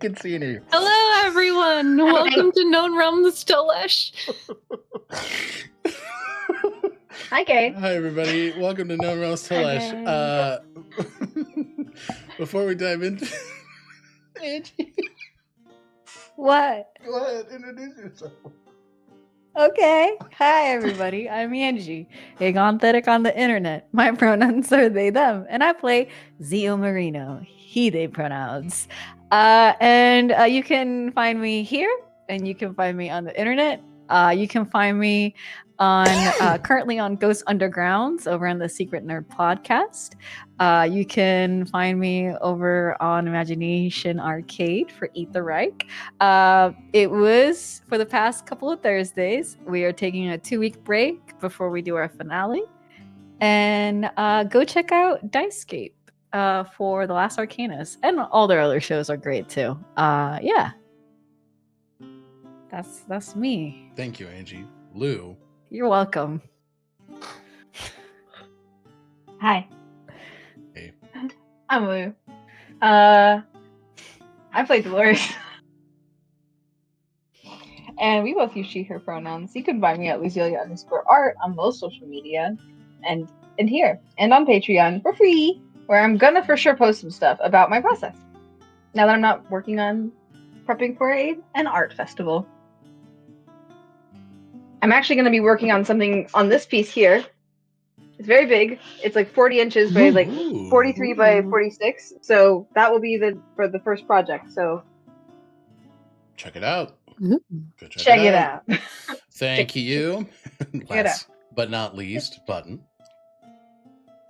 can see you. Hello, everyone. Welcome to Known Realms, Tolesh. Hi, Kate. Hi, everybody. Welcome to Known Realms, Tolesh. Before we dive into Angie, What? go ahead, introduce yourself. Okay. Hi, everybody. I'm Angie, Agonethetic on the internet. My pronouns are they, them, and I play Zio Marino, he, they pronouns. And you can find me here, and you can find me on the internet. You can find me on currently on Ghost Undergrounds over on the Secret Nerd podcast. You can find me over on Imagination Arcade for Eat the Reich. It was for the past couple of Thursdays. We are taking a 2-week break before we do our finale. And go check out Dicescape for The Last Arcanist. And all their other shows are great too. Yeah. That's me. Thank you, Angie. Lou. You're welcome. Hi. Hey. I'm Lou. I play Dolores. And we both use she, her pronouns. You can find me at Luzelia_art on most social media and here and on Patreon for free, where I'm gonna for sure post some stuff about my process. Now that I'm not working on prepping for an art festival. I'm actually gonna be working on something on this piece here. It's very big. It's like 40 inches by like 43 by 46. So that will be for the first project. So check it out. Ooh. Go check it out. Thank you. Last but not least, Button.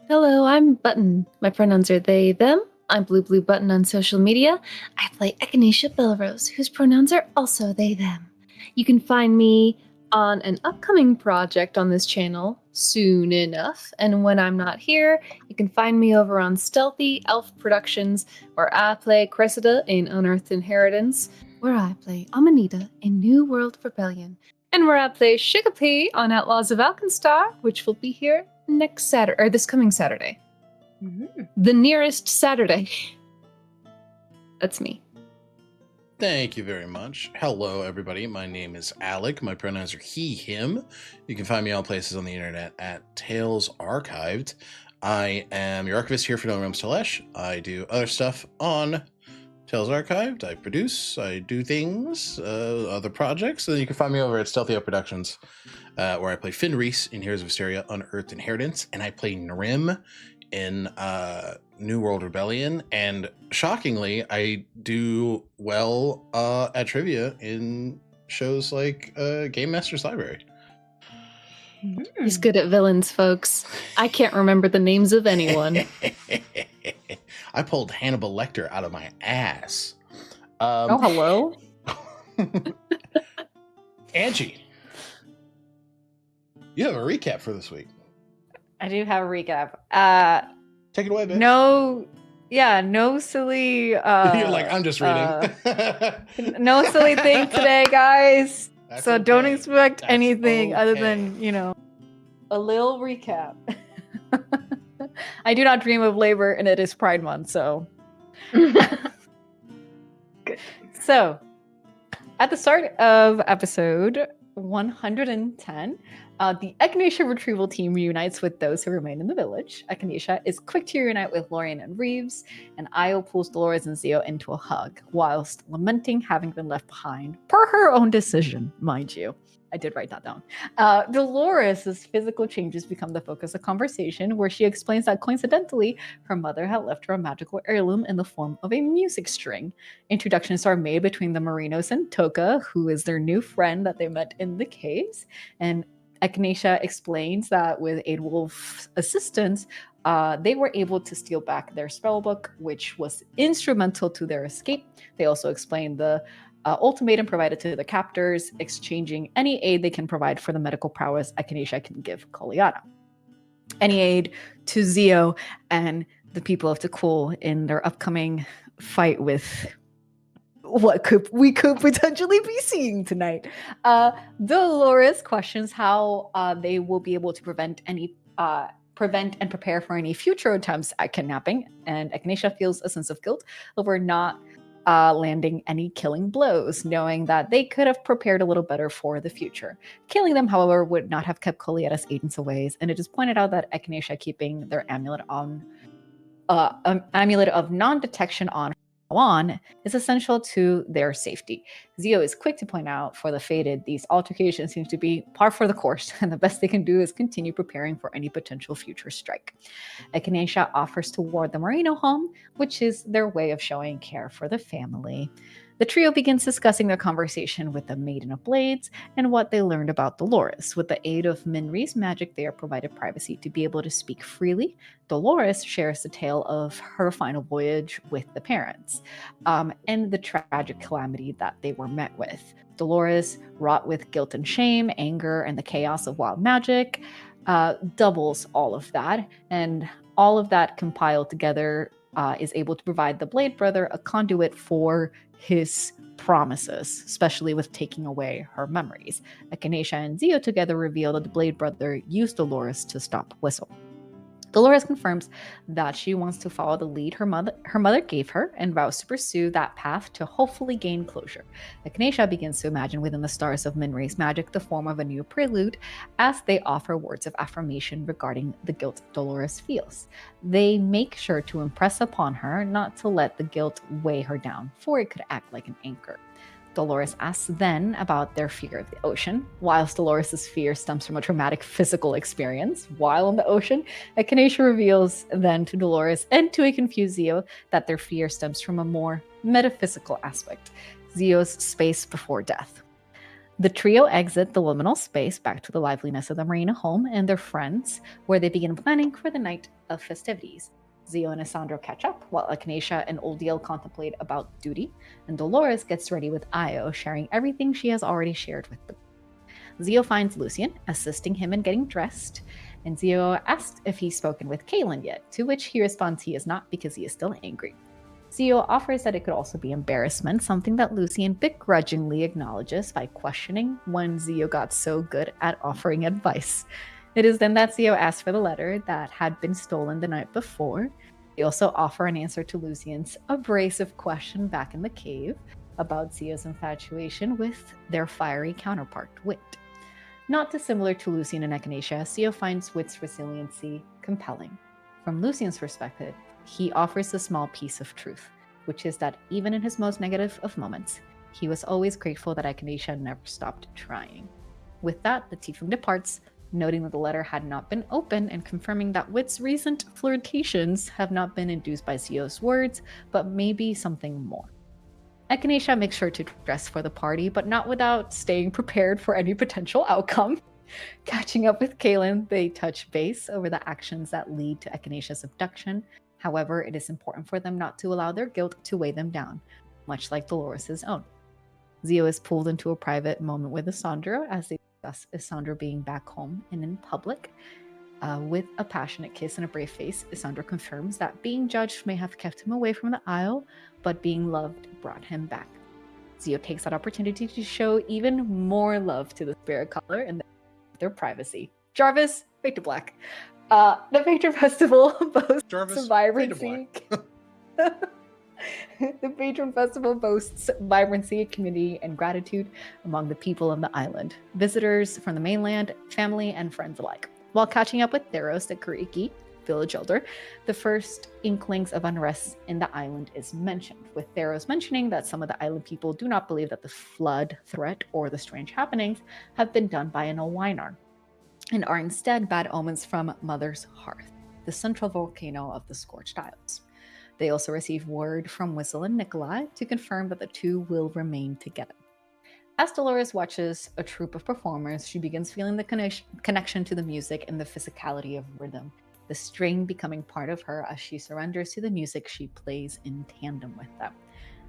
Hello, I'm Button. My pronouns are they, them. I'm Bluebluebutton on social media. I play Echinacea Belrose, whose pronouns are also they, them. You can find me on an upcoming project on this channel soon enough, and when I'm not here, you can find me over on Stealthy Elf Productions, where I play Cressida in Unearthed Inheritance, where I play Amanita in New World Rebellion, and where I play Shigapee on Outlaws of Alkenstar, which will be here next Saturday, or this coming Saturday. Mm-hmm. The nearest Saturday. That's me. Thank you very much. Hello, everybody. My name is Alec. My pronouns are he, him. You can find me all places on the internet at Tales Archived. I am your archivist here for No Realms Tolesh. I do other stuff on Tales Archived. I produce, I do things, other projects. And you can find me over at Stealthy Elf Productions, where I play Finn Reese in Heroes of Hysteria, Unearthed Inheritance, and I play Nrim in New World Rebellion, and shockingly, I do well at trivia in shows like Game Master's Library. He's good at villains, folks. I can't remember the names of anyone. I pulled Hannibal Lecter out of my ass. Hello. Angie, you have a recap for this week. I do have a recap. Take it away, bitch. No silly. You're like, I'm just reading. No silly thing today, guys. That's so okay. Don't expect That's anything other okay. than, a little recap. I do not dream of labor, and it is Pride Month, so. Good. So, at the start of episode 110, the Echinacea retrieval team reunites with those who remain in the village. Echinacea is quick to reunite with Lorian and Reeves, and Io pulls Dolores and Zio into a hug, whilst lamenting having been left behind, per her own decision, mind you. I did write that down. Dolores' physical changes become the focus of conversation, where she explains that coincidentally, her mother had left her a magical heirloom in the form of a music string. Introductions are made between the Marinos and Toka, who is their new friend that they met in the caves, and Echinacea explains that with Aidwolf's assistance, they were able to steal back their spellbook, which was instrumental to their escape. They also explain the ultimatum provided to the captors, exchanging any aid they can provide for the medical prowess Echinacea can give Koliana. Any aid to Zio and the people of Takul in their upcoming fight with what we could potentially be seeing tonight. Dolores questions how they will be able to prevent and prepare for any future attempts at kidnapping, and Echinacea feels a sense of guilt over not landing any killing blows, knowing that they could have prepared a little better for the future. Killing them, however, would not have kept Coletta's agents away, and it is pointed out that Echinacea keeping their amulet of non-detection on is essential to their safety. Zio is quick to point out for the fated, these altercations seem to be par for the course, and the best they can do is continue preparing for any potential future strike. Echinacea offers to ward the Marino home, which is their way of showing care for the family. The trio begins discussing their conversation with the Maiden of Blades and what they learned about Dolores. With the aid of Minri's magic, they are provided privacy to be able to speak freely. Dolores shares the tale of her final voyage with the parents and the tragic calamity that they were met with. Dolores, wrought with guilt and shame, anger, and the chaos of wild magic, doubles all of that, and all of that compiled together is able to provide the Blade Brother a conduit for his promises, especially with taking away her memories. Echinacea and Zio together reveal that the Blade Brother used Dolores to stop Whistle. Dolores confirms that she wants to follow the lead her mother gave her and vows to pursue that path to hopefully gain closure. Echinacea begins to imagine within the stars of Minri's magic the form of a new prelude as they offer words of affirmation regarding the guilt Dolores feels. They make sure to impress upon her not to let the guilt weigh her down, for it could act like an anchor. Dolores asks then about their fear of the ocean. Whilst Dolores' fear stems from a traumatic physical experience while in the ocean, Echinacea reveals then to Dolores and to a confused Zio that their fear stems from a more metaphysical aspect, Zio's space before death. The trio exit the liminal space back to the liveliness of the Marina home and their friends, where they begin planning for the night of festivities. Zio and Isandro catch up, while Echinacea and Oldiel contemplate about duty, and Dolores gets ready with Io, sharing everything she has already shared with them. Zio finds Lucian, assisting him in getting dressed, and Zio asks if he's spoken with Kaelin yet, to which he responds he is not because he is still angry. Zio offers that it could also be embarrassment, something that Lucian begrudgingly acknowledges by questioning when Zio got so good at offering advice. It is then that Zio asks for the letter that had been stolen the night before. They also offer an answer to Lucian's abrasive question back in the cave about Zio's infatuation with their fiery counterpart, Wit. Not dissimilar to Lucian and Echinacea, Zio finds Wit's resiliency compelling. From Lucian's perspective, he offers a small piece of truth, which is that even in his most negative of moments, he was always grateful that Echinacea never stopped trying. With that, the Tiefling departs, noting that the letter had not been opened and confirming that Wit's recent flirtations have not been induced by Zio's words, but maybe something more. Echinacea makes sure to dress for the party, but not without staying prepared for any potential outcome. Catching up with Kaelin, they touch base over the actions that lead to Echinacea's abduction. However, it is important for them not to allow their guilt to weigh them down, much like Dolores' own. Zio is pulled into a private moment with Isandro as they discuss Isandro being back home and in public. With a passionate kiss and a brave face, Isandro confirms that being judged may have kept him away from the Isle, but being loved brought him back. Zio takes that opportunity to show even more love to the spirit color and their privacy. Jarvis, fade to black. The Patron Festival boasts Jarvis, vibrancy. The Patron Festival boasts vibrancy, community, and gratitude among the people of the island, visitors from the mainland, family, and friends alike. While catching up with Theros, the Kariki village elder, the first inklings of unrest in the island is mentioned, with Theros mentioning that some of the island people do not believe that the flood threat or the strange happenings have been done by an Owinar, and are instead bad omens from Mother's Hearth, the central volcano of the Scorched Isles. They also receive word from Whistle and Nikolai to confirm that the two will remain together. As Dolores watches a troupe of performers, she begins feeling the connection to the music and the physicality of rhythm, the string becoming part of her as she surrenders to the music she plays in tandem with them.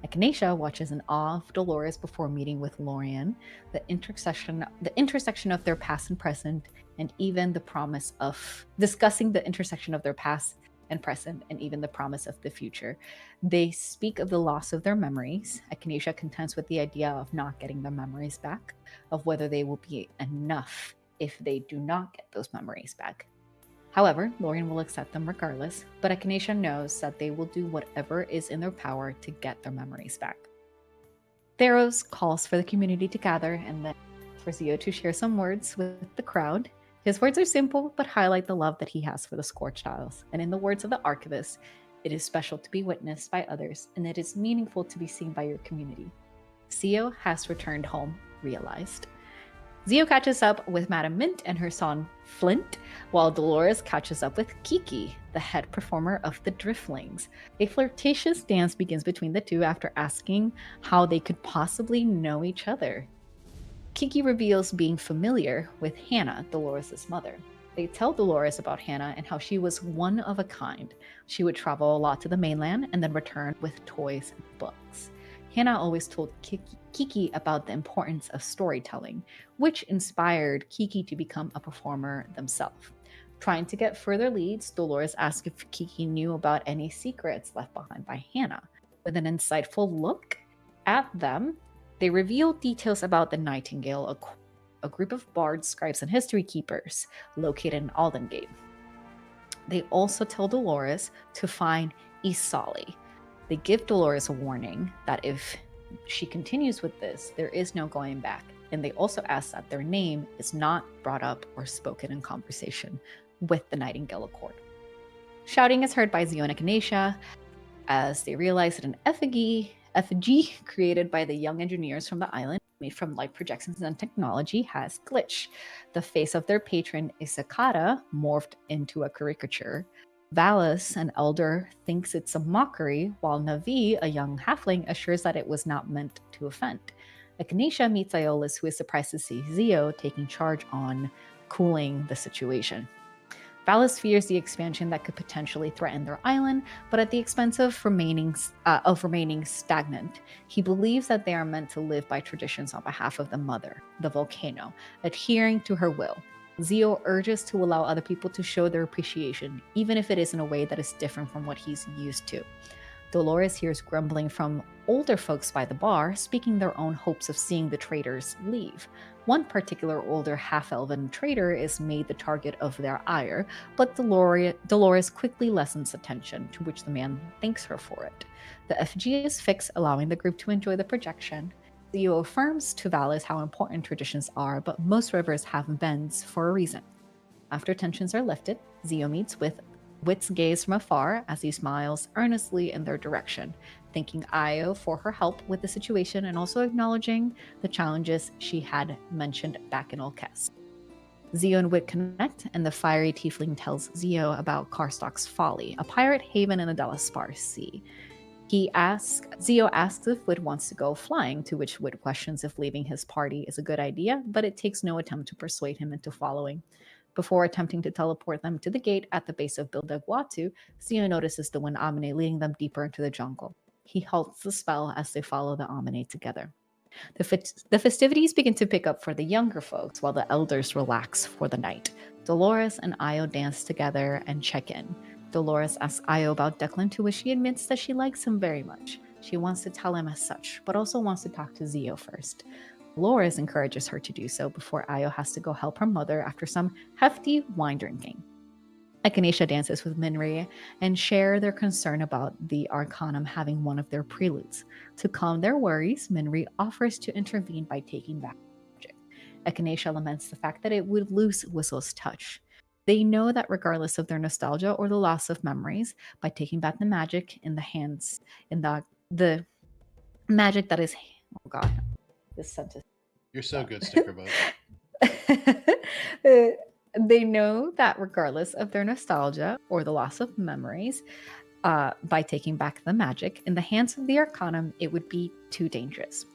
Echinacea watches in awe of Dolores before meeting with Lorian, the intersection of their past and present, and even the promise of discussing the intersection of their past and present, and even the promise of the future. They speak of the loss of their memories. Echinacea contends with the idea of not getting their memories back, of whether they will be enough if they do not get those memories back. However, Lorien will accept them regardless, but Echinacea knows that they will do whatever is in their power to get their memories back. Theros calls for the community to gather and then for Zio to share some words with the crowd. His words are simple, but highlight the love that he has for the Scorched Isles. And in the words of the Archivist, it is special to be witnessed by others, and it is meaningful to be seen by your community. Zio has returned home, realized. Zio catches up with Madame Mint and her son Flint, while Dolores catches up with Kiki, the head performer of the Driftlings. A flirtatious dance begins between the two after asking how they could possibly know each other. Kiki reveals being familiar with Hannah, Dolores' mother. They tell Dolores about Hannah and how she was one of a kind. She would travel a lot to the mainland and then return with toys and books. Hannah always told Kiki about the importance of storytelling, which inspired Kiki to become a performer themselves. Trying to get further leads, Dolores asked if Kiki knew about any secrets left behind by Hannah. With an insightful look at them, they reveal details about the Nightingale, a group of bards, scribes, and history keepers located in Aldengate. They also tell Dolores to find Isali. They give Dolores a warning that if she continues with this, there is no going back. And they also ask that their name is not brought up or spoken in conversation with the Nightingale Accord. Shouting is heard by Zio and Echinacea as they realize that an effigy created by the young engineers from the island, made from light projections and technology, has glitched. The face of their patron, Isakata, morphed into a caricature. Valus, an elder, thinks it's a mockery, while Navi, a young halfling, assures that it was not meant to offend. Echinacea meets Iolus, who is surprised to see Zio taking charge on cooling the situation. Valus fears the expansion that could potentially threaten their island, but at the expense of remaining stagnant. He believes that they are meant to live by traditions on behalf of the mother, the volcano, adhering to her will. Zio urges to allow other people to show their appreciation, even if it is in a way that is different from what he's used to. Dolores hears grumbling from older folks by the bar, speaking their own hopes of seeing the traders leave. One particular older half-elven trader is made the target of their ire, but Dolores quickly lessens attention, to which the man thanks her for it. The effigy is fixed, allowing the group to enjoy the projection. Zio affirms to Valus how important traditions are, but most rivers have bends for a reason. After tensions are lifted, Zio meets with Wit's gaze from afar as he smiles earnestly in their direction, thanking Io for her help with the situation and also acknowledging the challenges she had mentioned back in Olkes. Zio and Wit connect, and the fiery tiefling tells Zio about Karstock's Folly, a pirate haven in the Delaspar Sea. Zio asks if Wit wants to go flying, to which Wit questions if leaving his party is a good idea, but it takes no attempt to persuade him into following. Before attempting to teleport them to the gate at the base of Bildagwatu, Zio notices the Wind Amine leading them deeper into the jungle. He halts the spell as they follow the Amine together. The festivities begin to pick up for the younger folks while the elders relax for the night. Dolores and Io dance together and check in. Dolores asks Io about Declan, to which she admits that she likes him very much. She wants to tell him as such, but also wants to talk to Zio first. Dolores encourages her to do so before Io has to go help her mother after some hefty wine drinking. Echinacea dances with Minri and share their concern about the Arcanum having one of their preludes. To calm their worries, Minri offers to intervene by taking back magic. Echinacea laments the fact that it would lose Whistle's touch. They know that regardless of their nostalgia or the loss of memories, by taking back the magic in the magic that is, oh god, this sentence. You're so good, Sticker Book. They know that regardless of their nostalgia or the loss of memories, by taking back the magic, in the hands of the Arcanum, it would be too dangerous.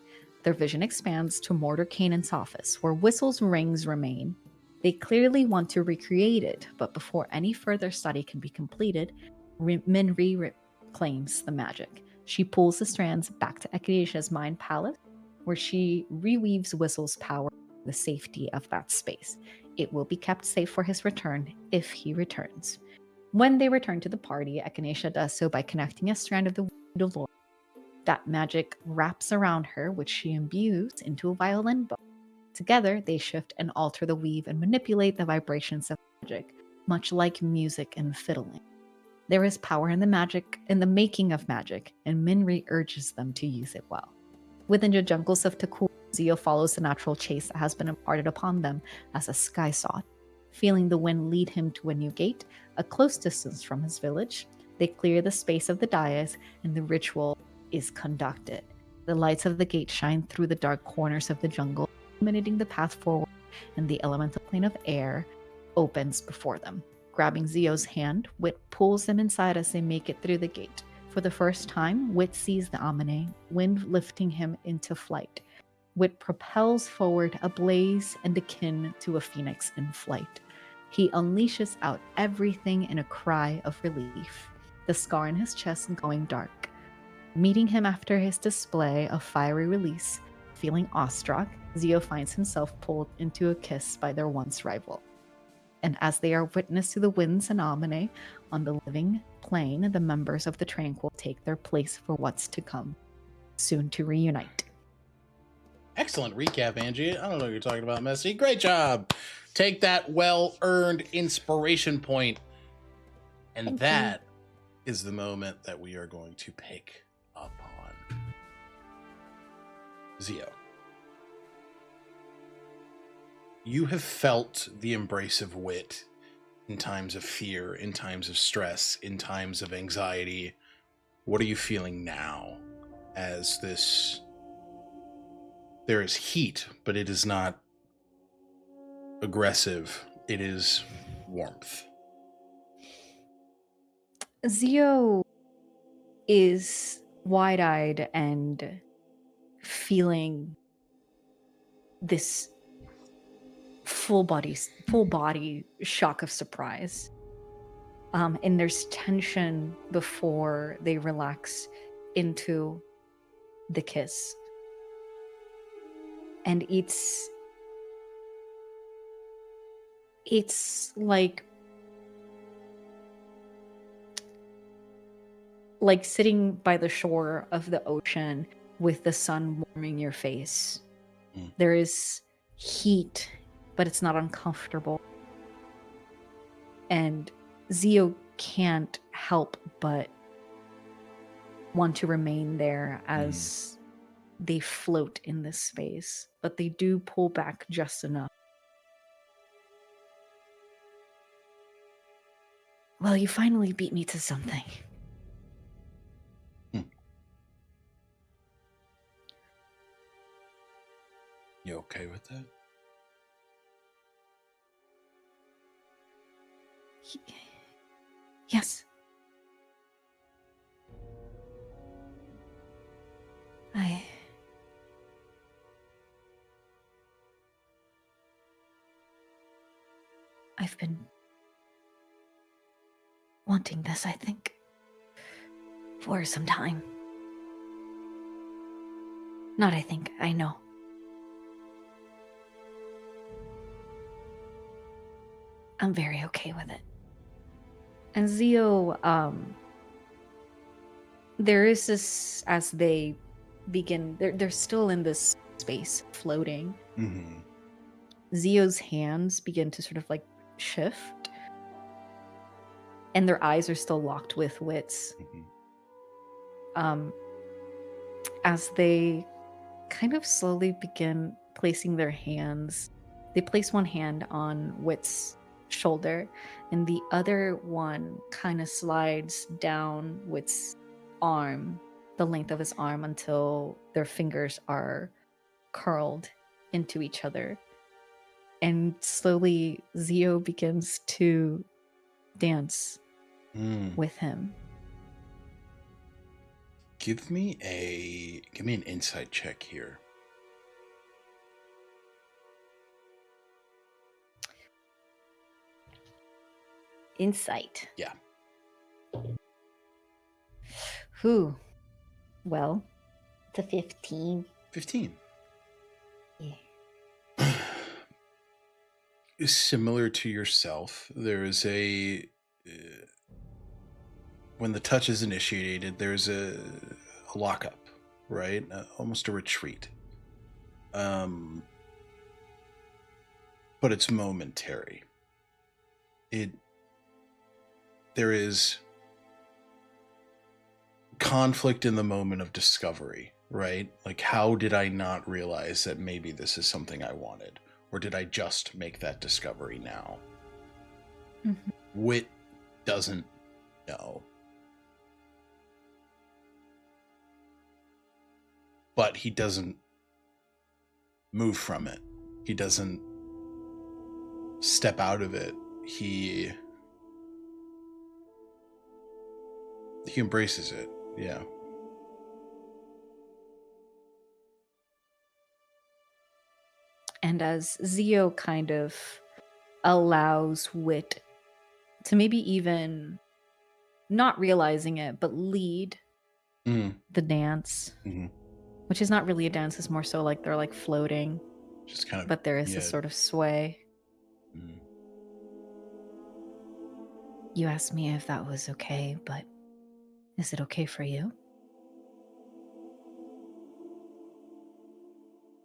Their vision expands to Mordercane and Sophis, where Whistle's rings remain. They clearly want to recreate it, but before any further study can be completed, Minri claims the magic. She pulls the strands back to Echinacea's mind palace, where she reweaves Whistle's power in the safety of that space. It will be kept safe for his return if he returns. When they return to the party, Echinacea does so by connecting a strand of the Dolores. That magic wraps around her, which she imbues into a violin bow. Together, they shift and alter the weave and manipulate the vibrations of magic. much like music and fiddling. There is power in the making of magic, and Minri urges them to use it well. Within the jungles of Takul, Zio follows the natural chase that has been imparted upon them as a sky sod. Feeling the wind lead him to a new gate, a close distance from his village, they clear the space of the dais, and the ritual is conducted. The lights of the gate shine through the dark corners of the jungle, illuminating the path forward, and the elemental plane of air opens before them. Grabbing Zio's hand, Wit pulls them inside as they make it through the gate. For the first time, Wit sees the Amane, wind lifting him into flight. Wit propels forward, ablaze and akin to a phoenix in flight. He unleashes out everything in a cry of relief, the scar in his chest going dark. Meeting him after his display of fiery release, feeling awestruck, Zio finds himself pulled into a kiss by their once rival. And as they are witness to the winds and Amane on the living plane, the members of the Tranquil take their place for what's to come, soon to reunite. Excellent recap, Angie. I don't know what you're talking about, Messy. Great job. Take that well-earned inspiration point. And Thank that is the moment that we are going to pick up on. Zio. You have felt the embrace of Wit in times of fear, in times of stress, in times of anxiety. What are you feeling now as this... There is heat, but it is not aggressive. It is warmth. Zio is wide-eyed and feeling this full body shock of surprise. And there's tension before they relax into the kiss. And it's like sitting by the shore of the ocean with the sun warming your face. There is heat, but it's not uncomfortable. And Zio can't help but want to remain there as they float in this space, but they do pull back just enough. Well, you finally beat me to something. You okay with that? Yes. I've been wanting this, I think, for some time. Not I think, I know. I'm very okay with it. And Zio, there is this, as they begin, they're still in this space, floating. Mm-hmm. Zio's hands begin to sort of like shift, and their eyes are still locked with Wit's. As they kind of slowly begin placing their hands, they place one hand on Wit's shoulder, and the other one kind of slides down Wit's arm, the length of his arm, until their fingers are curled into each other. And slowly Zio begins to dance with him. Give me an insight check here. Insight. Yeah. Who? Well, it's a 15. 15. Yeah. Similar to yourself, there is when the touch is initiated, there's a lockup, right? Almost a retreat. But it's momentary. there is conflict in the moment of discovery, right? Like, how did I not realize that maybe this is something I wanted? Or did I just make that discovery now? Mhm. Wit doesn't know. But he doesn't move from it. He doesn't step out of it. He embraces it. Yeah. And as Zio kind of allows Wit to maybe even not realizing it, but lead the dance, which is not really a dance, it's more so like they're like floating, just kind of, but there is this sort of sway. You asked me if that was okay, but is it okay for you?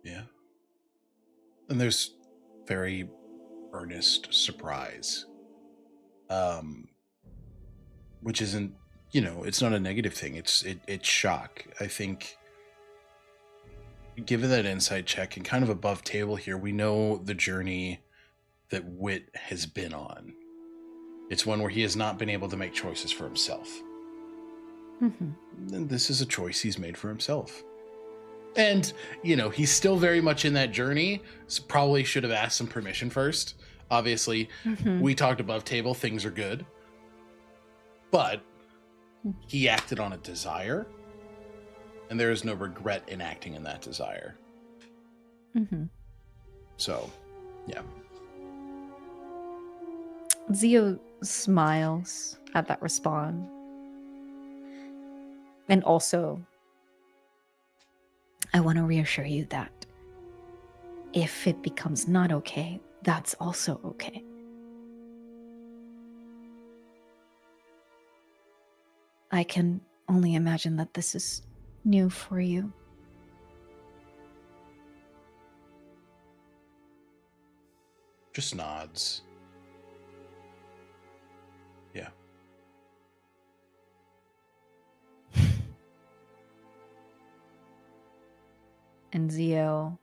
Yeah. And there's very earnest surprise, which isn't, it's not a negative thing. It's shock. I think, given that insight check and kind of above table here, we know the journey that Wit has been on. It's one where he has not been able to make choices for himself. And this is a choice he's made for himself. And, he's still very much in that journey, so probably should have asked some permission first. Obviously, we talked above table, things are good. But he acted on a desire, and there is no regret in acting in that desire. So, yeah. Zio smiles at that response. And also, I want to reassure you that if it becomes not okay, that's also okay. I can only imagine that this is new for you. Just nods. Yeah. And Zio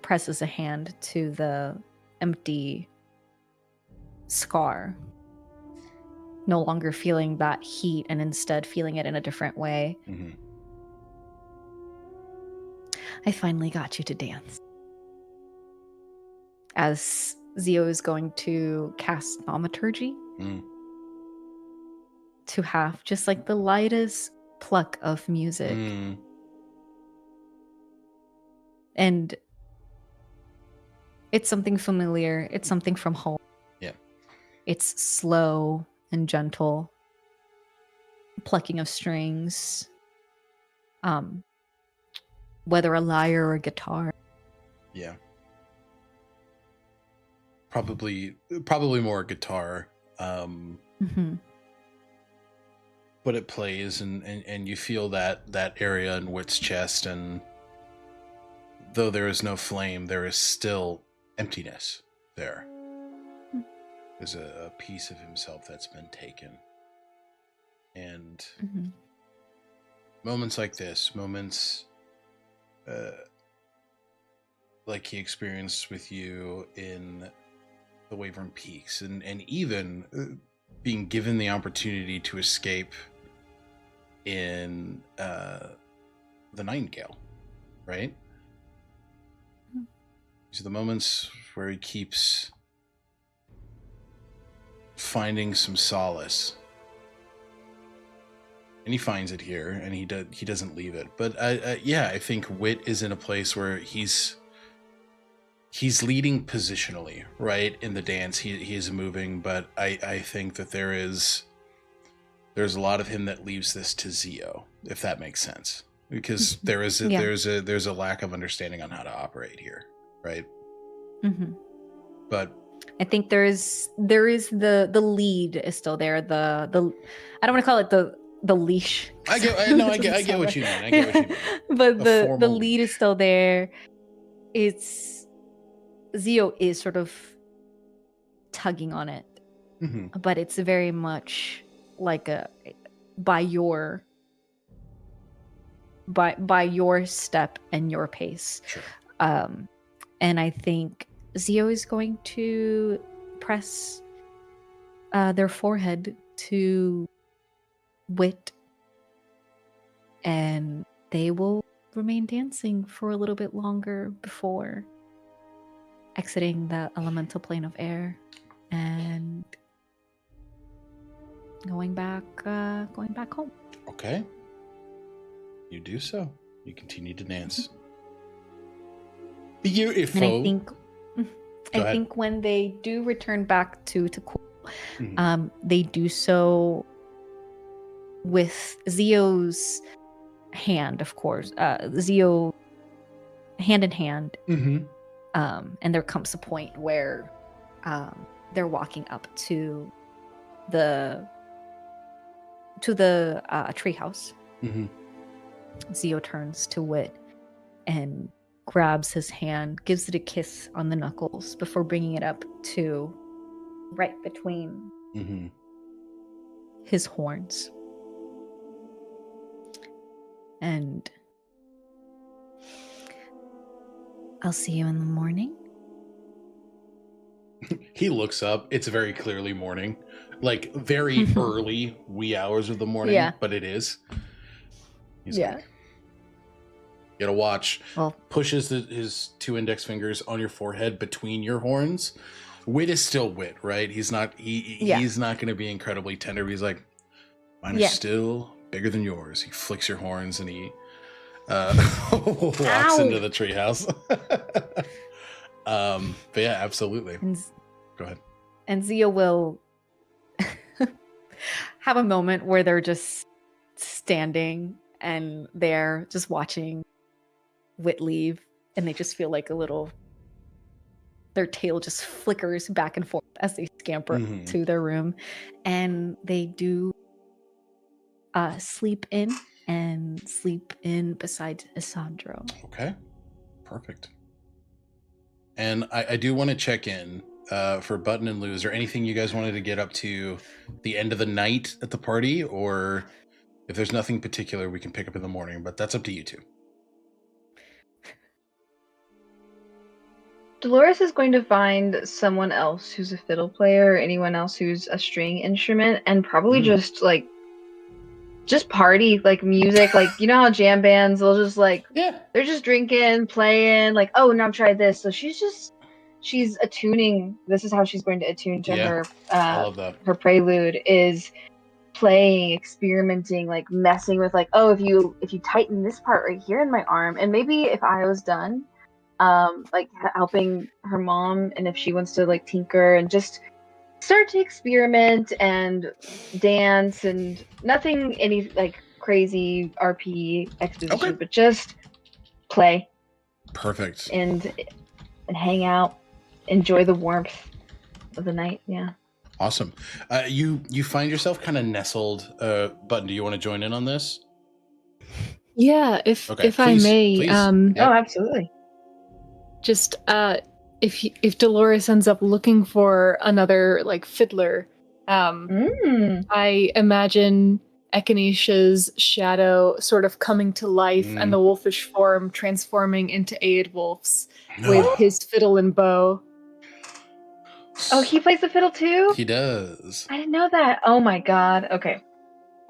presses a hand to the empty scar, no longer feeling that heat and instead feeling it in a different way. I finally got you to dance. As Zio is going to cast thaumaturgy to have just like the lightest pluck of music. And it's something familiar. It's something from home. Yeah. It's slow and gentle. Plucking of strings. Whether a lyre or a guitar. Yeah. Probably more guitar. But it plays and you feel that area in Wit's chest, and though there is no flame, there is still emptiness there. There's a piece of himself that's been taken. And moments like this, moments like he experienced with you in the Wavering Peaks, and even being given the opportunity to escape in the Nightingale, right? These are the moments where he keeps finding some solace, and he finds it here, and he doesn't leave it. But I think Wit is in a place where he's leading positionally, right, in the dance. He is moving, but I think that there's a lot of him that leaves this to Zio, if that makes sense, because there's a lack of understanding on how to operate here, right? But I think there is the lead is still there. The I don't want to call it the leash. I get what you mean. I get what you mean. But the lead is still there. It's Zio is sort of tugging on it but it's very much like a by your step and your pace. Sure. And I think Zio is going to press their forehead to Wit, and they will remain dancing for a little bit longer before exiting the elemental plane of air and going back home. Okay. You do so. You continue to dance. Beautiful. And I think when they do return back to cool, they do so with Zio's hand, of course. Zio hand in hand. And there comes a point where they're walking up to the treehouse. Zio turns to Wit and grabs his hand, gives it a kiss on the knuckles before bringing it up to right between his horns. And I'll see you in the morning. He looks up. It's very clearly morning. Like very early wee hours of the morning, but it is. He's like, you gotta watch. Well, pushes his two index fingers on your forehead between your horns. Wit is still Wit, right? He's not he's not going to be incredibly tender. But he's like, mine are still bigger than yours. He flicks your horns and he walks into the treehouse. But yeah, absolutely. Go ahead. And Zia will have a moment where they're just standing and they're just watching Wit leave, and they just feel like their tail just flickers back and forth as they scamper to their room, and they do sleep in beside Isandro. Okay, perfect. And I do want to check in for Button and Lou. Is there anything you guys wanted to get up to the end of the night at the party, or if there's nothing particular, we can pick up in the morning, but that's up to you two. Dolores is going to find someone else who's a fiddle player, or anyone else who's a string instrument, and probably just party, like music, like you know how jam bands will just they're just drinking, playing, like, oh now try this. So she's attuning. This is how she's going to attune to her. I love that. Her prelude is playing, experimenting, like messing with, like, oh, if you tighten this part right here in my arm, and maybe if I was done. Like helping her mom, and if she wants to like tinker and just start to experiment and dance, and nothing any like crazy RP exposition, but just play. Perfect. And hang out, enjoy the warmth of the night. Yeah. Awesome. You find yourself kind of nestled. Button, do you want to join in on this? Yeah, if I may. Please. Oh, absolutely. Just if Dolores ends up looking for another like fiddler, I imagine Echinacecia's shadow sort of coming to life and the wolfish form transforming into Aedwulf's with his fiddle and bow. Oh, he plays the fiddle too? He does. I didn't know that. Oh my god. Okay.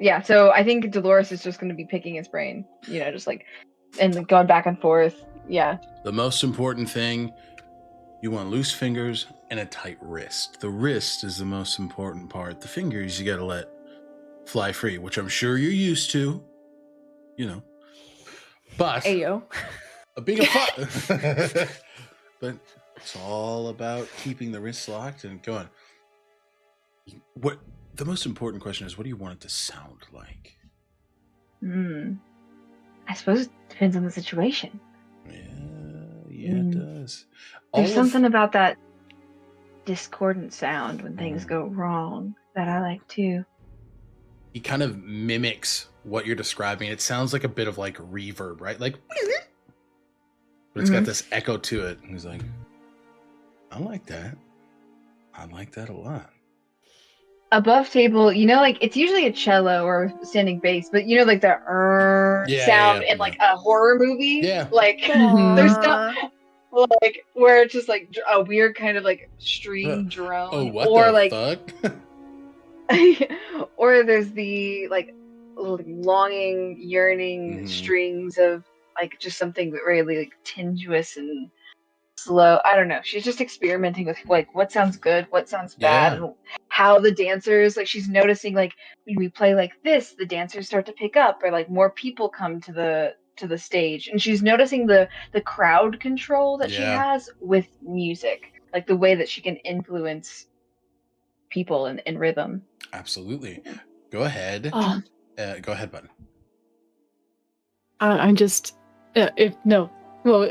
Yeah, so I think Dolores is just going to be picking his brain, you know, just like, and going back and forth. Yeah. The most important thing, you want loose fingers and a tight wrist. The wrist is the most important part. The fingers you got to let fly free, which I'm sure you're used to, you know. But Ayo. Being a fun. But it's all about keeping the wrists locked and going. What the most important question is, what do you want it to sound like? I suppose it depends on the situation. Yeah, it does. There's something about that discordant sound when things go wrong that I like too. He kind of mimics what you're describing. It sounds like a bit of like reverb, right? Like, but it's got this echo to it. And he's like, I like that. I like that a lot. above table, like it's usually a cello or standing bass, but like the sound in like a horror movie, Yeah. like there's not like where it's just like a weird kind of like string drone, Oh, what or the like fuck? or there's the like longing, yearning strings of like just something really like tenuous and slow. I don't know. She's just experimenting with like what sounds good, what sounds bad, Yeah. and how the dancers like she's noticing like when we play like this, the dancers start to pick up, or like more people come to the stage, and she's noticing the crowd control that she Yeah. has with music, like the way that she can influence people in rhythm. Absolutely. Go ahead. Oh, Go ahead, button. I'm just if no. Well,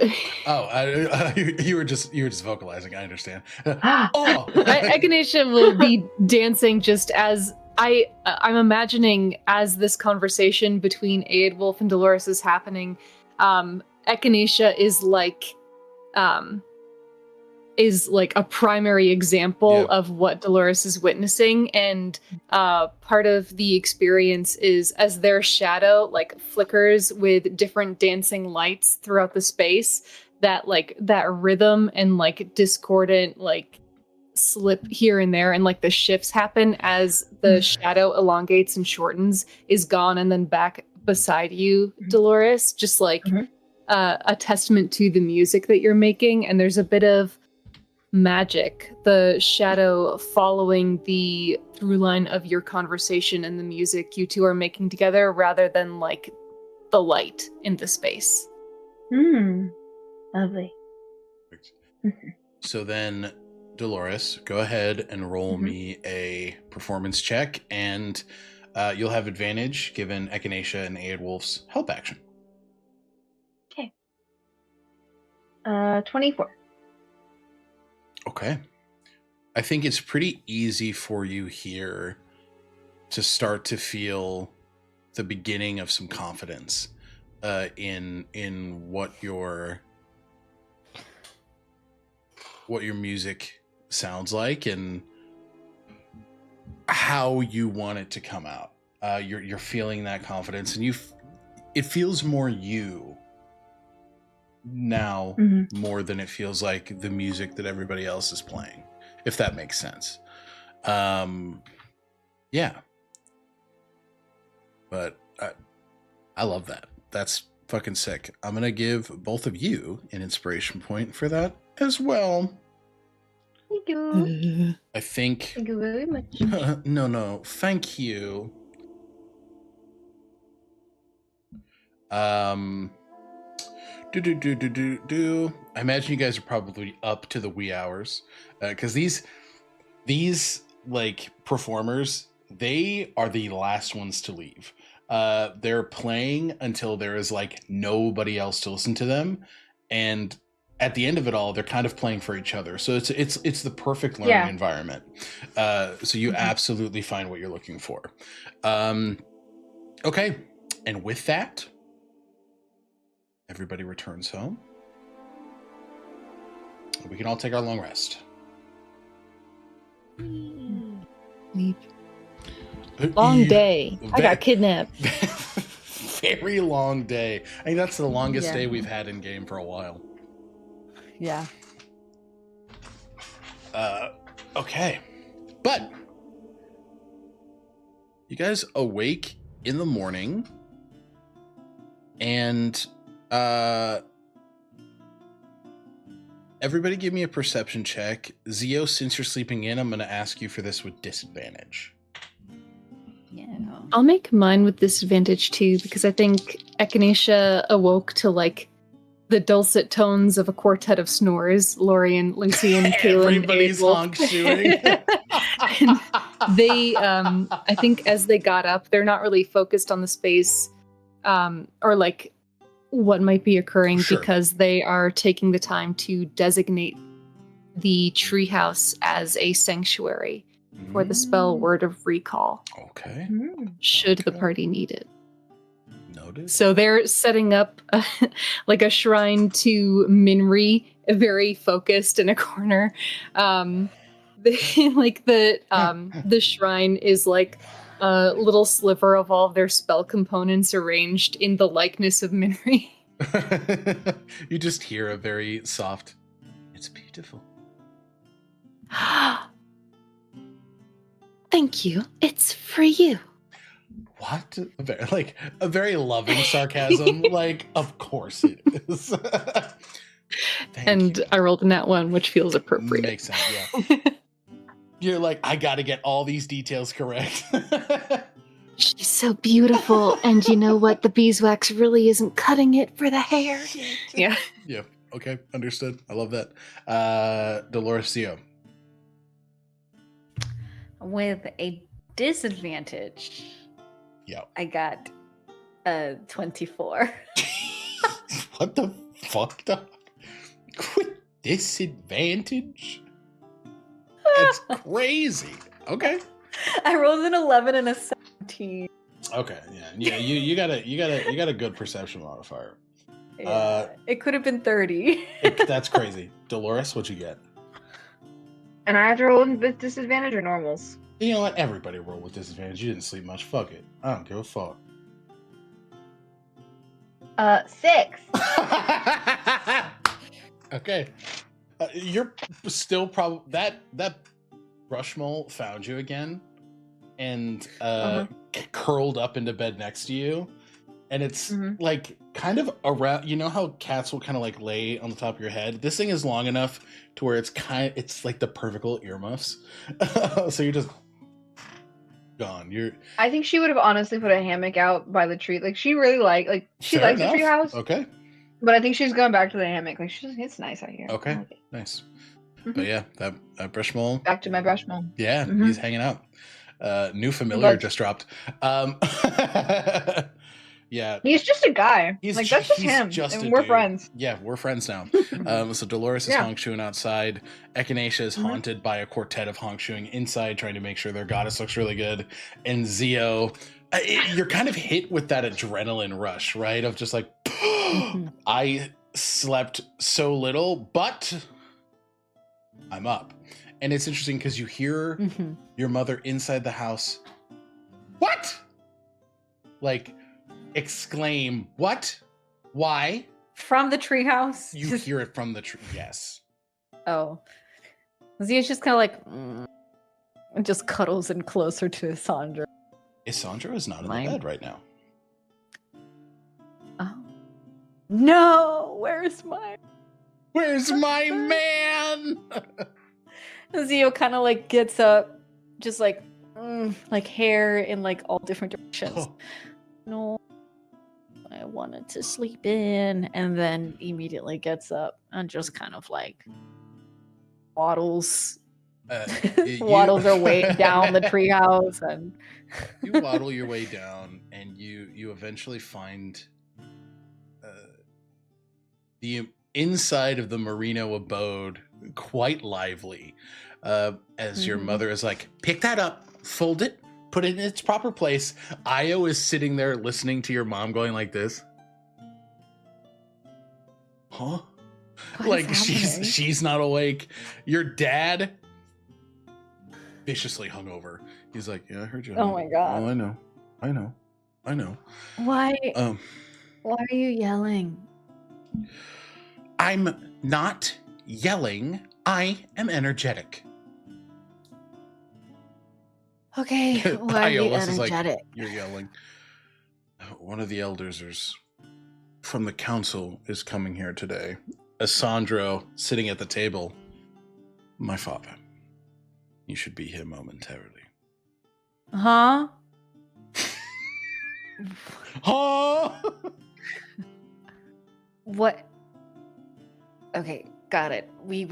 Oh, you were just vocalizing. I understand. Oh, Echinacea will be dancing just as I'm imagining as this conversation between Aedwulf and Dolores is happening. Echinacea is like a primary example of what Dolores is witnessing, and part of the experience is as their shadow like flickers with different dancing lights throughout the space, that like that rhythm and like discordant like slip here and there, and like the shifts happen as the shadow elongates and shortens is gone, and then back beside you, Dolores, just like a testament to the music that you're making. And there's a bit of magic, the shadow following the through line of your conversation and the music you two are making together, rather than like the light in the space. Lovely. So then, Dolores, go ahead and roll me a performance check, and you'll have advantage given Echinacea and Aedwulf's help action. Okay. 24. Okay. I think it's pretty easy for you here to start to feel the beginning of some confidence in what your music sounds like and how you want it to come out. You're feeling that confidence, and it feels more you now more than it feels like the music that everybody else is playing, if that makes sense. Yeah, but I love that. That's fucking sick. I'm gonna give both of you an inspiration point for that as well. Thank you. I think. Thank you very much. No, thank you. I imagine you guys are probably up to the wee hours, because these like performers, they are the last ones to leave. They're playing until there is like nobody else to listen to them, and at the end of it all, they're kind of playing for each other. So it's the perfect learning environment. So you absolutely find what you're looking for. Okay, and with that, everybody returns home. We can all take our long rest. Long day. I got kidnapped. Very long day. I think that's the longest day we've had in game for a while. Yeah. Okay. But you guys awake in the morning, and everybody give me a perception check. Zio, since you're sleeping in, I'm going to ask you for this with disadvantage. Yeah. I'll make mine with disadvantage too, because I think Echinacea awoke to like the dulcet tones of a quartet of snores. Lorian, Lucian, Kaelin, Everybody's honk shoeing. And they, I think as they got up, they're not really focused on the space or like what might be occurring, because they are taking the time to designate the treehouse as a sanctuary for the spell Word of Recall. Okay. Should the party need it. Noted. So they're setting up like a shrine to Minri, very focused in a corner. The shrine is like a little sliver of all of their spell components arranged in the likeness of Minri. You just hear a very soft, "It's beautiful." Thank you. It's for you. What? A very loving sarcasm. Like, of course it is. Thank you. I rolled in that one, which feels appropriate. Makes sense, yeah. You're like, I gotta get all these details correct. She's so beautiful, and you know what? The beeswax really isn't cutting it for the hair. Yeah. Yeah. Okay. Understood. I love that. Dolores Theo. With a disadvantage, Yeah. I got a 24. What the fuck, dog? With disadvantage? That's crazy. Okay. I rolled an 11 and a 17. Okay. Yeah. You got a good perception modifier. Yeah, it could have been 30. That's crazy. Dolores, what'd you get? And I have to roll with disadvantage or normals? You know what? Everybody roll with disadvantage. You didn't sleep much. Fuck it. I don't give a fuck. 6. Okay. You're still probably that brush mole found you again and curled up into bed next to you, and it's like kind of around. You know how cats will kind of like lay on the top of your head? This thing is long enough to where it's like the perfect little earmuffs. So you're just gone. I think she would have honestly put a hammock out by the tree. Like she really she likes the tree house. Okay. But I think she's going back to the hammock. Like it's nice out here. Okay. Like Nice. But yeah, that brush mole. back to my brush mole. Yeah, he's hanging out. New familiar just dropped. Yeah. He's just a guy. That's just him. And we're friends. Yeah, we're friends now. So Dolores is honk-chewing outside. Echinacea is haunted by a quartet of honk-chewing inside, trying to make sure their goddess looks really good. And Zio, you're kind of hit with that adrenaline rush, right? Of just like, I slept so little, but I'm up. And it's interesting because you hear your mother inside the house, "What?" Like, exclaim, "What? Why?" From the treehouse? You hear it from the tree. Yes. Oh. Zia's just kind of like, and just cuddles in closer to Sandra. Sandra is not in the bed right now. Oh. No! Where's my man? Zio kind of like gets up, just like hair in like all different directions. Oh. No, I wanted to sleep in, and then immediately gets up and just kind of like waddles her way down the treehouse, and you waddle your way down, and you eventually find the inside of the Marino abode quite lively, as your mother is like, "Pick that up, fold it, put it in its proper place." Io is sitting there listening to your mom going like this. Huh? Like she's not awake. Your dad, viciously hungover. He's like, "Yeah, I heard you." Oh my god. Oh, I know. Why are you yelling? I'm not yelling. I am energetic. Okay, why are you energetic? Like, "You're yelling. One of the elders from the council is coming here today." Sandro, sitting at the table. "My father. You should be here momentarily." Huh? Huh? What? Okay, got it. We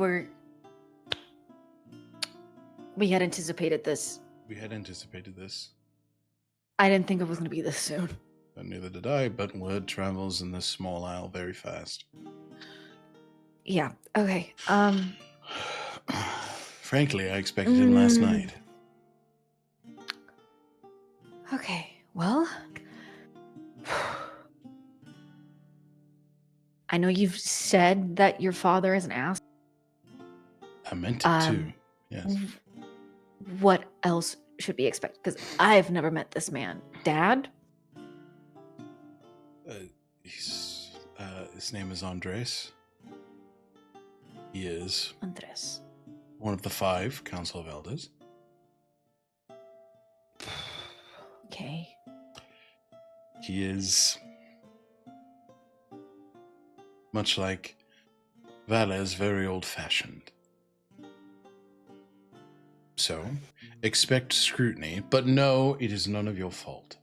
had anticipated this. We had anticipated this. I didn't think it was going to be this soon. Neither did I, but word travels in this small isle very fast. Yeah, okay. Frankly, I expected him last night. Okay, well, I know you've said that your father is an ass. I meant it too. Yes. What else should we expect? Because I've never met this man. Dad? His name is Andres. He is Andres. one of the 5 Council of Elders. Okay. He is much like Vala's very old-fashioned. So, expect scrutiny, but no, it is none of your fault.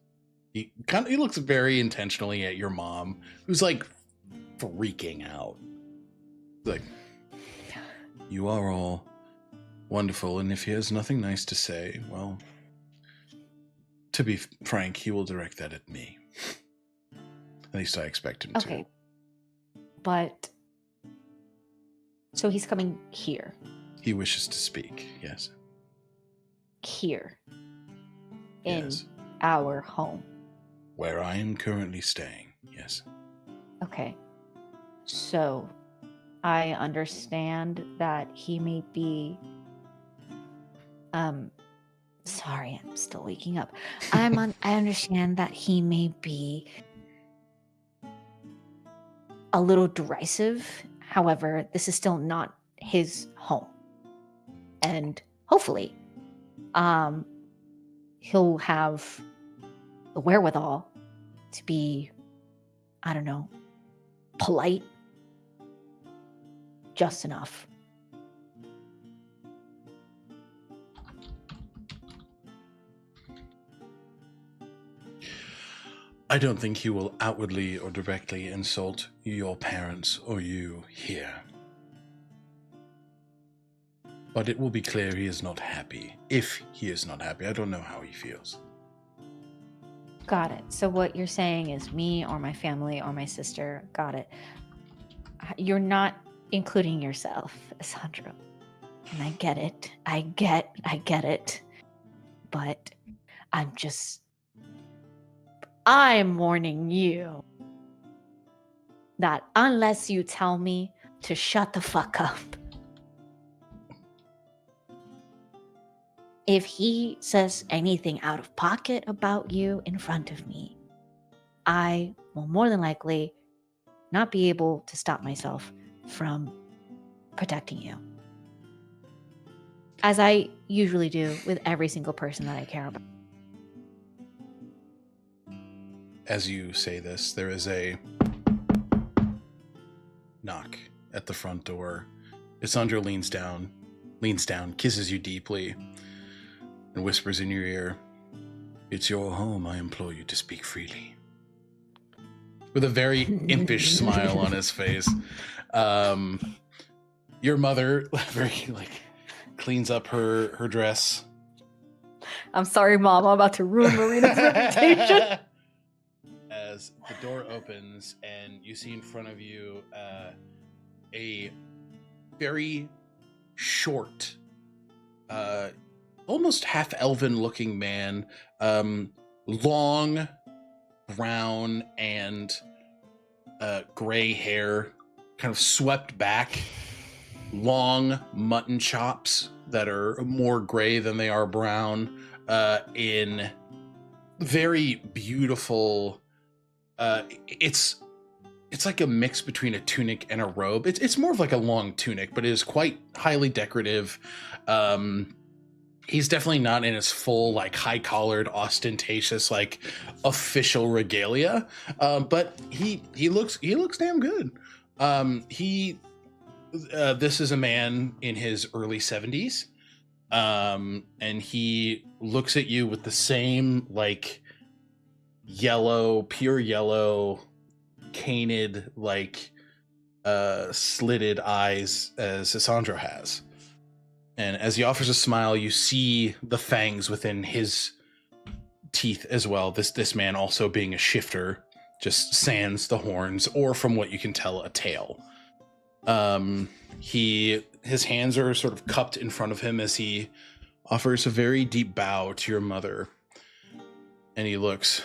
He looks very intentionally at your mom, who's like freaking out. Like, you are all wonderful, and if he has nothing nice to say, well, to be frank, he will direct that at me. At least I expect him to. Okay. But so he's coming here. He wishes to speak, yes. Here. In Yes. our home. Where I am currently staying, yes. Okay. So I understand that he may be sorry, I'm still waking up. I understand that he may be a little derisive. However, this is still not his home. And hopefully, he'll have the wherewithal to be, I don't know, polite just enough. I don't think he will outwardly or directly insult your parents or you here. But it will be clear he is not happy. If he is not happy, I don't know how he feels. Got it. So what you're saying is me or my family or my sister. Got it. You're not including yourself, Sandro. And I get it. I get it. But I'm warning you that unless you tell me to shut the fuck up, if he says anything out of pocket about you in front of me, I will more than likely not be able to stop myself from protecting you. As I usually do with every single person that I care about. As you say this, there is a knock at the front door. Sandro leans down, kisses you deeply, and whispers in your ear, "It's your home. I implore you to speak freely." With a very impish smile on his face. Your mother very cleans up her dress. I'm sorry, Mom. I'm about to ruin Marino's reputation. As the door opens and you see in front of you a very short, almost half-elven looking man, long brown and gray hair, kind of swept back, long mutton chops that are more gray than they are brown, in very beautiful. It's like a mix between a tunic and a robe. It's more of like a long tunic, but it is quite highly decorative. He's definitely not in his full, like, high-collared, ostentatious, like, official regalia. But he looks damn good. This is a man in his early 70s. And he looks at you with the same, like, pure yellow, canid, like, slitted eyes as Sandro has. And as he offers a smile, you see the fangs within his teeth as well. This man also being a shifter, just sans the horns, or from what you can tell, a tail. His hands are sort of cupped in front of him as he offers a very deep bow to your mother. And he looks,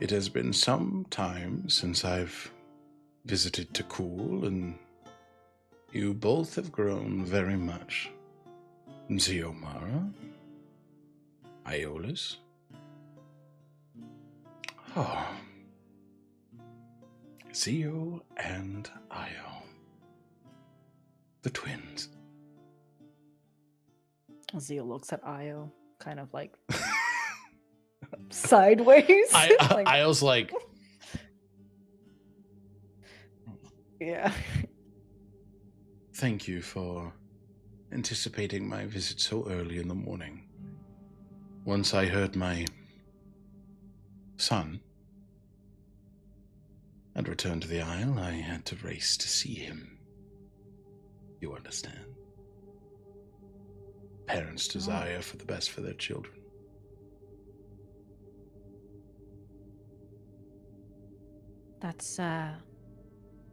it has been some time since I've visited Takul, and You both have grown very much. Xiomara? Aeolus? Oh. Zio and Io. The twins. Zio looks at Io, kind of like sideways. Like, Io's like, yeah. thank you for anticipating my visit so early in the morning. Once I heard my son had returned to the Isle, I had to race to see him. You understand? Parents' desire for the best for their children. That's,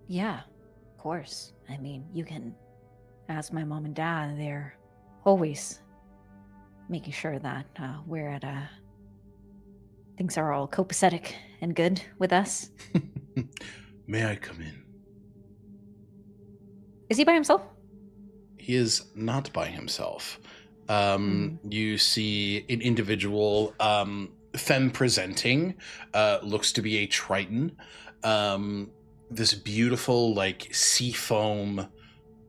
yeah, of course. I mean, you can ask my mom and dad. They're always making sure that we're at things are all copacetic and good with us. May I come in? Is he by himself? He is not by himself. You see an individual, femme presenting, looks to be a Triton. This beautiful, like, sea foam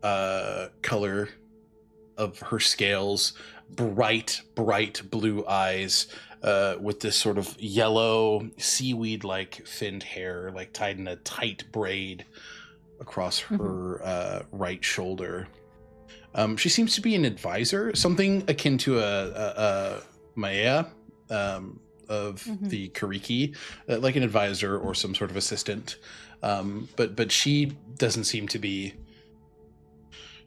color of her scales, bright blue eyes, with this sort of yellow seaweed-like finned hair, like tied in a tight braid across her right shoulder. She seems to be an advisor, something akin to a Maya of the Kariki, like an advisor or some sort of assistant. But she doesn't seem to be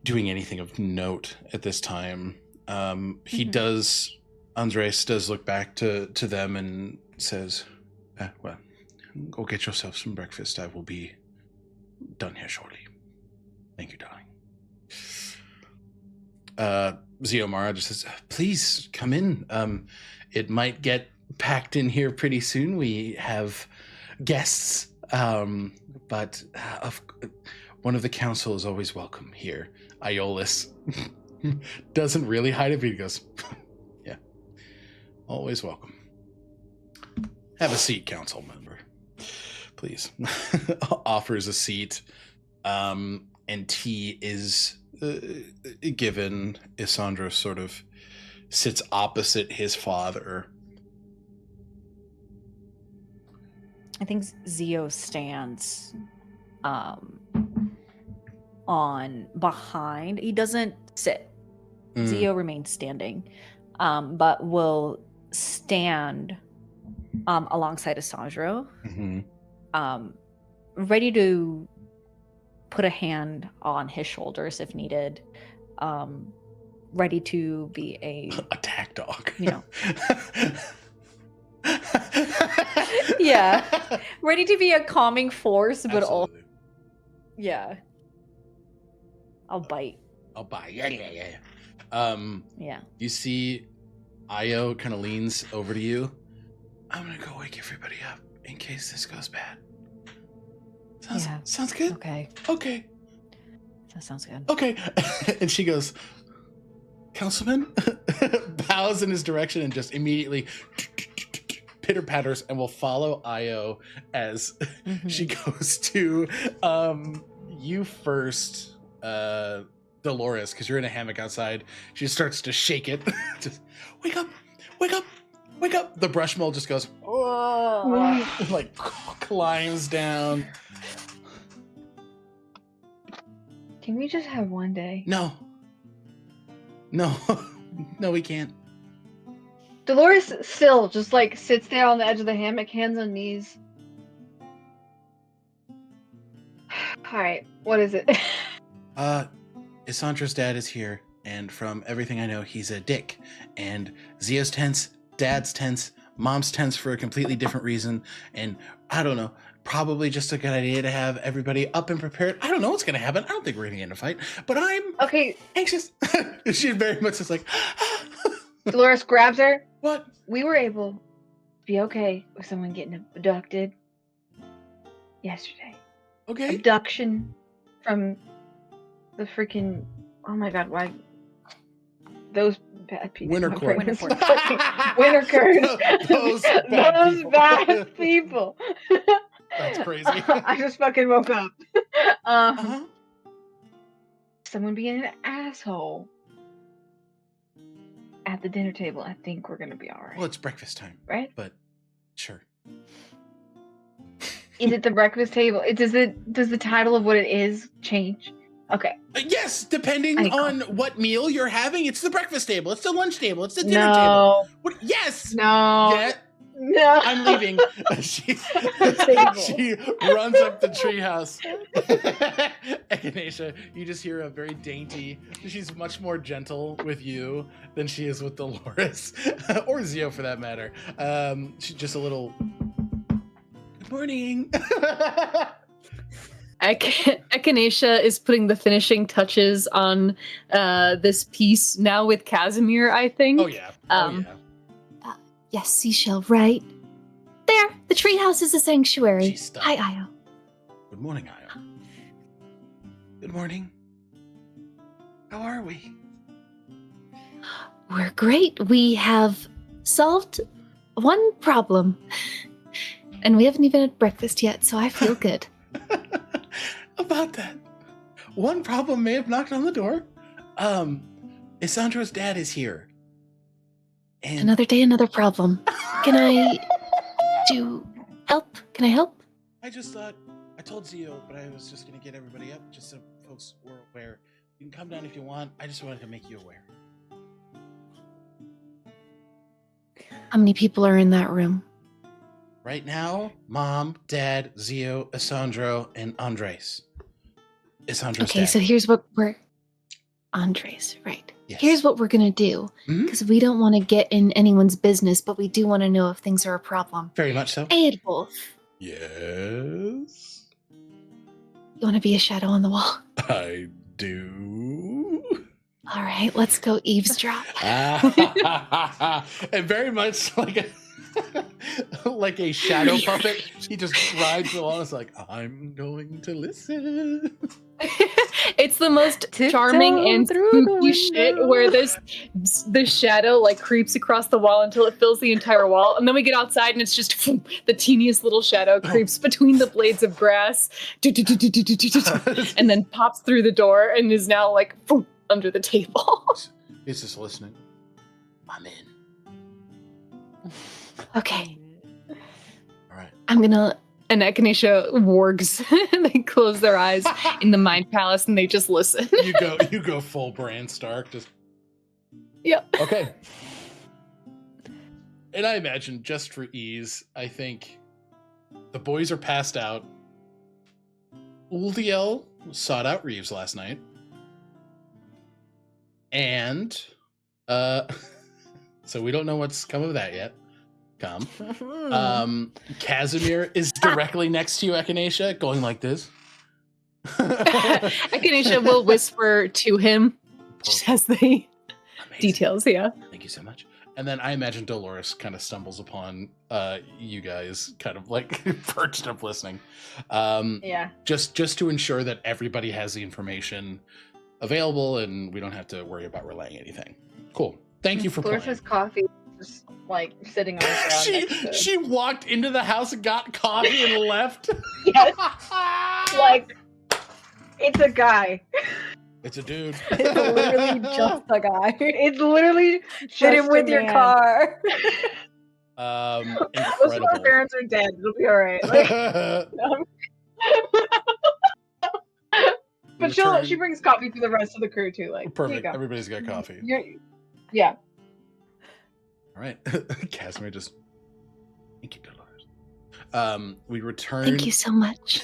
doing anything of note at this time. Andres does look back to them and says, well, go get yourself some breakfast. I will be done here shortly. Thank you, darling. Xiomara just says, please come in. It might get packed in here pretty soon. We have guests, but one of the council is always welcome here. Aeolus doesn't really hide it, but he goes, yeah, always welcome. Have a seat, council member, please. Offers a seat, and tea is given. Isandro sort of sits opposite his father. I think Zio stands on behind. He doesn't sit. Zio remains standing, but will stand alongside Isandro, ready to put a hand on his shoulders if needed, ready to be a attack dog. You know. Yeah. Ready to be a calming force, but also, yeah. I'll bite. Yeah. Yeah. You see Io kind of leans over to you. I'm gonna go wake everybody up in case this goes bad. Sounds good? Okay. That sounds good. Okay. And she goes, Councilman, bows in his direction and just immediately pitter patters and will follow Io as she goes to you first, Dolores, because you're in a hammock outside. She starts to shake it. Just wake up. The brush mole just goes like climbs down. Can we just have one day? No, we can't. Dolores still just like sits there on the edge of the hammock, hands on knees. Alright, what is it? Isandra's dad is here, and from everything I know, he's a dick. And Zio's tense, dad's tense, mom's tense for a completely different reason, and I don't know, probably just a good idea to have everybody up and prepared. I don't know what's gonna happen. I don't think we're gonna get in a fight, but I'm anxious. She very much is like Dolores grabs her. What? We were able to be okay with someone getting abducted yesterday. Okay. Abduction from the freaking. Oh my god, why? Those bad people. Winter My court. brain is Winter fucking- Winter curse. Those bad Those people. bad people. That's crazy. I just fucking woke up. Uh-huh. Someone being an asshole at the dinner table. I think we're gonna be all right. Well, it's breakfast time, Right? but sure. Is it the breakfast table? Does the title of what it is change? Okay. Yes, depending on what meal you're having, it's the breakfast table, it's the lunch table, it's the dinner table. No. What? Yes. No. Yeah. No. I'm leaving. she Table. runs up the treehouse. Echinacea, you just hear a very dainty. She's much more gentle with you than she is with Dolores, or Zio for that matter. She's just a little. Good morning. Echinacea is putting the finishing touches on this piece now with Casimir, I think. Oh yeah. Oh yeah. Yes, seashell, right? There, the treehouse is a sanctuary. She's stuck. Hi, Io. Good morning, Io. Good morning. How are we? We're great. We have solved one problem. And we haven't even had breakfast yet, so I feel good. About that. One problem may have knocked on the door. Isandro's dad is here. And Another day, another problem. Can I help? Can I help? I just thought, I told Zio, but I was just going to get everybody up just so folks were aware. You can come down if you want. I just wanted to make you aware. How many people are in that room? Right now, Mom, Dad, Zio, Isandro, and Andres. Isandro's Okay, dad. so here's what we're... Andres, right. Yes. Here's what we're going to do. Mhm. Because we don't want to get in anyone's business, but we do want to know if things are a problem. Very much so. Hey, Wolf. Yes. You want to be a shadow on the wall? I do. All right, let's go eavesdrop. And very much like like a shadow puppet, he just rides along. It's like, I'm going to listen. It's the most Tiptoe charming and through the spooky shit window. where the shadow like creeps across the wall until it fills the entire wall, and then we get outside and it's just the teeniest little shadow creeps between the blades of grass, and then pops through the door and is now like under the table. He's just listening. I'm in. Okay, All right. I'm gonna. And Echinacea wargs. They close their eyes in the mind palace and they just listen. You go full Bran Stark. Just Yep. okay. And I imagine, just for ease, I think the boys are passed out. Uldiel sought out Reeves last night. And so we don't know what's come of that yet. Casimir is directly next to you, Echinacea, going like this. Echinacea will whisper to him just as the Amazing. details, yeah. Thank you so much. And then I imagine Dolores kind of stumbles upon you guys kind of like perched up listening. Yeah. Just to ensure that everybody has the information available and we don't have to worry about relaying anything. Cool. Thank you for Dolores playing. has coffee just like sitting on the ground. next to- she walked into the house and got coffee and left. Yes. Like it's a guy. It's a dude. It's literally just a guy. It's literally just Fit him a with your man. car. Most of our Incredible. parents are dead. It'll be all right. Like, but she brings coffee for the rest of the crew too. Like, Perfect. Here you go. Everybody's got coffee. Yeah. All right. Casimir just. Thank you, Dolores. We return. Thank you so much.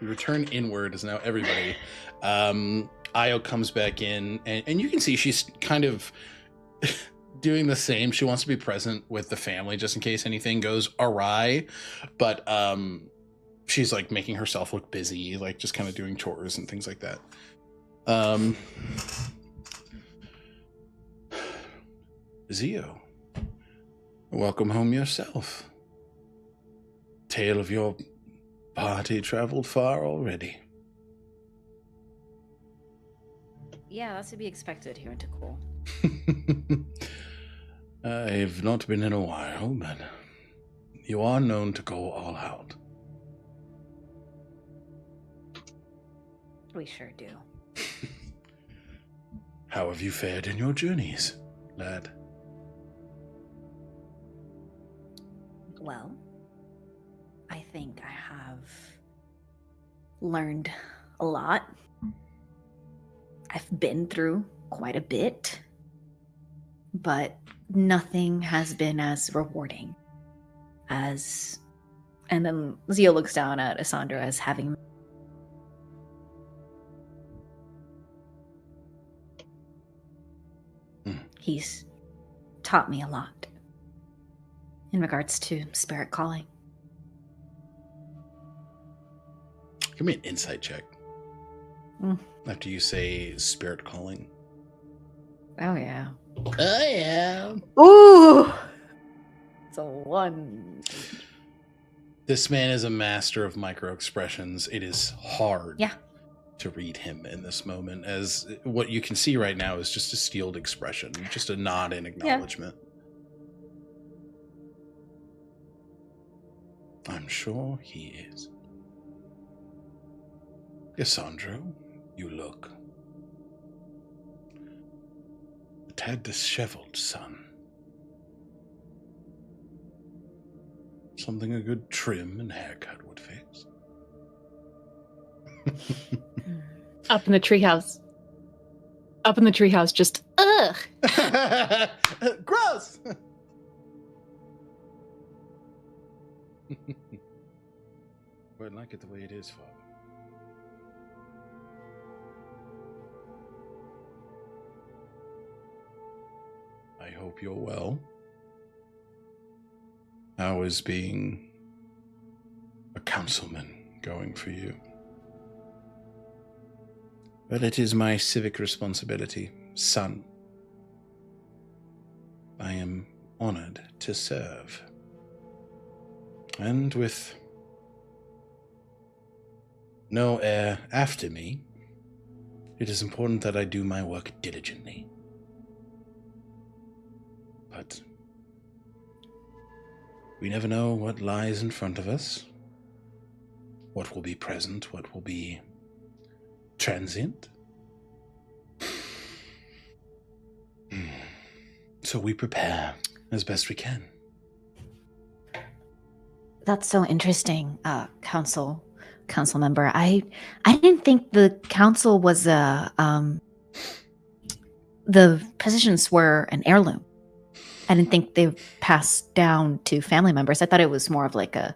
We return inward as now everybody. Io comes back in, and you can see she's kind of doing the same. She wants to be present with the family just in case anything goes awry, but she's like making herself look busy, like just kind of doing chores and things like that. Zio, welcome home yourself. Tale of your party traveled far already. Yeah, that's to be expected here in Takul. I've not been in a while, but you are known to go all out. We sure do. How have you fared in your journeys, lad? Well, I think I have learned a lot. I've been through quite a bit, but nothing has been as rewarding as... And then Zio looks down at Asandra as having... He's taught me a lot in regards to spirit calling. Give me an insight check. Mm. After you say spirit calling. Oh, yeah. Oh, yeah. Ooh! It's a 1. This man is a master of micro expressions. It is hard to read him in this moment, as what you can see right now is just a steeled expression, just a nod in acknowledgement. Yeah. I'm sure he is. Cassandra, you look a tad disheveled, son. Something a good trim and haircut would fix. Up in the treehouse. Up in the treehouse, just ugh. Gross. Quite like it the way it is, Father. I hope you're well. How is being a councilman going for you? But it is my civic responsibility, son. I am honored to serve. And with no heir after me, it is important that I do my work diligently. But we never know what lies in front of us, what will be present, what will be transient. So we prepare as best we can. That's so interesting, council member. I didn't think the council was the positions were an heirloom. I didn't think they passed down to family members. I thought it was more of like a,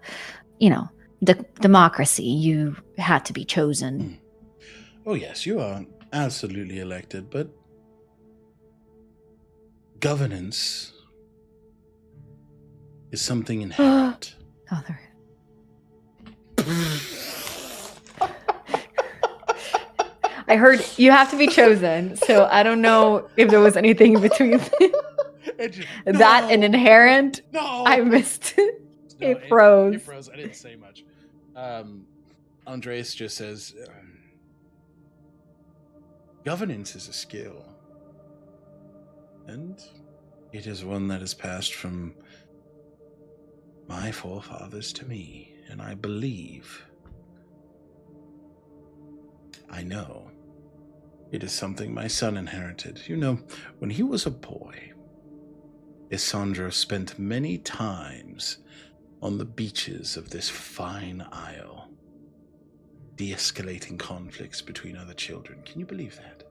democracy. You had to be chosen. Oh yes, you are absolutely elected, but governance is something inherent. I heard you have to be chosen, so I don't know if there was anything in between that and inherent. No, I missed it. No, It froze. It froze. I didn't say much. Andres just says, governance is a skill, and it is one that is passed from my forefathers to me, and I believe, I know, it is something my son inherited. You know, when he was a boy, Isandro spent many times on the beaches of this fine isle, de-escalating conflicts between other children. Can you believe that?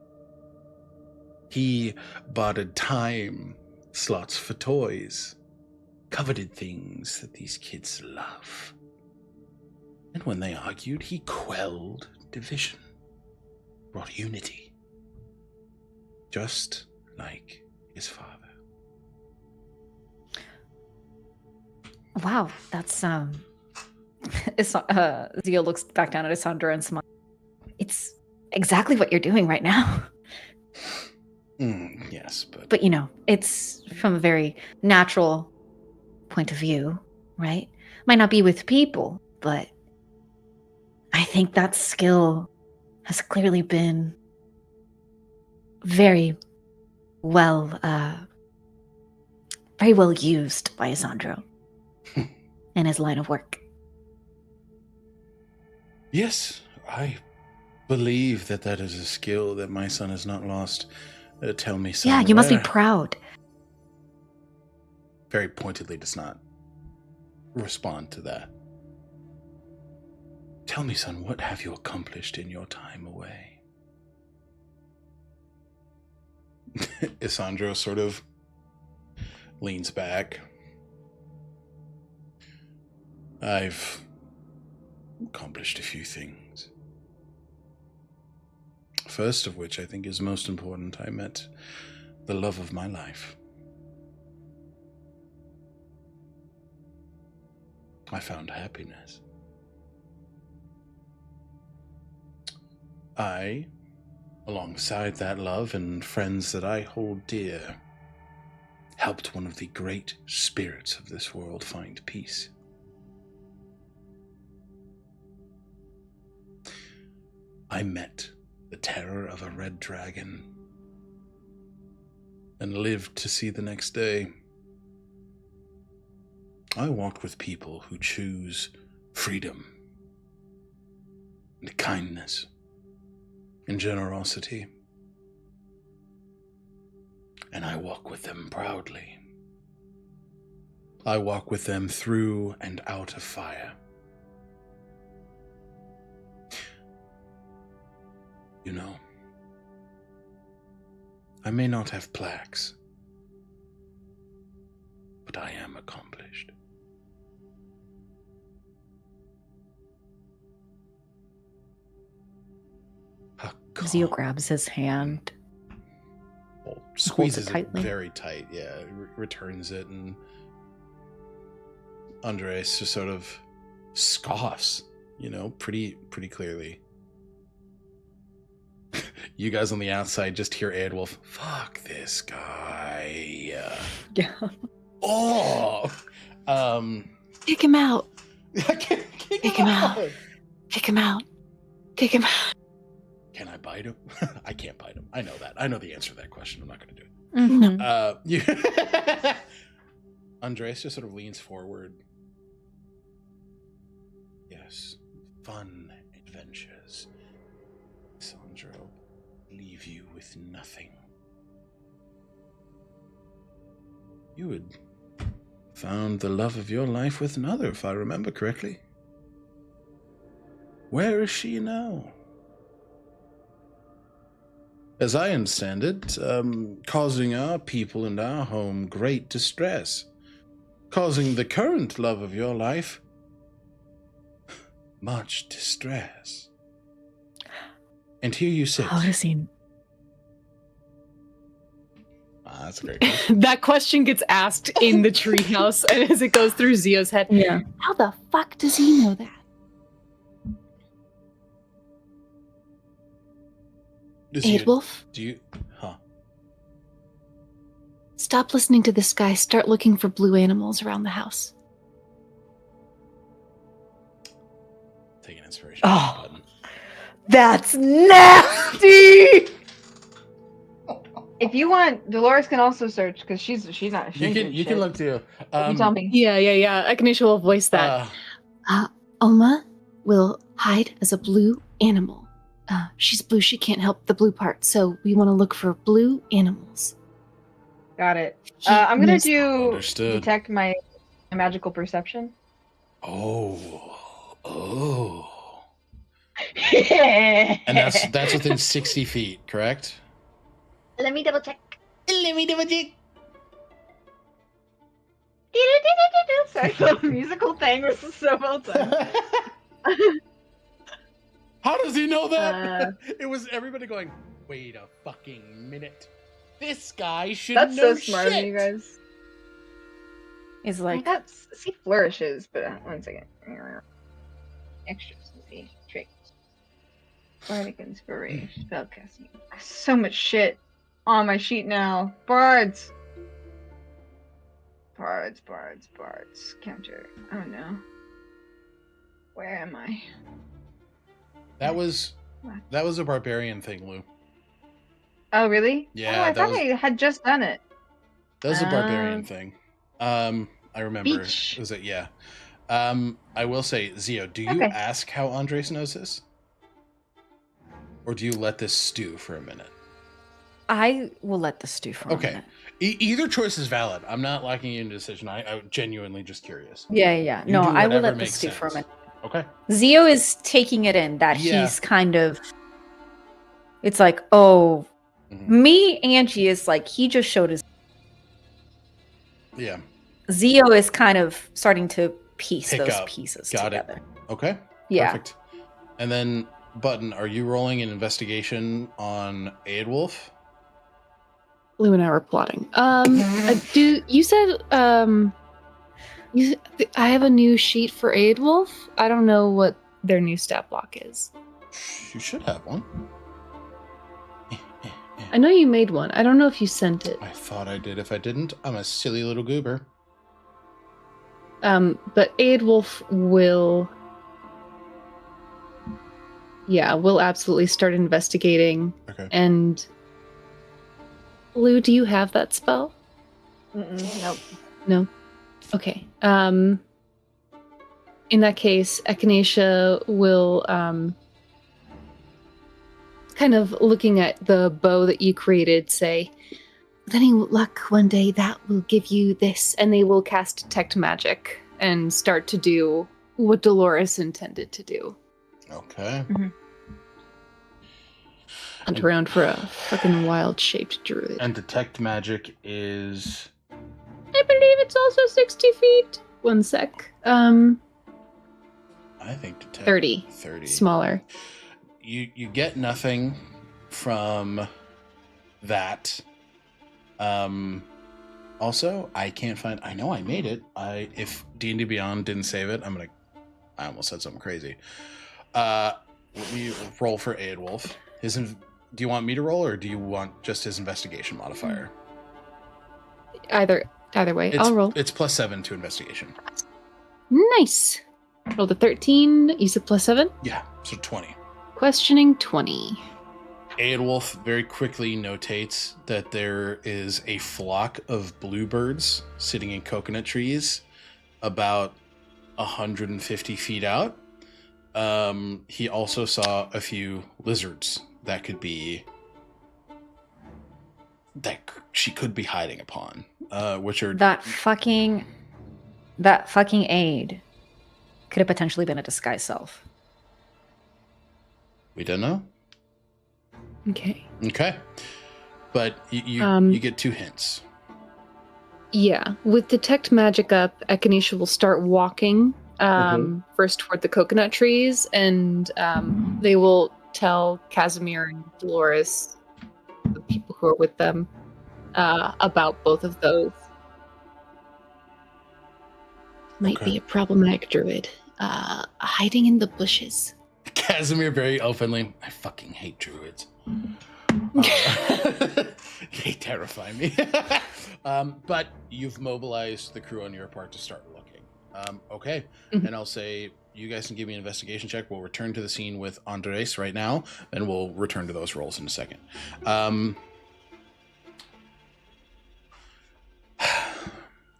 He bartered time slots for toys, coveted things that these kids love. And when they argued, he quelled division, brought unity, just like his father. Wow, that's Zio looks back down at Isandra and smiles. It's exactly what you're doing right now. Yes, but it's from a very natural point of view, right? Might not be with people, but I think that skill has clearly been very well, very well used by Sandro in his line of work. Yes, I believe that is a skill that my son has not lost. Tell me, son. Yeah, you must be where- proud. Very pointedly does not respond to that. Tell me, son, what have you accomplished in your time away? Isandro sort of leans back. I've accomplished a few things. First of which I think is most important, I met the love of my life. I found happiness. I, alongside that love and friends that I hold dear, helped one of the great spirits of this world find peace. I met the terror of a red dragon and lived to see the next day. I walked with people who choose freedom and kindness and generosity. And I walk with them proudly. I walk with them through and out of fire. You know, I may not have plaques, but I am accomplished. Zio grabs his hand. Squeezes it tightly. very tight, yeah. Returns it, and Andres just sort of scoffs, you know, pretty clearly. You guys on the outside just hear Adwolf, fuck this guy. Yeah. Oh! Kick him out. Kick him out. Kick him out. Kick him out. Can I bite him? I can't bite him. I know that. I know the answer to that question. I'm not going to do it. Mhm. Andres just sort of leans forward. Yes, fun adventures. Sandro, leave you with nothing. You had found the love of your life with another, if I remember correctly. Where is she now? As I understand it, causing our people and our home great distress. Causing the current love of your life much distress. And here you sit. How does he? That's a great question. That question gets asked in the treehouse, and as it goes through Zio's head, Yeah. how the fuck does he know that? Adwolf, Do you? Huh. stop listening to this guy. Start looking for blue animals around the house. Take an inspiration. Oh. Button. That's nasty. If you want, Dolores can also search because she's not. She You ain't can doing you can shit. look too. You tell me. Yeah. Echinacea will voice that. Oma will hide as a blue animal. She's blue. She can't help the blue part, so we want to look for blue animals. Got it. He I'm gonna knows- do Understood. detect my magical perception. Oh. And And that's within 60 feet, correct? Let me double check. Sorry, the musical thing was so well done. How does he know that? It was everybody going, wait a fucking minute. This guy should That's know so smart of shit. you guys. Is I like got see flourishes, but 1 second. Extras. Let's see. Traits. Bardic inspiration. Spellcasting. So much shit on my sheet now. Bards. Counter. Oh no. Where am I? That was a barbarian thing, Lou. Oh, really? Yeah, Oh, I that thought was I had just done it. that was a barbarian Um, thing. I remember. Beach. Was it? Yeah. I will say, Zio, do you Okay. ask how Andres knows this, or do you let this stew for a minute? I will let this stew for a Okay. minute. Either choice is valid. I'm not locking you into a decision. I'm genuinely just curious. Yeah. You No, do I will whatever let this makes stew for a sense. minute. Okay. Zio is taking it in that Yeah. he's kind of. It's like, oh, Mhm. me, Angie is like, he just showed his. Yeah. Zio is kind of starting to piece Pick those up. pieces Got together. it. Okay. Yeah. Perfect. And then, Button, are you rolling an investigation on Aidwolf? Blue and I were plotting. You said I have a new sheet for Aidwolf. I don't know what their new stat block is. You should have one. I know you made one. I don't know if you sent it. I thought I did. If I didn't, I'm a silly little goober. But Aidwolf will absolutely start investigating. Okay. And Blue, do you have that spell? Nope. No. Okay. In that case, Echinacea will kind of looking at the bow that you created, say, with any luck one day that will give you this, and they will cast detect magic and start to do what Dolores intended to do. Okay. Hunt around for a fucking wild-shaped druid. And detect magic is... I believe it's also 60 feet. One sec. I think detect... 30. 30. Smaller. You get nothing from that. Also, I can't find... I know I made it. If D&D Beyond didn't save it, I almost said something crazy. Let me roll for Aidwolf. Do you want me to roll, or do you want just his investigation modifier? Either way, I'll roll. It's +7 to investigation. Nice. Roll the 13. You said +7? Yeah, so 20. Questioning 20. Aidwolf very quickly notates that there is a flock of bluebirds sitting in coconut trees about 150 feet out. He also saw a few lizards that she could be hiding upon, which are That fucking aid could have potentially been a disguised self. we don't know. Okay. Okay, but you get 2 hints. Yeah. With Detect Magic up, Echinacea will start walking first toward the coconut trees, and they will tell Casimir and Dolores, the people who are with them, about both of those. Might be a problematic druid. Hiding in the bushes. Casimir very openly, I fucking hate druids. They terrify me. But you've mobilized the crew on your part to start looking. Okay. Mhm. And I'll say, you guys can give me an investigation check. We'll return to the scene with Andres right now, and we'll return to those rolls in a second.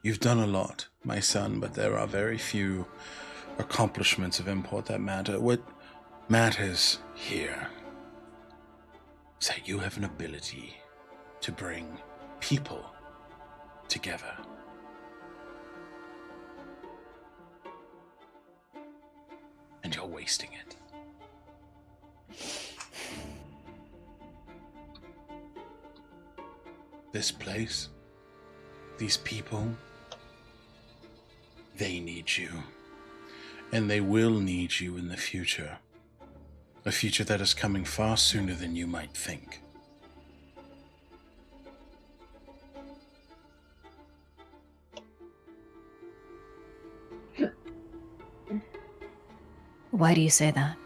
You've done a lot, my son, but there are very few accomplishments of import that matter. What matters here is that you have an ability to bring people together. And you're wasting it. This place, these people, they need you. And they will need you in the future. A future that is coming far sooner than you might think. Why do you say that?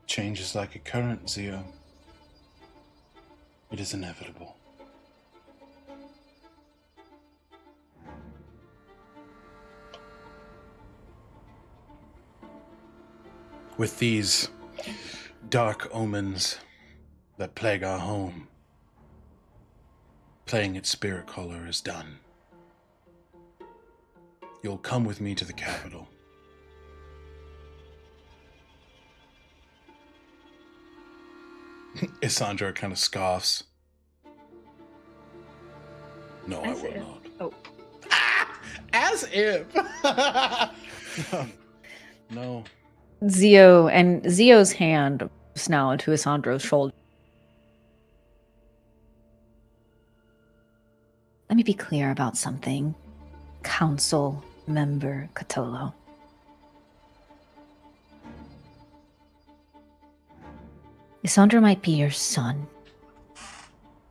Change is like a current, Zio. It is inevitable. With these dark omens that plague our home. Playing its spirit color is done. You'll come with me to the capital. Isandra kind of scoffs. No, I As will if. not. Oh. As if. No. Zio's hand moves now into Isandra's shoulder. Let me be clear about something, Council Member Catolo. Isandra might be your son,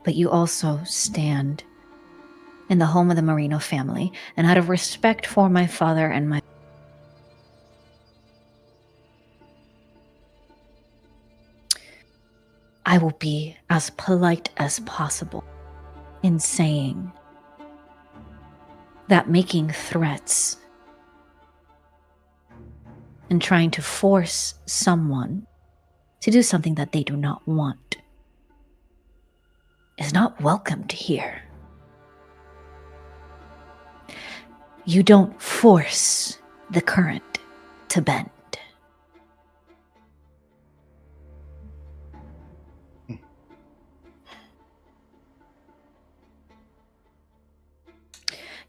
but you also stand in the home of the Marino family, and out of respect for my father and my I will be as polite as possible in saying that making threats and trying to force someone to do something that they do not want is not welcomed here. You don't force the current to bend.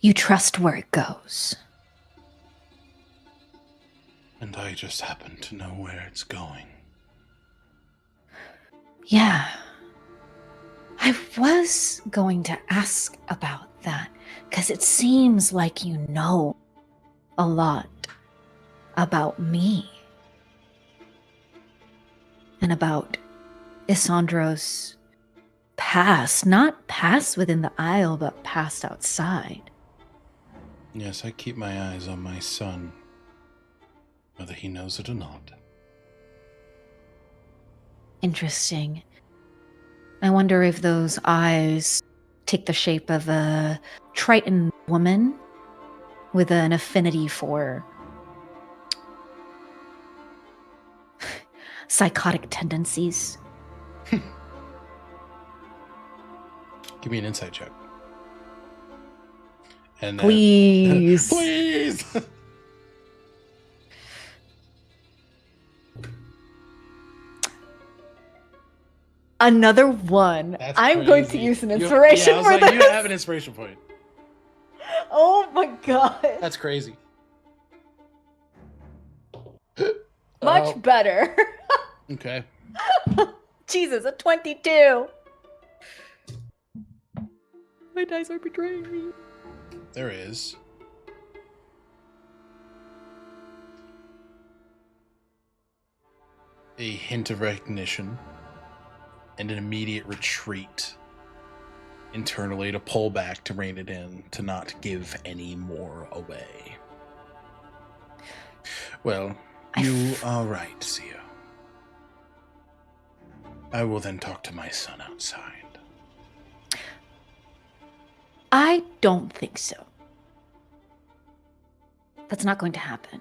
You trust where it goes. And I just happen to know where it's going. Yeah. I was going to ask about that, because it seems like you know a lot about me. And about Isandra's past. Not past within the Isle, but past outside. Yes, I keep my eyes on my son, whether he knows it or not. Interesting. I wonder if those eyes take the shape of a Triton woman with an affinity for psychotic tendencies. Give me an insight check. And Please. please. Another one. That's I'm going to crazy. use an You- inspiration I was for like, this. You have an inspiration point. Oh my god. That's crazy. Much better. Okay. Jesus, a 22. My dice are betraying me. There is a hint of recognition and an immediate retreat internally to pull back, to rein it in, to not give any more away. Well, you are right, Zio. I will then talk to my son outside. I don't think so. That's not going to happen.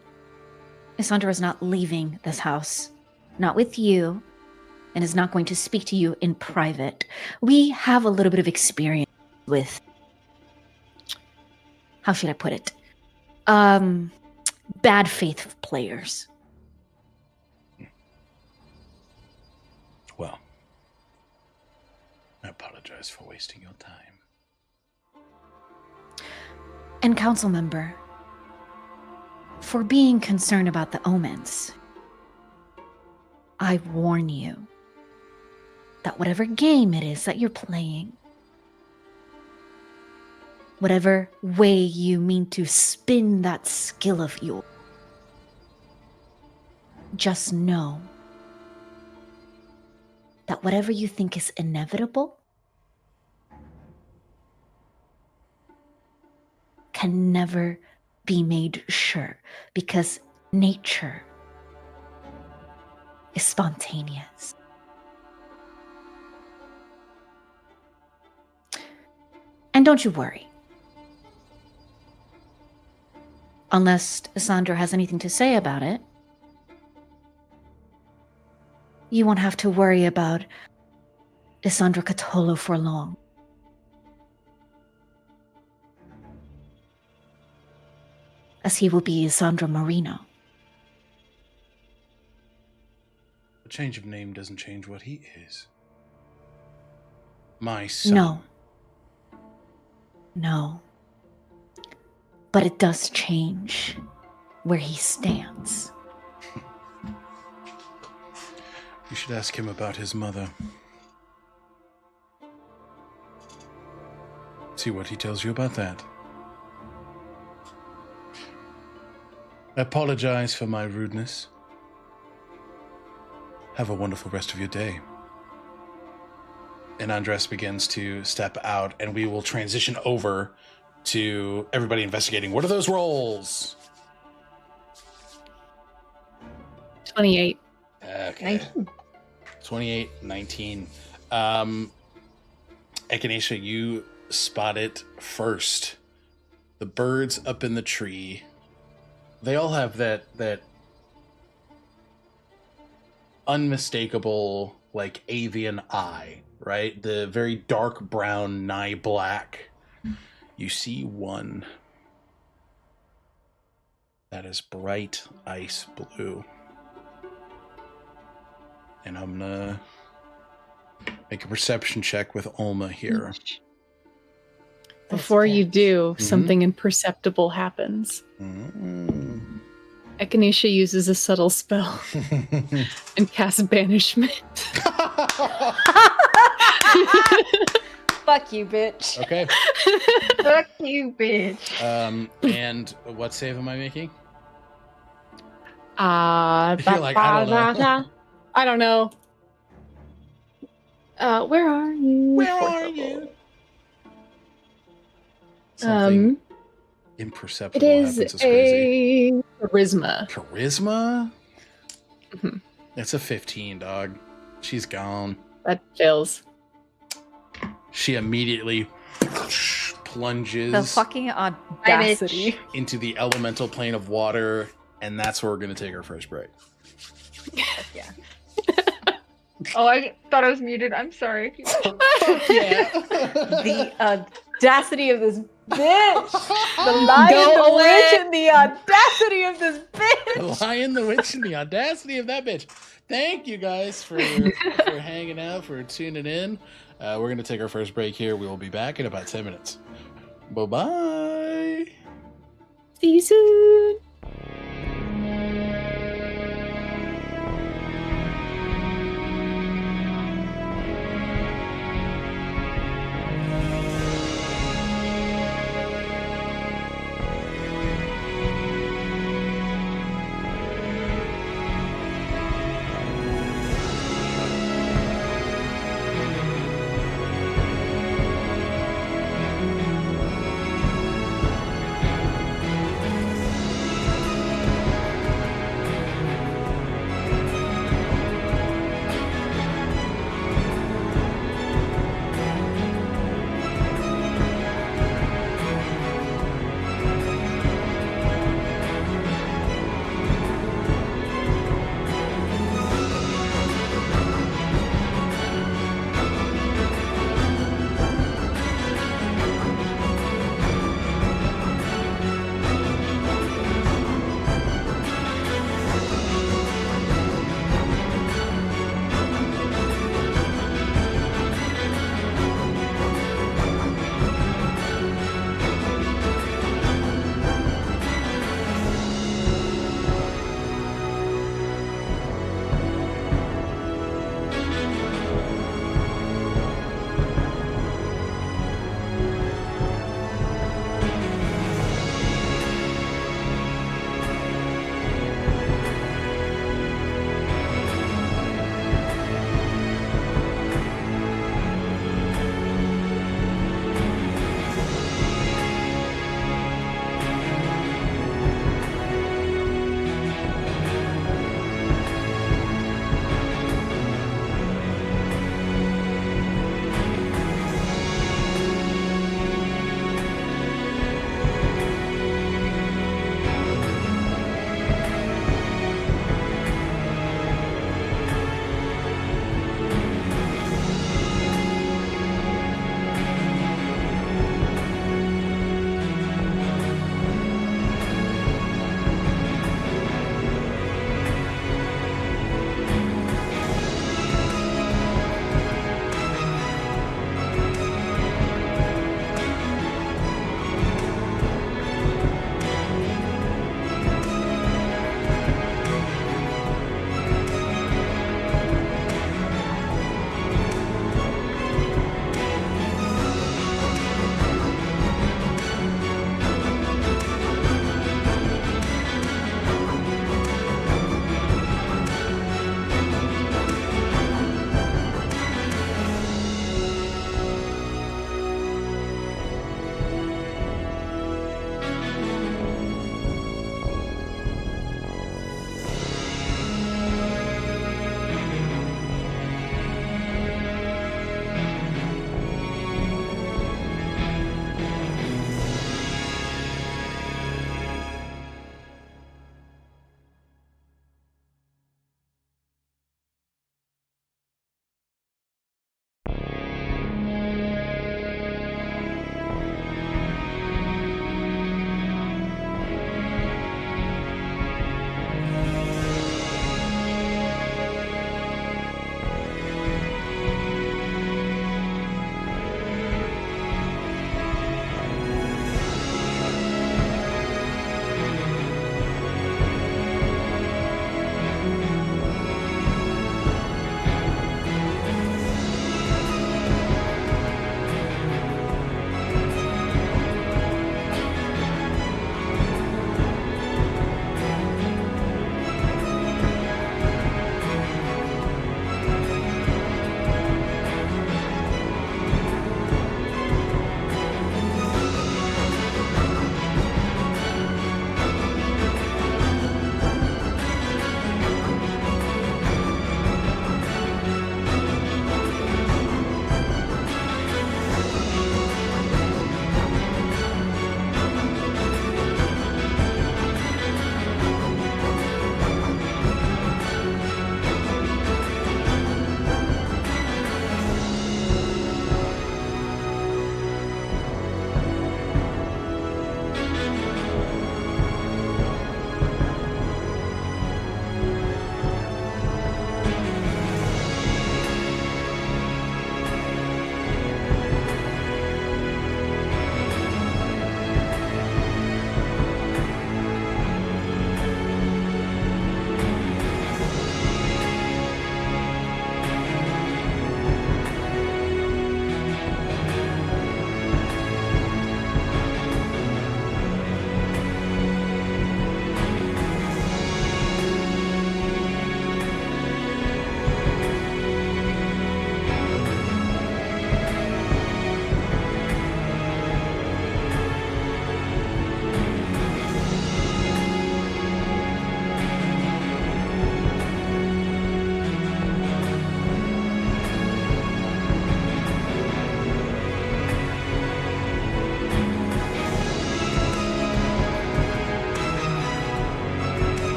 Isandra is not leaving this house, not with you, and is not going to speak to you in private. We have a little bit of experience with, how should I put it? Bad faith players. Well, I apologize for wasting your time. And council member, for being concerned about the omens, I warn you that whatever game it is that you're playing, whatever way you mean to spin that skill of yours, just know that whatever you think is inevitable can never be made sure, because nature is spontaneous. And don't you worry. Unless Isandra has anything to say about it, you won't have to worry about Isandra Catolo for long. As he will be Isandra Marino. A change of name doesn't change what he is. My son. No. But it does change where he stands. You should ask him about his mother. See what he tells you about that. I apologize for my rudeness. Have a wonderful rest of your day. And Andres begins to step out, and we will transition over to everybody investigating. What are those rolls? 28. Okay. 19. 28, 19. Echinacea, you spot it first. The birds up in the tree. They all have that unmistakable, like, avian eye, right? The very dark brown, nigh black. You see one that is bright ice blue. And I'm gonna make a perception check with Olma here. Before you do, Mhm. something imperceptible happens. Mm. Echinacea uses a subtle spell and casts banishment. Fuck you, bitch. Okay. Fuck you, bitch. And what save am I making? You're like, I don't know. I don't know. Where are you? Where Fourth are level. you? Something It imperceptible is happens. It's crazy. a charisma. Charisma? Mhm. It's a 15, dog. She's gone. That fails. She immediately plunges The fucking audacity. into the elemental plane of water, and that's where we're going to take our first break. Yeah. Oh, I thought I was muted. I'm sorry. Yeah. The audacity of this bitch. The lion, Go the away. witch, and the audacity of this bitch. The Lion, the Witch, and the audacity of that bitch. Thank you guys for hanging out, for tuning in. We're going to take our first break here. We will be back in about 10 minutes. Bye-bye. See you soon.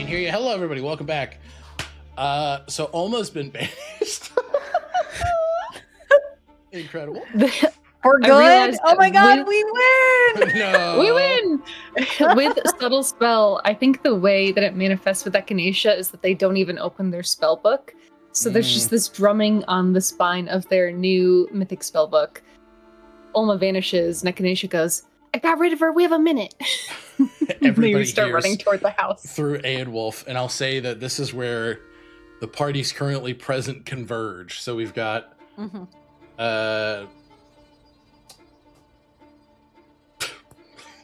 can't hear you. Hello, everybody. Welcome back. So Alma's been banished. Incredible. For I good. realized Oh my god, with- we win! No. We win! With Subtle Spell, I think the way that it manifests with Echinacea is that they don't even open their spell book. So there's just this drumming on the spine of their new mythic spell book. Alma vanishes, and Echinacea goes, I got rid of her, we have a minute. Everybody They start hears running toward the house. through Aedwulf, and I'll say that this is where the parties currently present converge. So we've got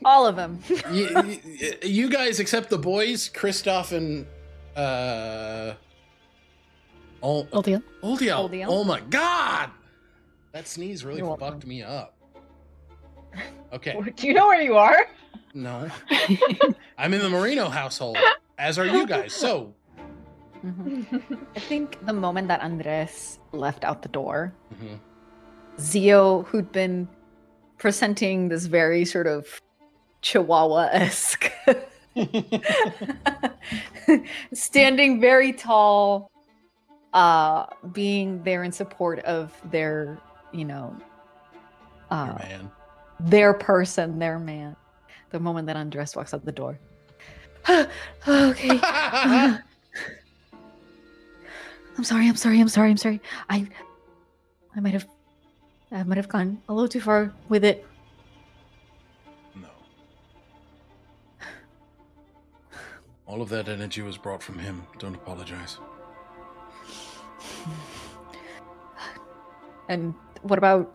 All of them. you guys, except the boys, Kristoff and Ultiel. Ultiel. Oh my god! That sneeze really You're fucked welcome. me up. Okay. Do you know where you are? No. I'm in the Marino household, as are you guys. So I think the moment that Andres left out the door, Mhm. Zio, who'd been presenting this very sort of Chihuahua-esque, standing very tall, being there in support of their, Your man. their person, their man. The moment that Andres walks out the door. Okay. I'm sorry. I might have gone a little too far with it. No. All of that energy was brought from him. Don't apologize. And what about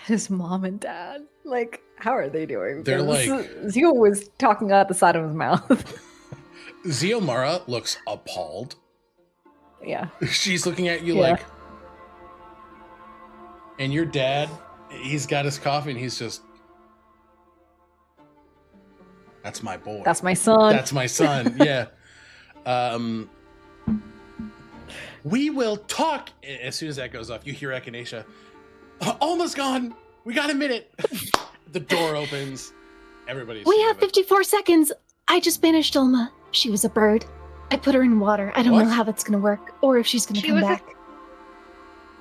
his mom and dad? Like, how are they doing? They're Because Zio was talking out the side of his mouth. Xiomara looks appalled. Yeah. She's looking at you Yeah. like. And your dad, he's got his coffee and he's just. That's my boy. That's my son. That's my son. Yeah. We will talk. As soon as that goes off, you hear Echinacea. Almost gone. We got a minute. The door opens. Everybody's. We have 54 seconds. I just banished Alma. She was a bird. I put her in water. I don't What? know how that's gonna work, or if she's gonna She come was a- back.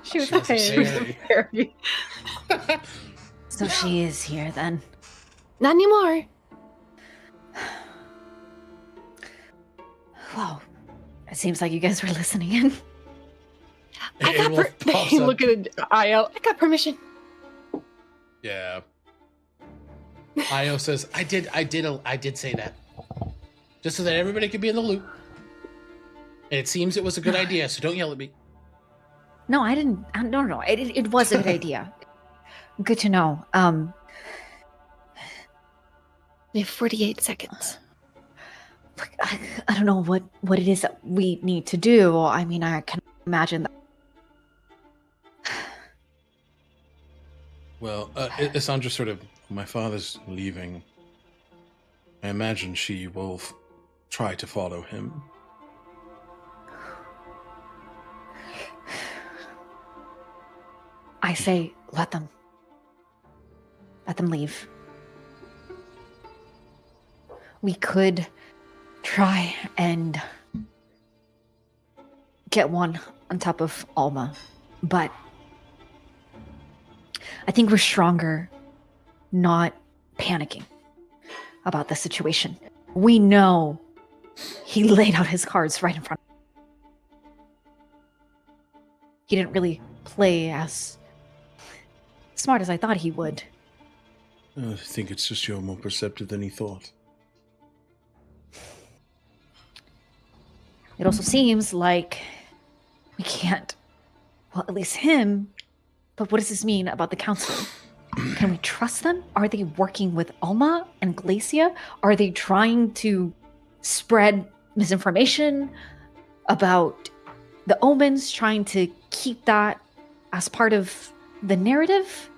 She was She was a okay. fairy. So she is here then. Not anymore. Well, it seems like you guys were listening in. I got Airwolf pops up. look at Io. I got permission. Yeah. Io says, I did say that. Just so that everybody could be in the loop. And it seems it was a good idea, so don't yell at me. No, I didn't. No. It was a good idea. Good to know. We have 48 seconds. I don't know what it is that we need to do. I mean, I can imagine that. Well, Sandra sort of, my father's leaving. I imagine she will try to follow him. I say, let them leave. We could try and get one on top of Alma, but I think we're stronger not panicking about the situation. We know he laid out his cards right in front of us. He didn't really play as smart as I thought he would. I think it's just you're more perceptive than he thought. It also seems like we can't, well, at least him, but what does this mean about the council? Can we trust them? Are they working with Alma and Glacia? Are they trying to spread misinformation about the omens, trying to keep that as part of the narrative?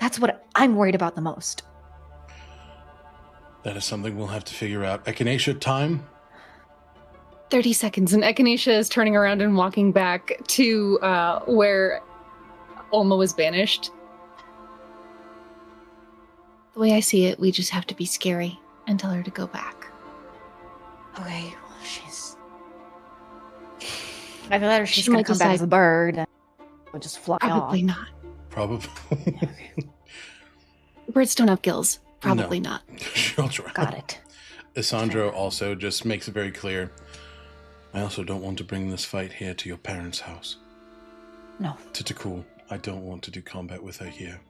That's what I'm worried about the most. That is something we'll have to figure out. Echinacea, time? 30 seconds, and Echinacea is turning around and walking back to where Alma was banished. The way I see it, we just have to be scary and tell her to go back. Okay, well, she's... I feel like she's She gonna might come back as a decide- bird and will just fly Probably off. not. Probably. Birds don't have gills. Probably not. She'll try. Got it. Isandro Fair. also just makes it very clear. I also don't want to bring this fight here to your parents' house. No. To Takul, I don't want to do combat with her here.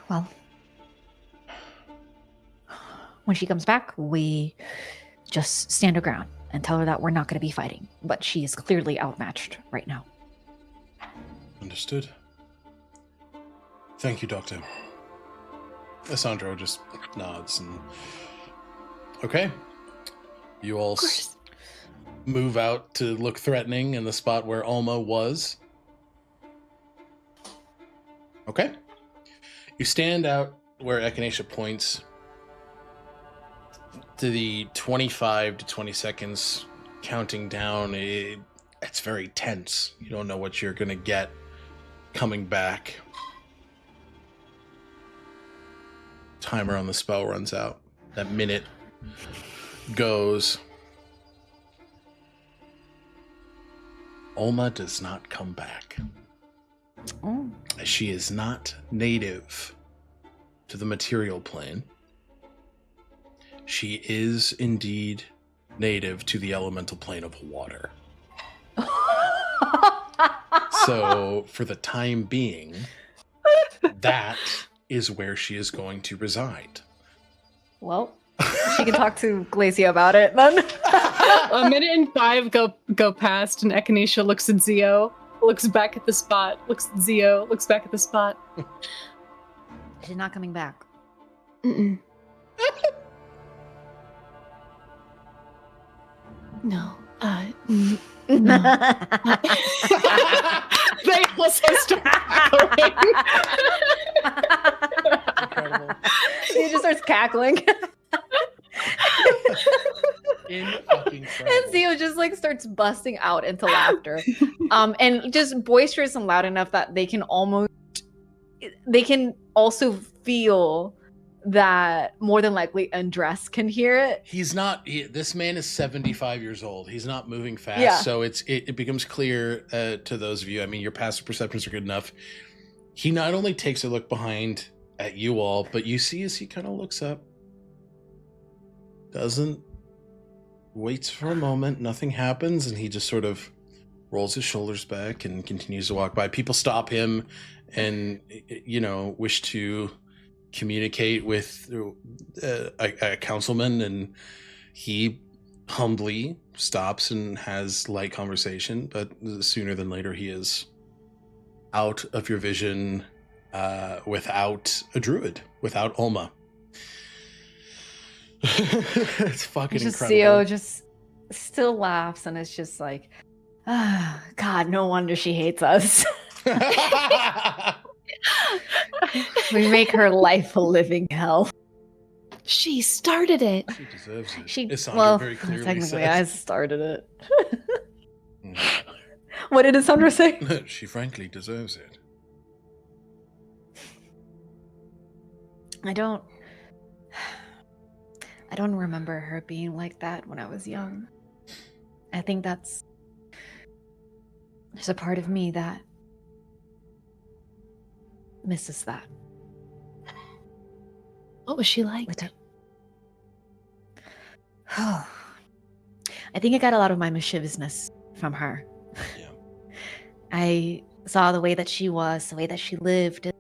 Well, when she comes back, we just stand her ground and tell her that we're not going to be fighting. But she is clearly outmatched right now. Understood. Thank you, Doctor. Isandro just nods and... Okay. You all Of course. move out to look threatening in the spot where Alma was. Okay. You stand out where Echinacea points to the 25 to 20 seconds counting down. It's very tense. You don't know what you're going to get coming back. Timer on the spell runs out. That minute goes. Alma does not come back. Oh. She is not native to the material plane. She is indeed native to the elemental plane of water. So, for the time being, that is where she is going to reside. Well, she can talk to Glacia about it then. A minute and 5 go past, and Echinacea looks at Zio, looks back at the spot, looks at Zio, looks back at the spot. She's not coming back. Mm-mm. No. No. They also start cackling. Incredible. He just starts cackling. Incredible. And Zio just like starts busting out into laughter. And just boisterous and loud enough that they can also feel that more than likely Andres can hear it. He's not. This man is 75 years old. He's not moving fast, Yeah. so it becomes clear to those of you. I mean, your passive perceptions are good enough. He not only takes a look behind at you all, but you see as he kind of looks up, waits for a moment, nothing happens, and he just sort of rolls his shoulders back and continues to walk by. People stop him and wish to communicate with a councilman, and he humbly stops and has light conversation, but sooner than later he is out of your vision, without a druid, without Alma. It's fucking Just incredible. Zio just still laughs and it's just like, God, no wonder she hates us. We make her life a living hell. She started it. She deserves it. She Isandra very clearly technically I says. started it. Mm. What did Isandra say? She frankly deserves it. I don't remember her being like that when I was young. I think there's a part of me that misses that. What was she like? I think I got a lot of my mischievousness from her. Yeah. I saw the way that she was, the way that she lived.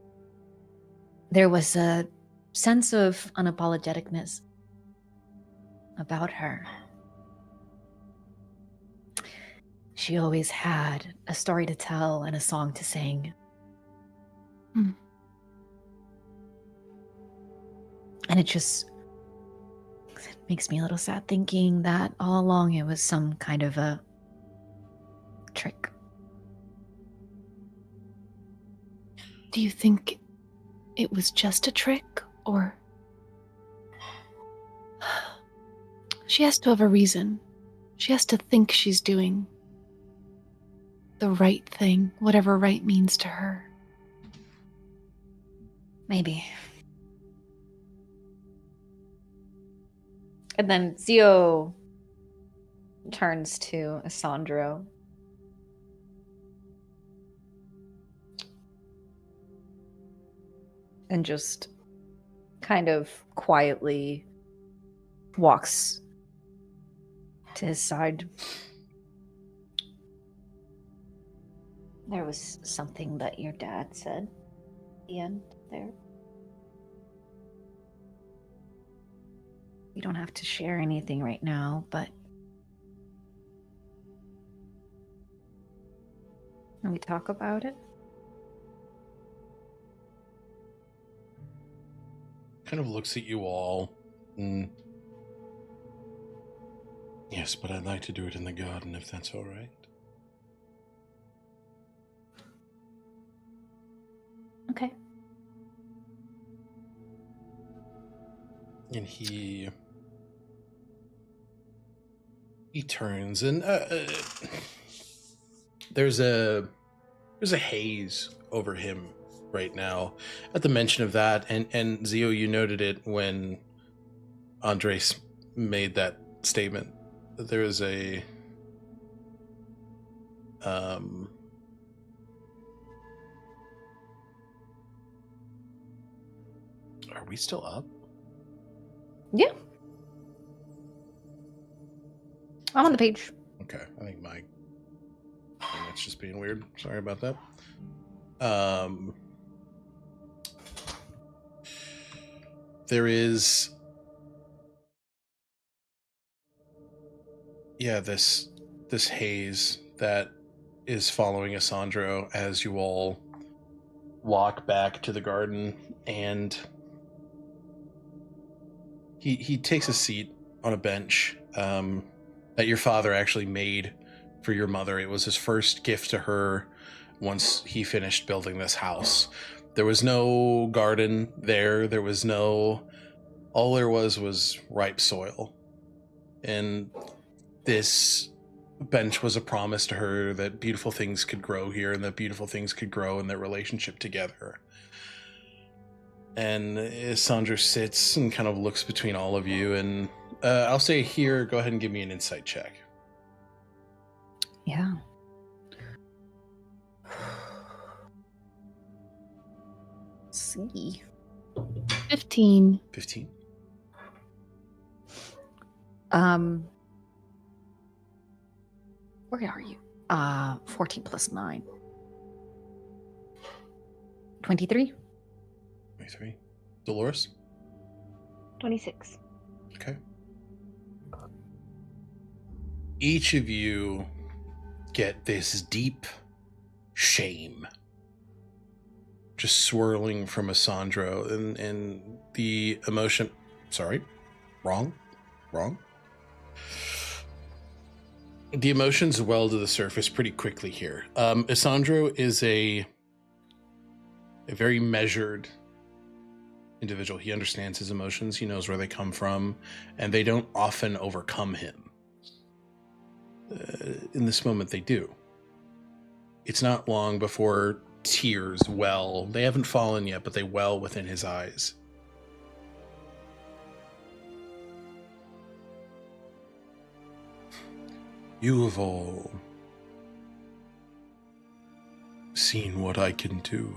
There was a sense of unapologeticness about her. She always had a story to tell and a song to sing. Hmm. And it just makes me a little sad thinking that all along it was some kind of a trick. Do you think it was just a trick, or... She has to have a reason. She has to think she's doing the right thing, whatever right means to her. Maybe. And then Zio turns to Asandro. And just kind of quietly walks to his side. There was something that your dad said at the end there. You don't have to share anything right now, but can we talk about it? Kind of looks at you all. And yes, but I'd like to do it in the garden if that's all right. Okay. And he turns, and there's a haze over him right now at the mention of that. And Zio, you noted it when Andres made that statement, that there is a are we still up? Yeah. I'm on the page. Okay, I think my internet's just being weird. Sorry about that. There is, this haze that is following Asandro as you all walk back to the garden, and he takes a seat on a bench that your father actually made for your mother. It was his first gift to her once he finished building this house. There was no garden there. There was no... All there was ripe soil. And this bench was a promise to her that beautiful things could grow here and that beautiful things could grow in their relationship together. And Sandra sits and kind of looks between all of you, and I'll say here, go ahead and give me an insight check. Yeah. Let's see. 15. 15. Where are you? 14 plus 9. 23. 23. Dolores? 26. Okay. Each of you get this deep shame just swirling from Asandro, and the emotion... Sorry. Wrong. The emotions well to the surface pretty quickly here. Asandro is a very measured individual. He understands his emotions. He knows where they come from, and they don't often overcome him. In this moment, they do. It's not long before tears well. They haven't fallen yet, but they well within his eyes. You have all seen what I can do.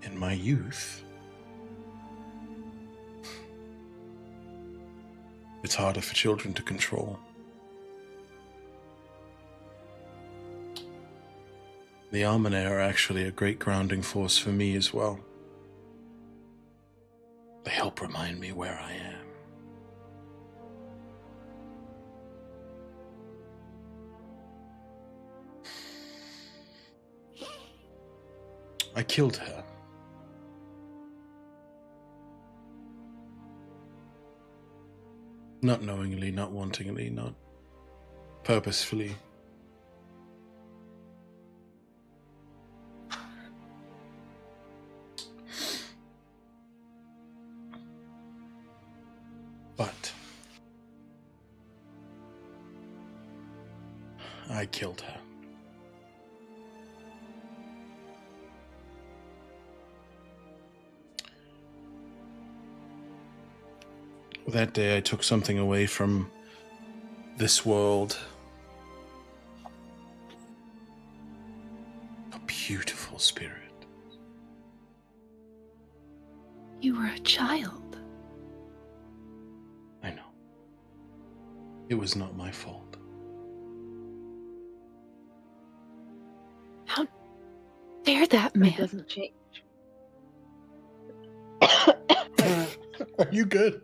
In my youth, it's harder for children to control. The Almanae are actually a great grounding force for me as well. They help remind me where I am. I killed her. Not knowingly, not wantingly, not purposefully. But I killed her. That day I took something away from this world. A beautiful spirit. You were a child. I know. It was not my fault. How dare that It man? doesn't change. Are you good?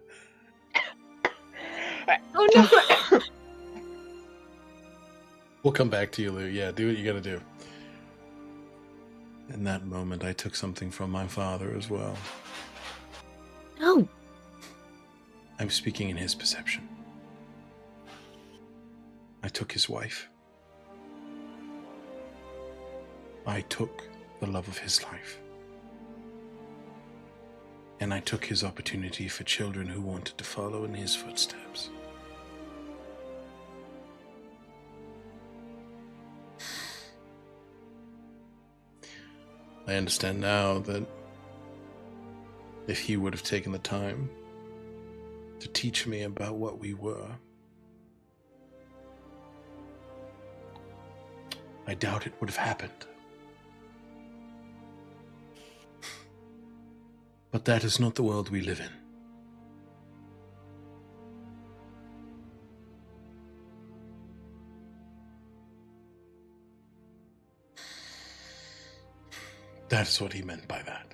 Oh no! We'll come back to you, Lou. Yeah, do what you gotta do. In that moment, I took something from my father as well. No. I'm speaking in his perception. I took his wife. I took the love of his life. And I took his opportunity for children who wanted to follow in his footsteps. I understand now that if he would have taken the time to teach me about what we were, I doubt it would have happened. But that is not the world we live in. That is what he meant by that.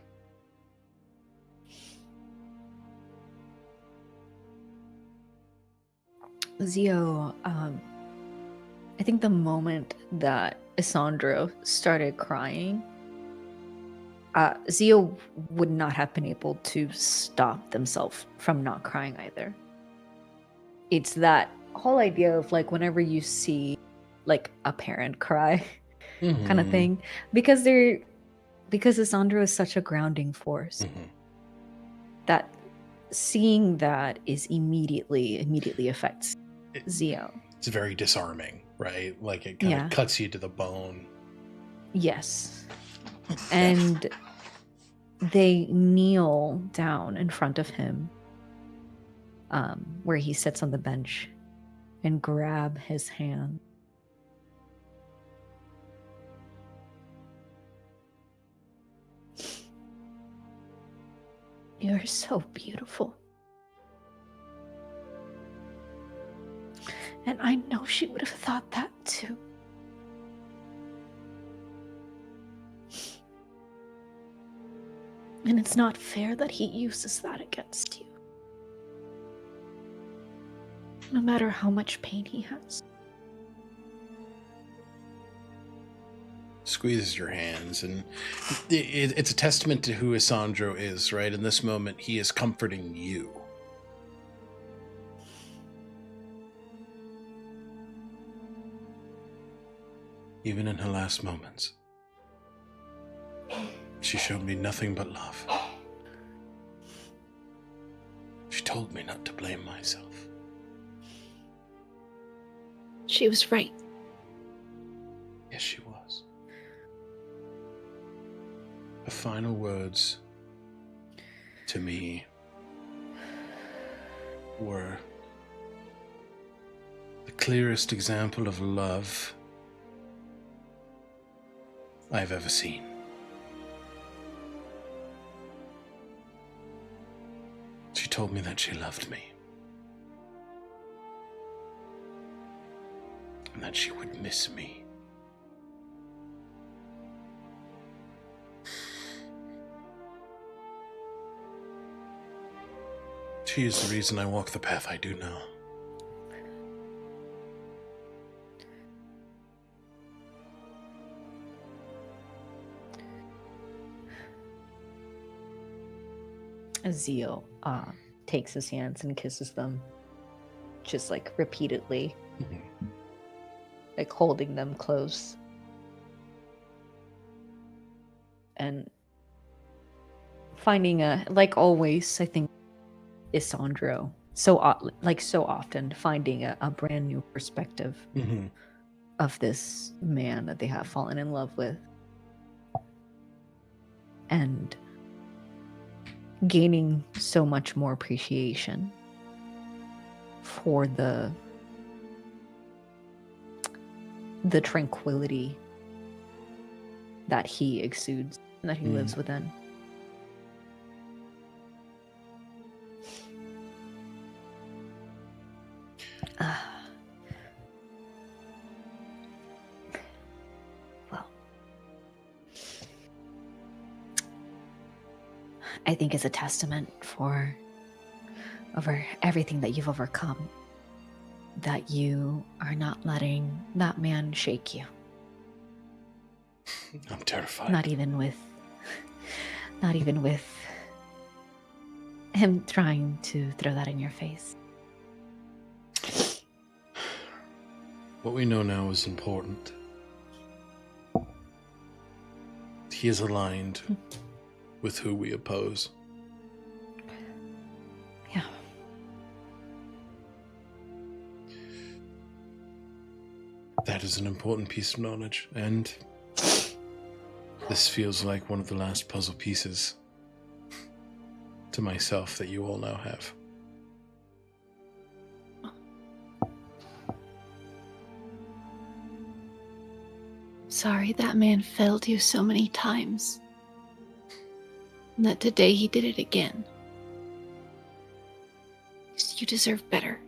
Zio, I think the moment that Isandro started crying, Zio would not have been able to stop themselves from not crying either. It's that whole idea of like whenever you see like a parent cry kind of thing, because Isandro is such a grounding force that seeing that is immediately affects Zio. It's very disarming, right? Like it kind of cuts you to the bone. Yes. And they kneel down in front of him, where he sits on the bench, and grab his hand. You're so beautiful. And I know she would have thought that too. And it's not fair that he uses that against you. No matter how much pain he has. Squeezes your hands, and it's a testament to who Isandro is, right? In this moment, he is comforting you. Even in her last moments, she showed me nothing but love. She told me not to blame myself. She was right. Yes, she was. Her final words to me were the clearest example of love I've ever seen. She told me that she loved me. And that she would miss me. She is the reason I walk the path I do now. Zio takes his hands and kisses them, just like repeatedly, like holding them close. And finding like always, I think Isandro so often finding a brand new perspective of this man that they have fallen in love with, and gaining so much more appreciation for the tranquility that he exudes and that he lives within. Well, I think it's a testament for over everything that you've overcome, that you are not letting that man shake you. I'm terrified. Not even with him trying to throw that in your face. What we know now is important. He is aligned with who we oppose. Yeah. That is an important piece of knowledge, and this feels like one of the last puzzle pieces to myself that you all now have. Sorry that man failed you so many times. And that today he did it again. You deserve better.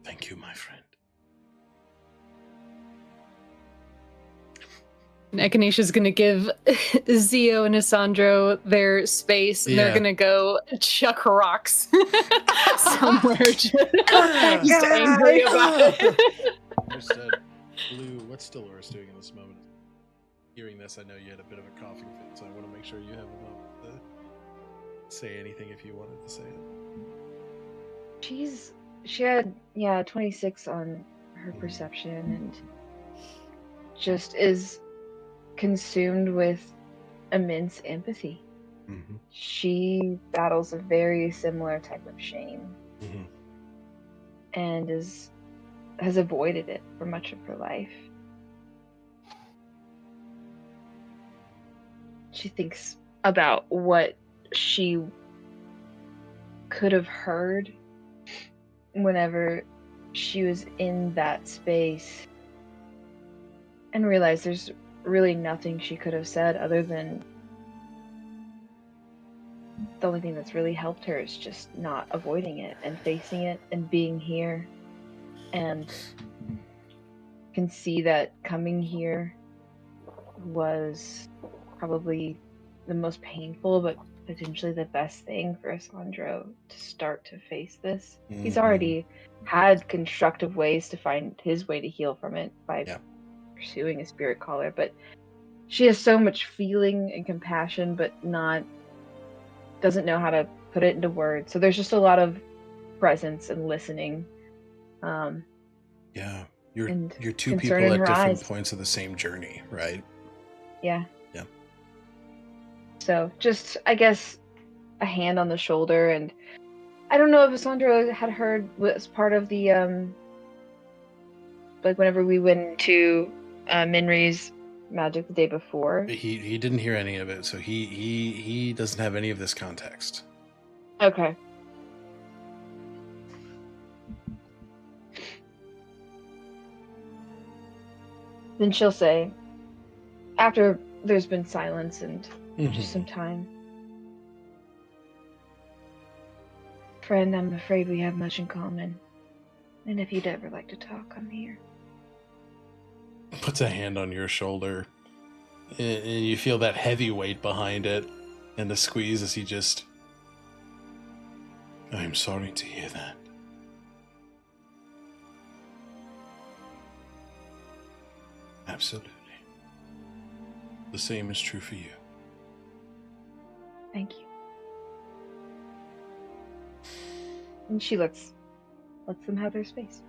Thank you, my friend. And Echinacea going to give Zio and Isandro their space, and they're going to go chuck rocks somewhere. Just angry about it. Understood. Blue, what's Dolores doing in this moment? Hearing this, I know you had a bit of a coughing fit, so I want to make sure you have a moment to say anything if you wanted to say it. She had 26 on her perception and just is consumed with immense empathy. Mm-hmm. She battles a very similar type of shame and has avoided it for much of her life. She thinks about what she could have heard whenever she was in that space and realized there's really nothing she could have said other than the only thing that's really helped her is just not avoiding it and facing it and being here, and can see that coming here was probably the most painful but potentially the best thing for Isandro to start to face this. He's already had constructive ways to find his way to heal from it by pursuing a spirit caller, but she has so much feeling and compassion but doesn't know how to put it into words. So there's just a lot of presence and listening. You're two people at different points of the same journey, right? Yeah. So just, I guess, a hand on the shoulder, and I don't know if Isandro had heard was part of the like whenever we went to Minri's magic the day before. He didn't hear any of it, so he doesn't have any of this context. Okay. Then she'll say, after there's been silence and just some time, friend, I'm afraid we have much in common. And if you'd ever like to talk, I'm here. Puts a hand on your shoulder, and you feel that heavy weight behind it, and the squeeze as he just... I'm sorry to hear that. Absolutely. The same is true for you. Thank you. And she lets them have their space.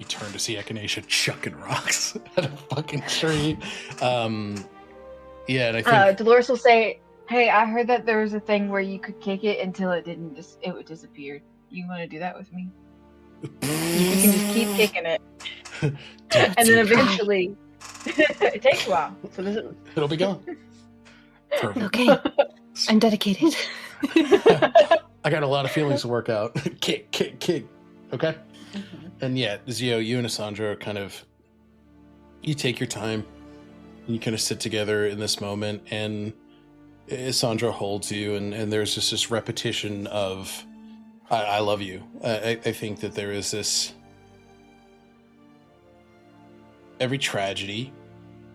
You turn to see Echinacea chucking rocks at a fucking tree. And I think Dolores will say, "Hey, I heard that there was a thing where you could kick it until it would disappear. You want to do that with me? You can just keep kicking it, and then eventually, it takes a while. So it'll be gone." Perfect. Okay, I'm dedicated. I got a lot of feelings to work out. Kick. Okay? Mhm. And yeah, Zio, you and Asandra kind of, you take your time. You kind of sit together in this moment, and Asandra holds you, and there's just this repetition of, I love you. I think that there is this, every tragedy,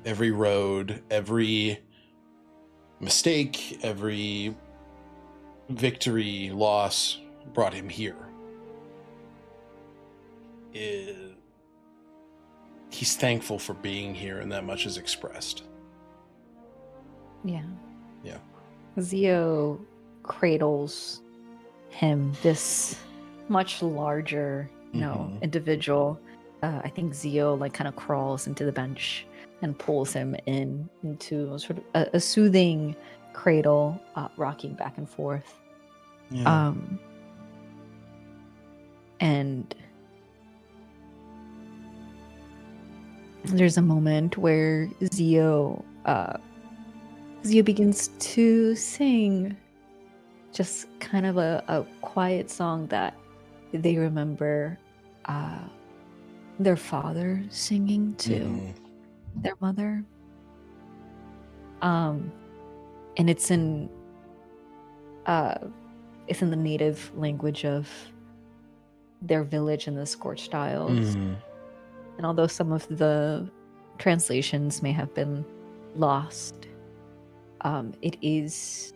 every road, every mistake, every victory, loss brought him here. He's thankful for being here, and that much is expressed. Yeah. Yeah. Zio cradles him, this much larger, Mhm. individual. I think Zio like kind of crawls into the bench and pulls him into sort of a soothing cradle, rocking back and forth. Yeah. And there's a moment where Zio begins to sing just kind of a quiet song that they remember their father singing to Mhm. their mother. And it's in the native language of their village in the Scorched Isles. Mhm. And although some of the translations may have been lost, it is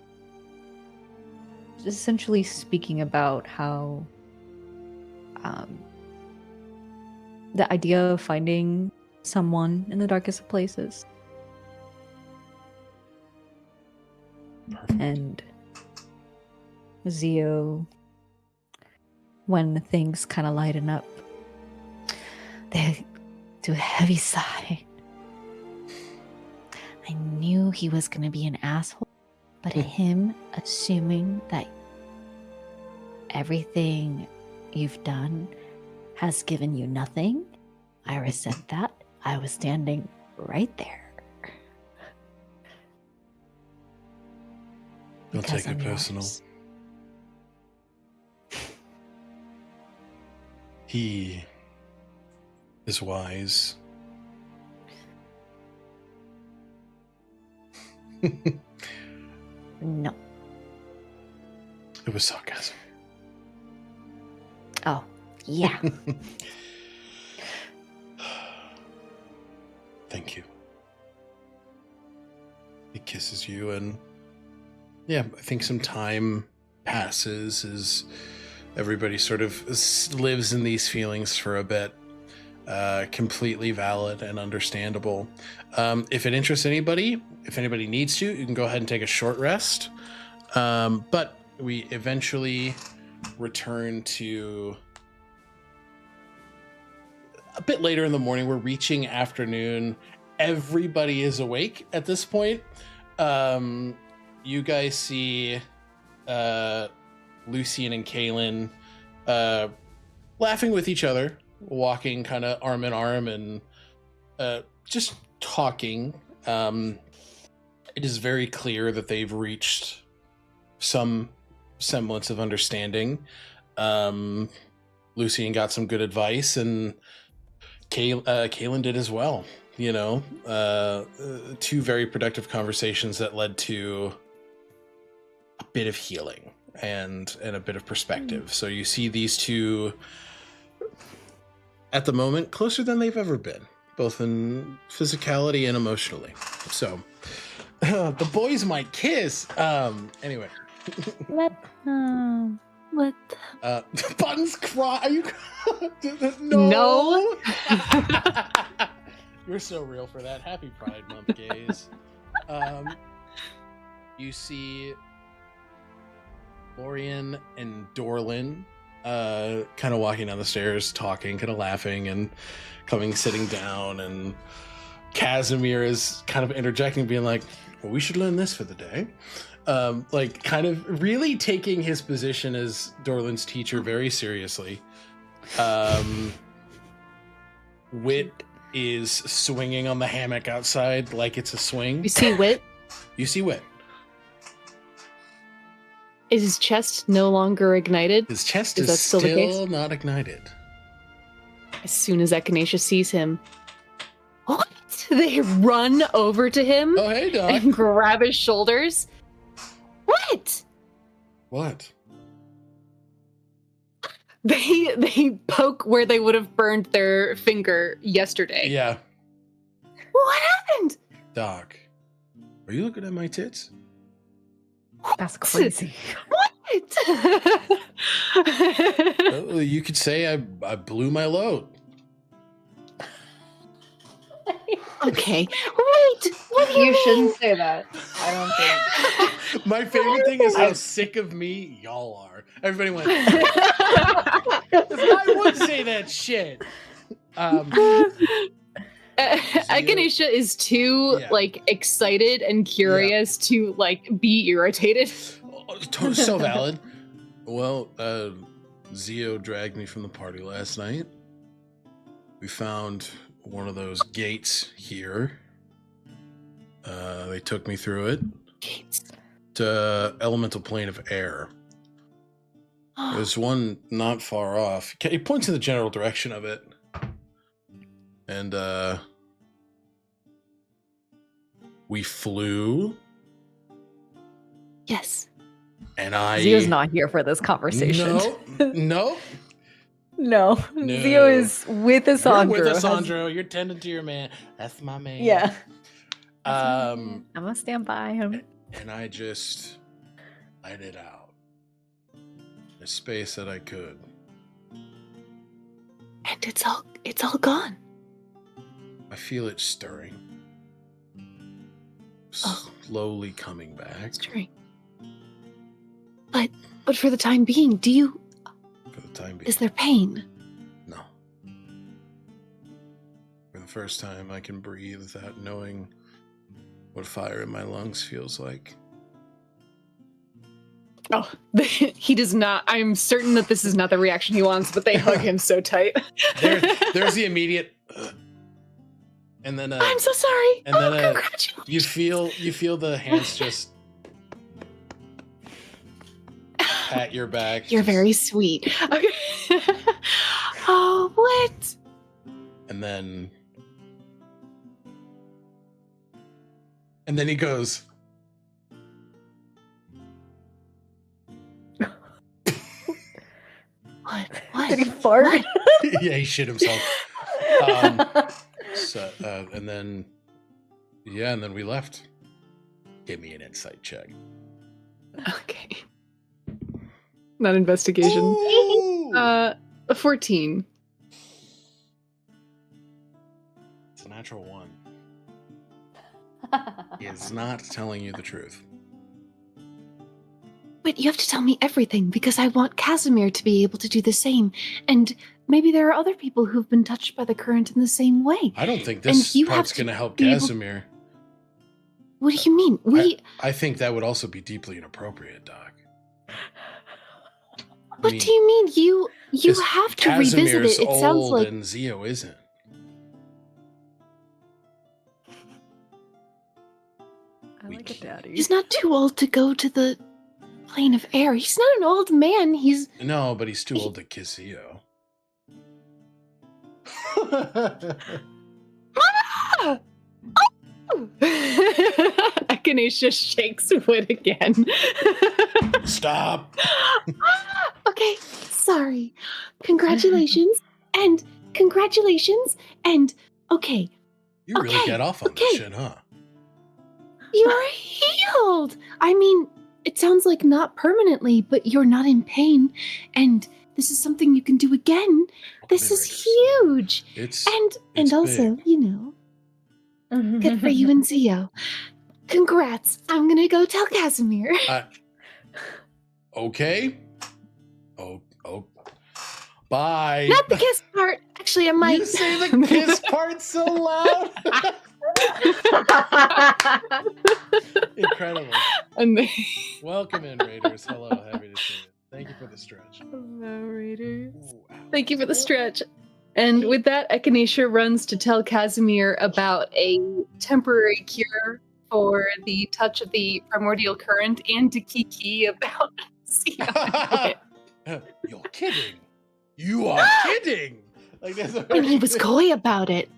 essentially speaking about how the idea of finding someone in the darkest of places. Perfect. And Zio, when things kind of lighten up, they do a heavy sigh. I knew he was going to be an asshole, but him assuming that everything you've done has given you nothing, I resent that. I was standing right there. Don't Because take it I'm personal. yours. He is wise. No. It was sarcasm. Oh, yeah. Thank you. He kisses you, and yeah, I think some time passes as everybody sort of lives in these feelings for a bit. Completely valid and understandable. If it interests anybody, if anybody needs to, you can go ahead and take a short rest. But we eventually return to a bit later in the morning. We're reaching afternoon. Everybody is awake at this point. You guys see Lucian and Kaylin laughing with each other, walking kind of arm in arm and just talking. It is very clear that they've reached some semblance of understanding. Lucian got some good advice, and Kaylin did as well. Two very productive conversations that led to a bit of healing and a bit of perspective. So you see these two at the moment closer than they've ever been, both in physicality and emotionally. So the boys might kiss. Anyway. What? Buttons cry. Are you? No. You're so real for that. Happy Pride Month, gays. You see Lorian and Dorlin kind of walking down the stairs, talking, kind of laughing, and sitting down. And Casimir is kind of interjecting, being like, well, we should learn this for the day. Kind of really taking his position as Dorlin's teacher very seriously. Wit is swinging on the hammock outside like it's a swing. You see Wit? You see Wit. Is his chest no longer ignited? His chest Is is that still the case? not ignited. As soon as Echinacea sees him, what? They run over to him Oh, hey, Doc. and grab his shoulders. What? What? They poke where they would have burned their finger yesterday. Yeah. What happened? Doc, are you looking at my tits? That's crazy. What? Well, you could say I blew my load. Okay, wait. What do You you shouldn't mean? say that. I don't think. My favorite thing is how sick of me y'all are. Everybody went, I would say that shit. Echinacea is too excited and curious to be irritated. So valid. Well, Zio dragged me from the party last night. We found one of those gates here. They took me through it to elemental plane of air. There's one not far off. He points in the general direction of it. And we flew. Yes. And I... Zio's not here for this conversation. No. No. Zio is with Asandro. You're with Asandro. You're tending to your man. That's my man. Yeah. I'm gonna stand by him. And I just let it out. The space that I could. And it's all gone. I feel it stirring. Slowly coming back. Stirring. But for the time being, For the time being. is there pain? No. For the first time, I can breathe without knowing what fire in my lungs feels like. Oh, he does not. I'm certain that this is not the reaction he wants, but they hug him so tight. There's the immediate... and then... I'm so sorry. And then congratulations. you feel the hands just... pat your back. You're very sweet. Okay. Oh, what? And then he goes... What? Did he fart? What? Yeah, he shit himself. And then we left. Give me an insight check. Okay. Not investigation. Ooh! 14. It's a natural 1. He is not telling you the truth. But you have to tell me everything because I want Casimir to be able to do the same. And maybe there are other people who've been touched by the current in the same way. I don't think this part's going to help Casimir. What do you mean? I think that would also be deeply inappropriate, Doc. What do you mean? You have to revisit it. It sounds old like and Zio isn't. I like a daddy. he's not too old to go to the plane of air. He's not an old man. No, but he's too old to kiss Zio. Echinacea shakes Wood again. Stop. Okay, sorry. Congratulations. And okay. You really get off on this shit, huh? You're healed. I mean, it sounds like not permanently, but you're not in pain. And this is something you can do again. This is huge. It's also, big. you know, good for you and Zio. Congrats. I'm going to go tell Casimir. Okay. Oh. Bye. Not the kiss part. Actually, I might. You say the kiss part so loud. Incredible. And Welcome in, Raiders. Hello, happy to see you. Thank you for the stretch. Hello, Raiders. Ooh, ow. Thank you for the stretch. And with that, Echinacea runs to tell Casimir about a temporary cure for the touch of the primordial current and to Kiki about Zio. You're kidding. You are kidding. Like there's a And he was coy about it.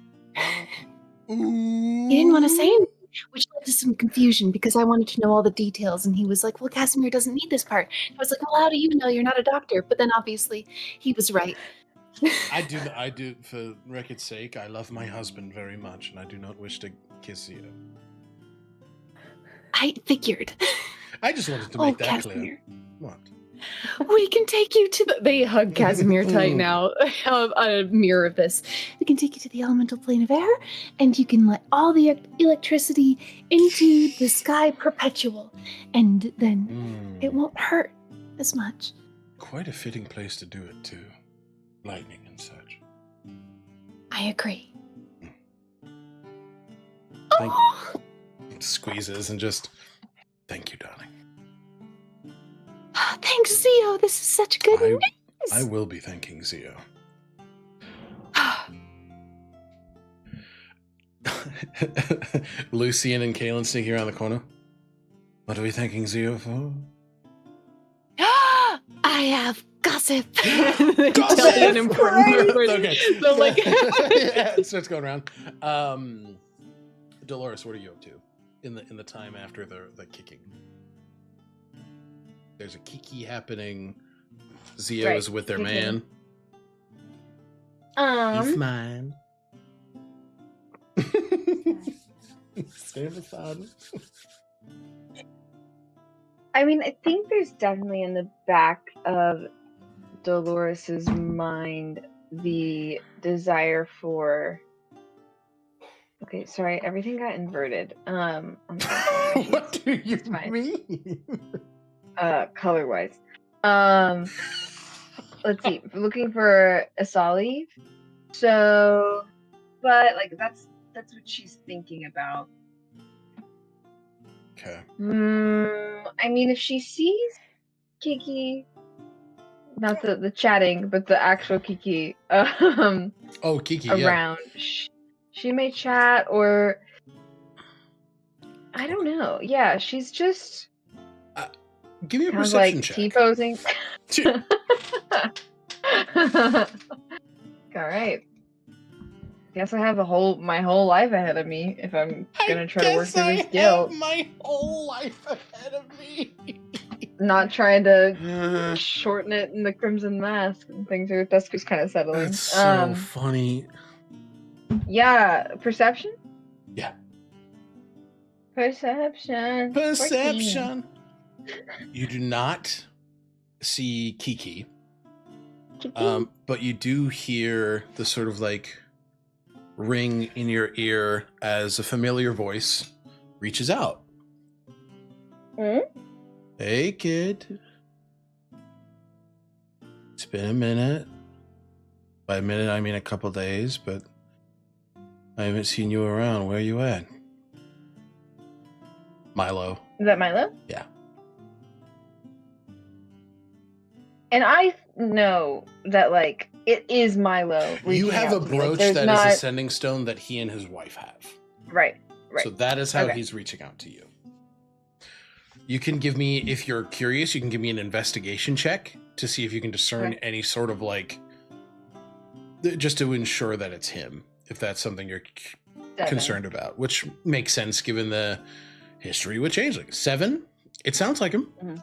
Ooh. He didn't want to say anything, which led to some confusion because I wanted to know all the details. And he was like, well, Casimir doesn't need this part. I was like, well, how do you know? You're not a doctor. But then obviously he was right. I do, for record's sake, I love my husband very much, and I do not wish to kiss you. I figured. I just wanted to make that Casimir. clear. What? We can take you to the... They hug Casimir tight now. I have a mirror of this. We can take you to the elemental plane of air, and you can let all the electricity into the sky perpetual. And then it won't hurt as much. Quite a fitting place to do it, too. Lightning and such. I agree. Squeezes and just... Thank you, darling. Thanks, Zio. This is such good news. I will be thanking Zio. Lucian and Kaelin sneaking around the corner. What are we thanking Zio for? I have gossip. Gossip! Tell you an important word. Okay. So, like... Yeah, it starts going around. Dolores, what are you up to in the time after the kicking? There's a kiki happening. Zio is with their man. He's mine. Stand aside. I mean, I think there's definitely in the back of Dolores's mind the desire for... Okay, sorry, everything got inverted. I'm so sorry. What do you mean? Color-wise. Let's see. Looking for Asali. So, but like that's what she's thinking about. Okay. I mean, if she sees Kiki, not the chatting, but the actual Kiki, Kiki, around, she may chat, or I don't know. Yeah, she's just give me a kind of perception like check. T-posing. All right. Guess I have my whole life ahead of me if I'm gonna try to work through this guild. My whole life ahead of me. Not trying to shorten it in the Crimson Mask and things are just kind of settling. That's so funny. Yeah, perception? Yeah. Perception. Perception. You do not see Kiki. But you do hear the sort of like ring in your ear as a familiar voice reaches out. Hey, kid. It's been a minute. By a minute, I mean a couple days, but I haven't seen you around. Where you at? Milo. Is that Milo? Yeah. And I know that, like, it is Milo. You have a brooch that is a sending stone that he and his wife have. Right. So that is how he's reaching out to you. You can give me, if you're curious, you can give me an investigation check to see if you can discern any sort of, like, just to ensure that it's him, if that's something you're concerned about, which makes sense given the history with changelings. 7? It sounds like him. Mm-hmm.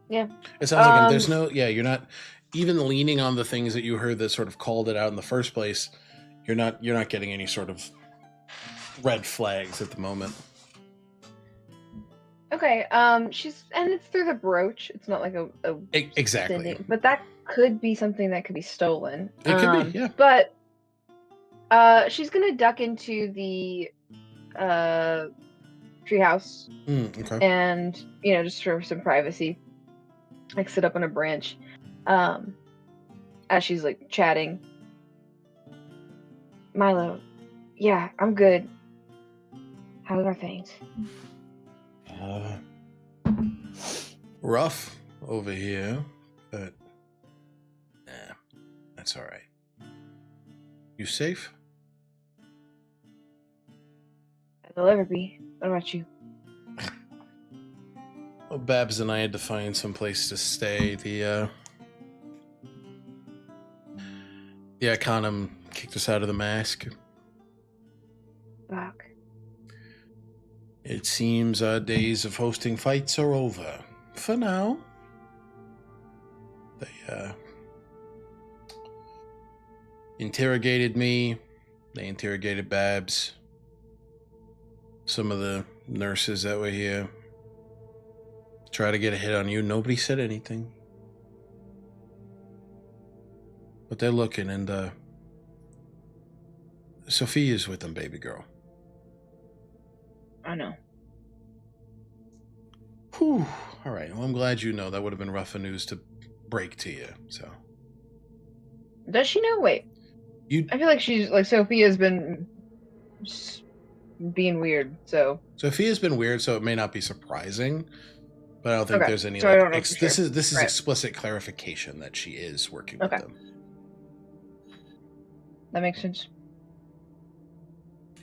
Yeah. It sounds like him. There's no, you're not even leaning on the things that you heard that sort of called it out in the first place. You're not getting any sort of red flags at the moment. Okay. And it's through the brooch. It's not like a exactly. Sending, but that could be something that could be stolen. It could be, yeah. But she's gonna duck into the treehouse. Okay. And just for some privacy, like sit up on a branch, as she's like chatting. Milo, yeah, I'm good. How are things? Rough over here, but that's all right. You safe? They'll ever be. What about you? Well, Babs and I had to find some place to stay. The Iconium kicked us out of the mask. Fuck. It seems our days of hosting fights are over. For now. They interrogated me. They interrogated Babs. Some of the nurses that were here. Try to get a hit on you. Nobody said anything. But they're looking, and Sophia's with them, baby girl. I know. Whew. All right. Well, I'm glad you know. That would have been rougher news to break to you. So. Does she know? Wait. You. I feel like she's like Sophia's been being weird. So. Sophia's been weird, so it may not be surprising. But I don't think there's any. So Like, I don't know for this sure. is Right. explicit clarification that she is working with them. That makes sense.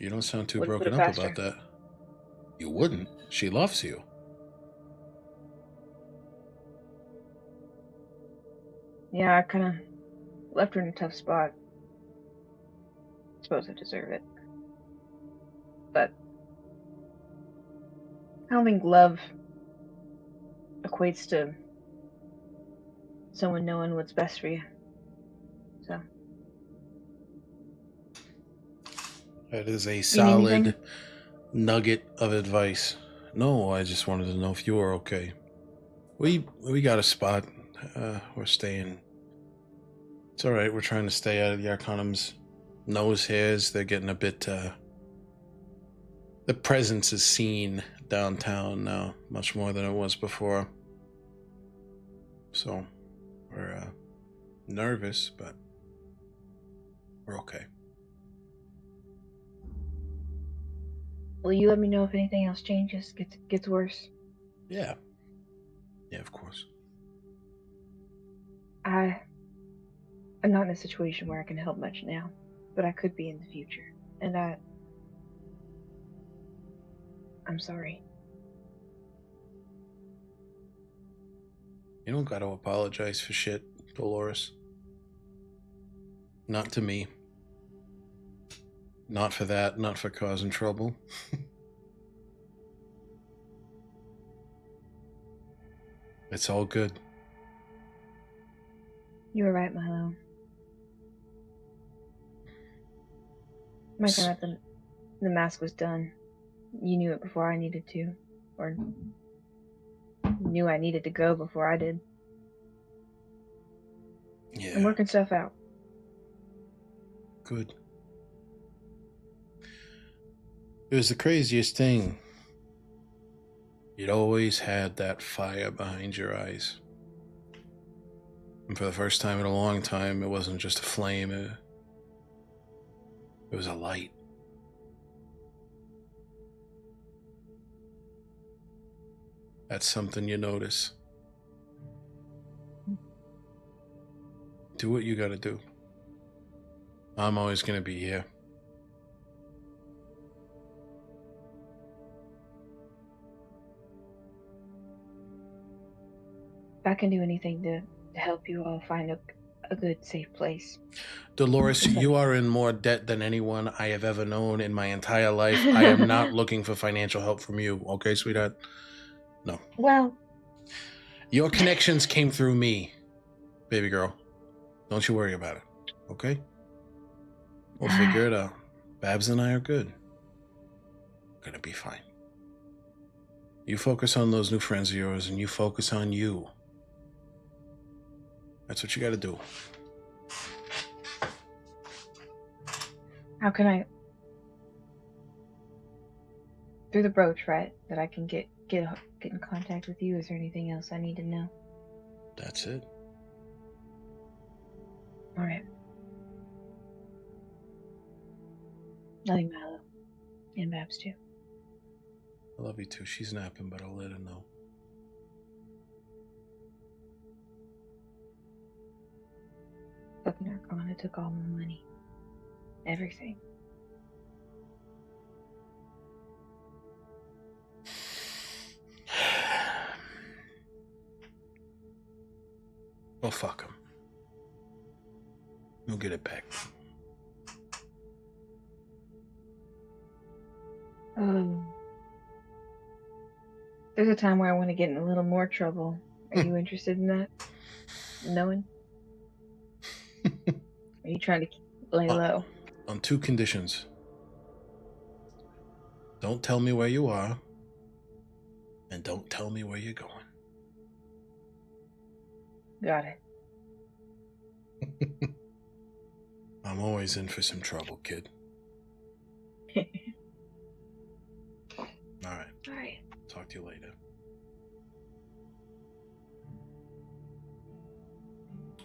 You don't sound too Wouldn't put broken it up past about her. that. You wouldn't. She loves you. Yeah, I kind of left her in a tough spot. Suppose I deserve it. But I don't think love equates to someone knowing what's best for you. So. That is a You need solid anything? nugget of advice. No, I just wanted to know if you were okay. We got a spot. We're staying. It's all right. We're trying to stay out of the Arcanum's nose hairs. They're getting a bit. The presence is seen downtown now, much more than it was before. So we're nervous, but we're okay. Will you let me know if anything else changes, gets worse? Yeah. Yeah, of course. I'm not in a situation where I can help much now, but I could be in the future. And I'm sorry. You don't got to apologize for shit, Dolores. Not to me. Not for that, not for causing trouble. It's all good. You were right, Milo. My God, the mask was done. You knew it before I needed to. Or knew I needed to go before I did. Yeah. I'm working stuff out. Good. It was the craziest thing. You'd always had that fire behind your eyes. And for the first time in a long time, it wasn't just a flame. It was a light. That's something you notice. Do what you gotta do. I'm always gonna be here. If I can do anything to help you all find a good, safe place. Dolores, you are in more debt than anyone I have ever known in my entire life. I am not looking for financial help from you, okay, sweetheart? No. Well, Your connections came through me, baby girl. Don't you worry about it, okay? We'll figure it out. Babs and I are good. Gonna be fine. You focus on those new friends of yours, and you focus on you. That's what you gotta do. how can I... Through the brooch, right? That I can get in contact with you? Is there anything else I need to know? That's it. Alright. Love you, Milo. And Babs, too. I love you too. She's napping, but I'll let her know. Fucking Arcana took all my money. Everything. Well, fuck him. We'll get it back. There's a time where I want to get in a little more trouble. Are you interested in that? Knowing? Are you trying to lay low? On 2 conditions. Don't tell me where you are, and don't tell me where you're going. Got it. I'm always in for some trouble, kid. All right. Talk to you later.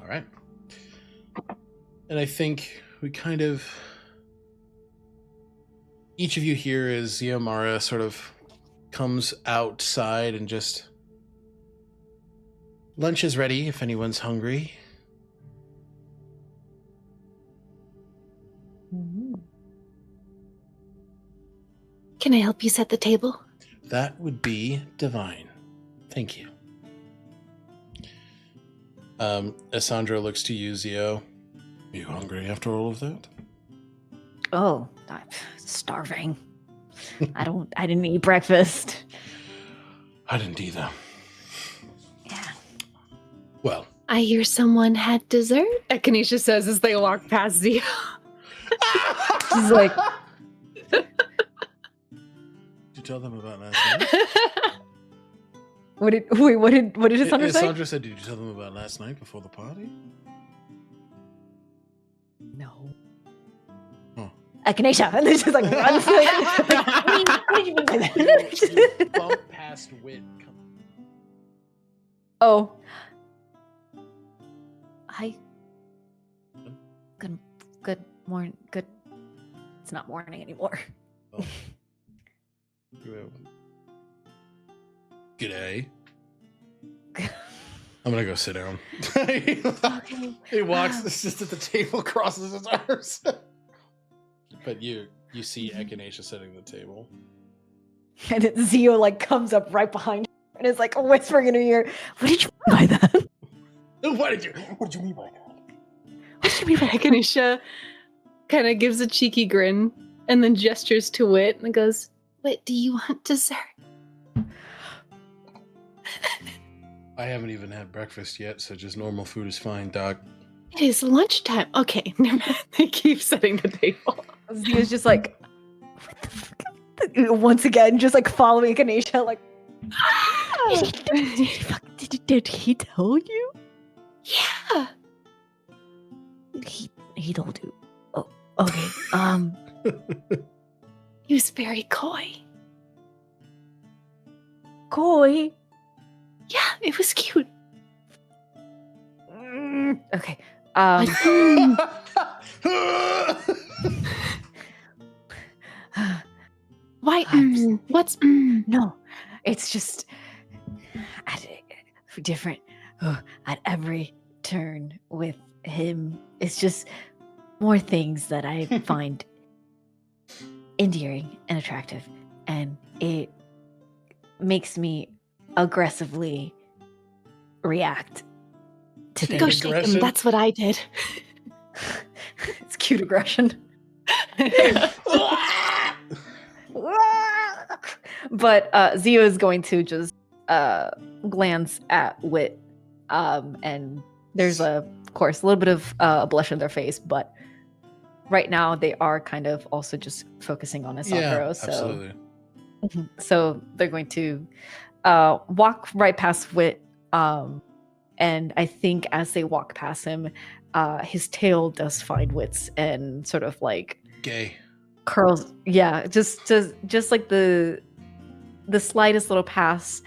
All right. And I think we kind of... Each of you here as Aasimar sort of comes outside and just... Lunch is ready if anyone's hungry. Can I help you set the table? That would be divine. Thank you. Alessandra looks to you, Zio. Are you hungry after all of that? Oh, I'm starving. I didn't eat breakfast. I didn't either. Yeah. Well. I hear someone had dessert, Echinacea says as they walk past Zio. She's like... Did you tell them about last night? What did Alessandra say? Alessandra said, did you tell them about last night before the party? No. Oh. Echinacea. And then she's like, runs. What did you mean by that? You bump past Wit. Oh. Hi. Good morning. Good. It's not morning anymore. Oh. G'day. I'm gonna go sit down. He walks, sits at the table, crosses his arms. But you see Echinacea sitting at the table. And then Zio like comes up right behind her and is like whispering in her ear, what did you mean by that? What did you mean by that? What did you mean by that? Echinacea kind of gives a cheeky grin and then gestures to Wit and goes, Wit, do you want dessert? I haven't even had breakfast yet, so just normal food is fine, Doc. It is lunchtime. Okay, never mind. They keep setting the table. Zio's just like, what the fuck? Once again, just like following Echinacea, like, did he tell you? Yeah. He told you. Oh, okay. He was very coy. Coy. Yeah, it was cute. Okay. Why? What's? No, it's just different at every turn with him. It's just more things that I find endearing and attractive, and it makes me aggressively react to things. Go shake him. That's what I did. It's cute aggression. But Zio is going to just glance at Wit, and there's of course a little bit of a blush on their face, but right now they are kind of also just focusing on Alessandro. Yeah, absolutely. So they're going to walk right past Wit, and I think as they walk past him, his tail does find Wit's and sort of like gay curls. Yeah, just like the slightest little pass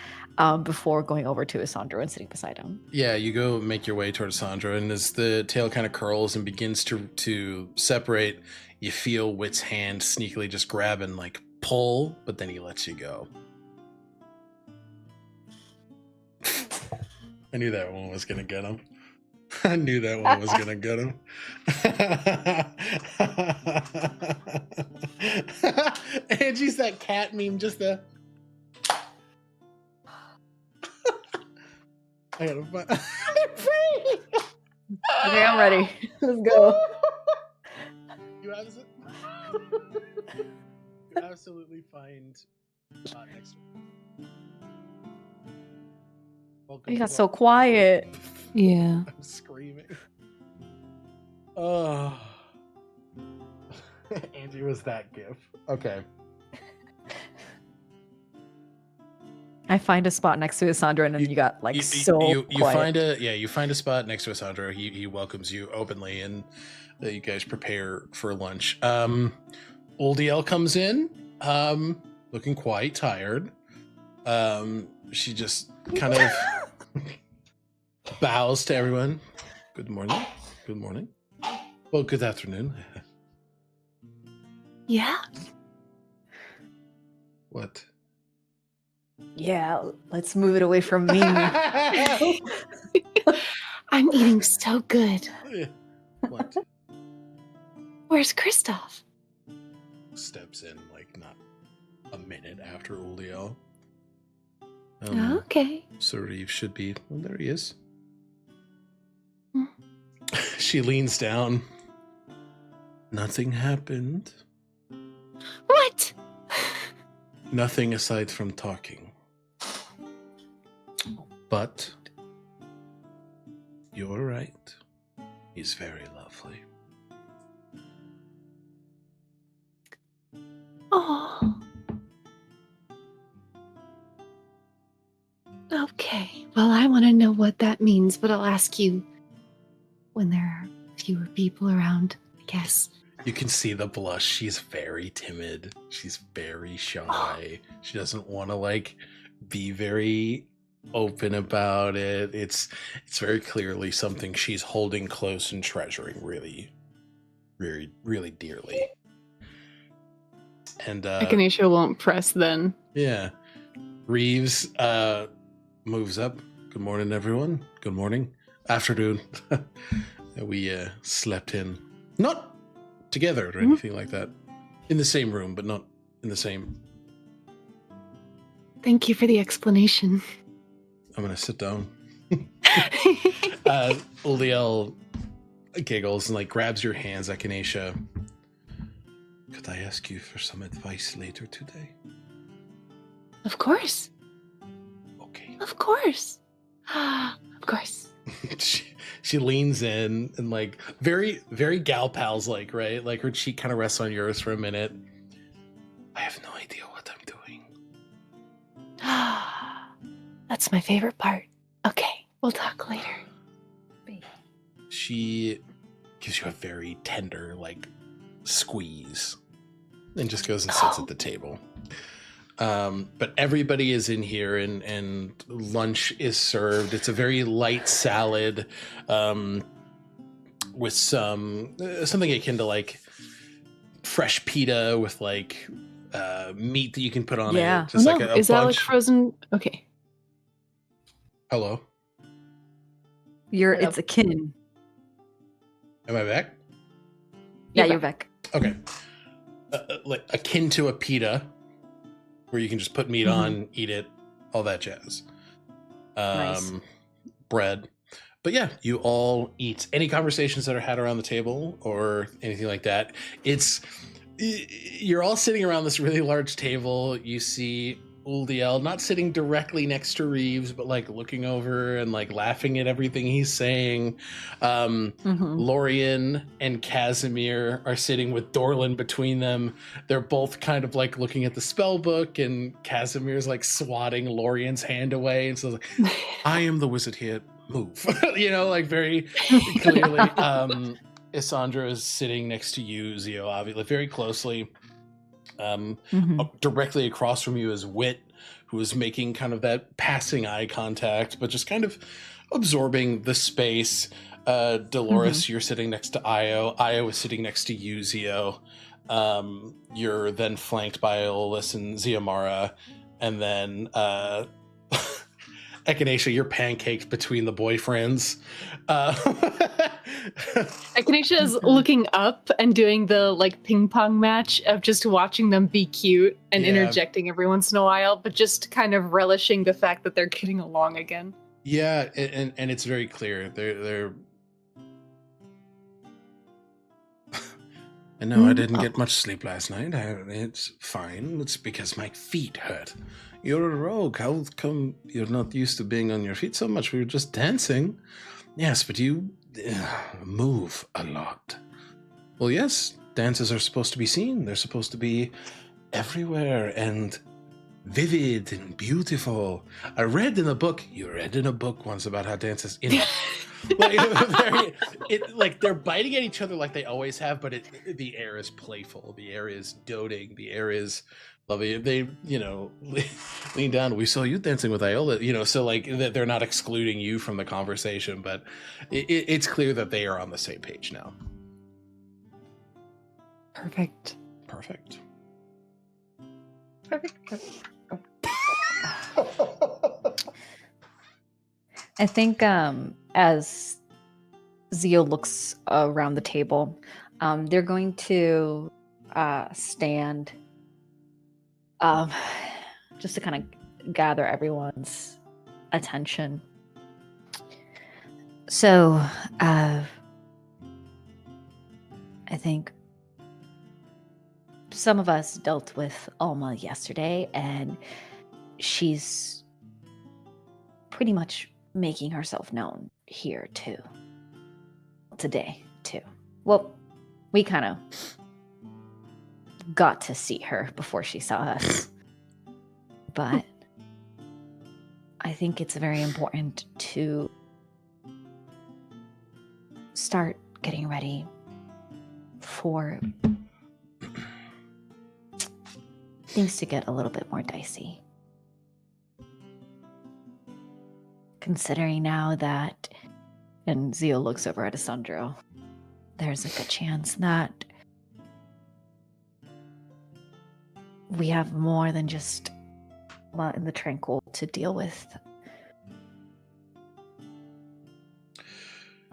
before going over to Alessandro and sitting beside him. Yeah, you go make your way towards Sandra, and as the tail kind of curls and begins to separate, you feel Wit's hand sneakily just grab and like pull, but then he lets you go. I knew that one was gonna get him. I knew that one was gonna get him. Angie's that cat meme, just the. I gotta find. I'm free. Okay, I'm ready. Let's go. You absolutely find next one. Welcome You to got so quiet. Yeah. I'm screaming. Oh. Angie was that gif. Okay. I find a spot next to Asandra, and then you got like you quiet. you find a spot next to Asandra. He welcomes you openly, and you guys prepare for lunch. Oldiel comes in, looking quite tired. She just kind of bows to everyone. Good morning. Good morning. Well, good afternoon. Yeah. What? Yeah, let's move it away from me. I'm eating so good. What? Where's Kristoff? Steps in like not a minute after Oldiel. Okay. So Reeve should be. Well, there he is. Hmm. She leans down. Nothing happened. What? Nothing aside from talking. But you're right. He's very lovely. Oh. Okay. Well, I want to know what that means, but I'll ask you when there are fewer people around, I guess. You can see the blush. She's very timid. She's very shy. She doesn't want to like be very open about it. It's very clearly something she's holding close and treasuring really, really, really dearly. And Echinacea won't press then. yeah. Reeves moves up. Good morning, everyone. Good morning. Afternoon. We slept in. Not together or anything like that. In the same room, but not in the same. Thank you for the explanation. I'm going to sit down. Uldiel giggles and like grabs your hands, Echinacea. Could I ask you for some advice later today? Of course. Okay. Of course. Of course. she leans in and like very, very gal pals like, right? Like her cheek kind of rests on yours for a minute. I have no idea what I'm doing. That's my favorite part. Okay, we'll talk later. She gives you a very tender, like, squeeze and just goes and sits at the table. But everybody is in here and lunch is served. It's a very light salad with something akin to like fresh pita with like meat that you can put on it. Just like a is that like bunch. frozen? Okay. Hello? It's akin. Am I back? Yeah, you're back. Okay. Like akin to a pita, where you can just put meat on, eat it, all that jazz. Nice. Bread. But yeah, you all eat. Any conversations that are had around the table or anything like that? You're all sitting around this really large table. You see Uldiel not sitting directly next to Reeves, but like looking over and like laughing at everything he's saying. Lorian and Casimir are sitting with Dorlin between them. They're both kind of like looking at the spell book, and Casimir's like swatting Lorian's hand away. And so like, I am the wizard here. Move. Like very clearly. Isandra is sitting next to you, Zio, obviously, very closely. Directly across from you is Wit, who is making kind of that passing eye contact, but just kind of absorbing the space. Dolores, you're sitting next to Io. Io is sitting next to you, Zio. You're then flanked by Eolus and Ziamara, and then Echinacea, you're pancaked between the boyfriends. Echinacea is looking up and doing the like ping pong match of just watching them be cute and interjecting every once in a while, but just kind of relishing the fact that they're getting along again. Yeah, and it's very clear. They're. And no, I didn't get much sleep last night. It's fine. It's because my feet hurt. You're a rogue. How come you're not used to being on your feet so much? We were just dancing. Yes, but you move a lot. Well, yes, dances are supposed to be seen. They're supposed to be everywhere and vivid and beautiful. I read in a book. You read in a book once about how dances. Like they're biting at each other like they always have, but the air is playful. The air is doting. The air is lovely. They, lean down. We saw you dancing with Iola. So like they're not excluding you from the conversation, but it's clear that they are on the same page now. Perfect. Perfect. I think as Zio looks around the table, they're going to stand just to kind of gather everyone's attention. So, I think some of us dealt with Alma yesterday, and she's pretty much making herself known here too. Today too. Well, we kind of got to see her before she saw us. But I think it's very important to start getting ready for things to get a little bit more dicey. Considering now that, and Zio looks over at Asandro, there's a good chance that we have more than just in the Tranquil to deal with.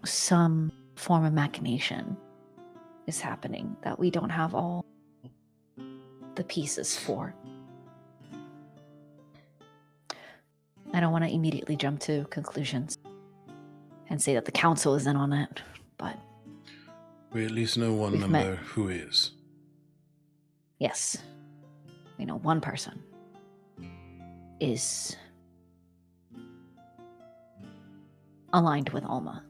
Some form of machination is happening that we don't have all the pieces for. I don't want to immediately jump to conclusions and say that the council is in on it, but we at least know one member who is. Yes. We know one person is aligned with Alma.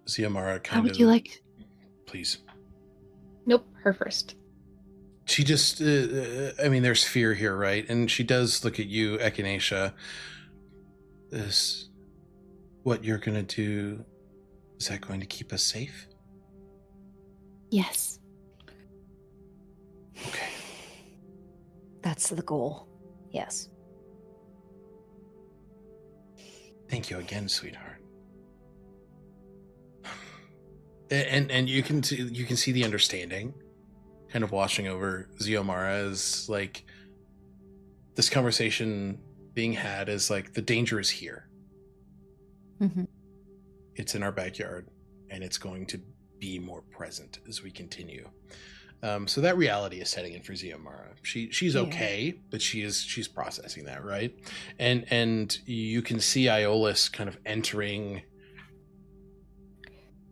Aasimar How would you like? Please. Nope, her first. She just, there's fear here, right? And she does look at you, Echinacea. Is what you're going to do, is that going to keep us safe? Yes. Okay. That's the goal. Yes. Thank you again, sweetheart. And you can see the understanding kind of washing over Xiomara as like this conversation being had as like the danger is here. Mm-hmm. It's in our backyard, and it's going to be more present as we continue. So that reality is setting in for Xiomara. She's okay, but she's processing that, right? And you can see Iolus kind of entering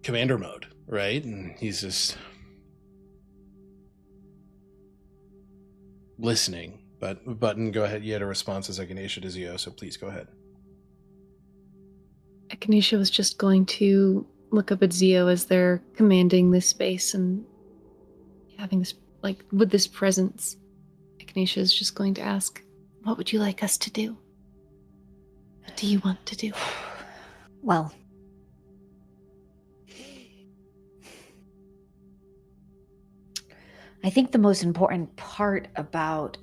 commander mode, right? And he's just listening. But Button, go ahead. You had a response as Echinacea to Zio, so please go ahead. Echinacea was just going to look up at Zio as they're commanding this space and having this, like, with this presence. Echinacea is just going to ask, what would you like us to do? What do you want to do? Well, I think the most important part about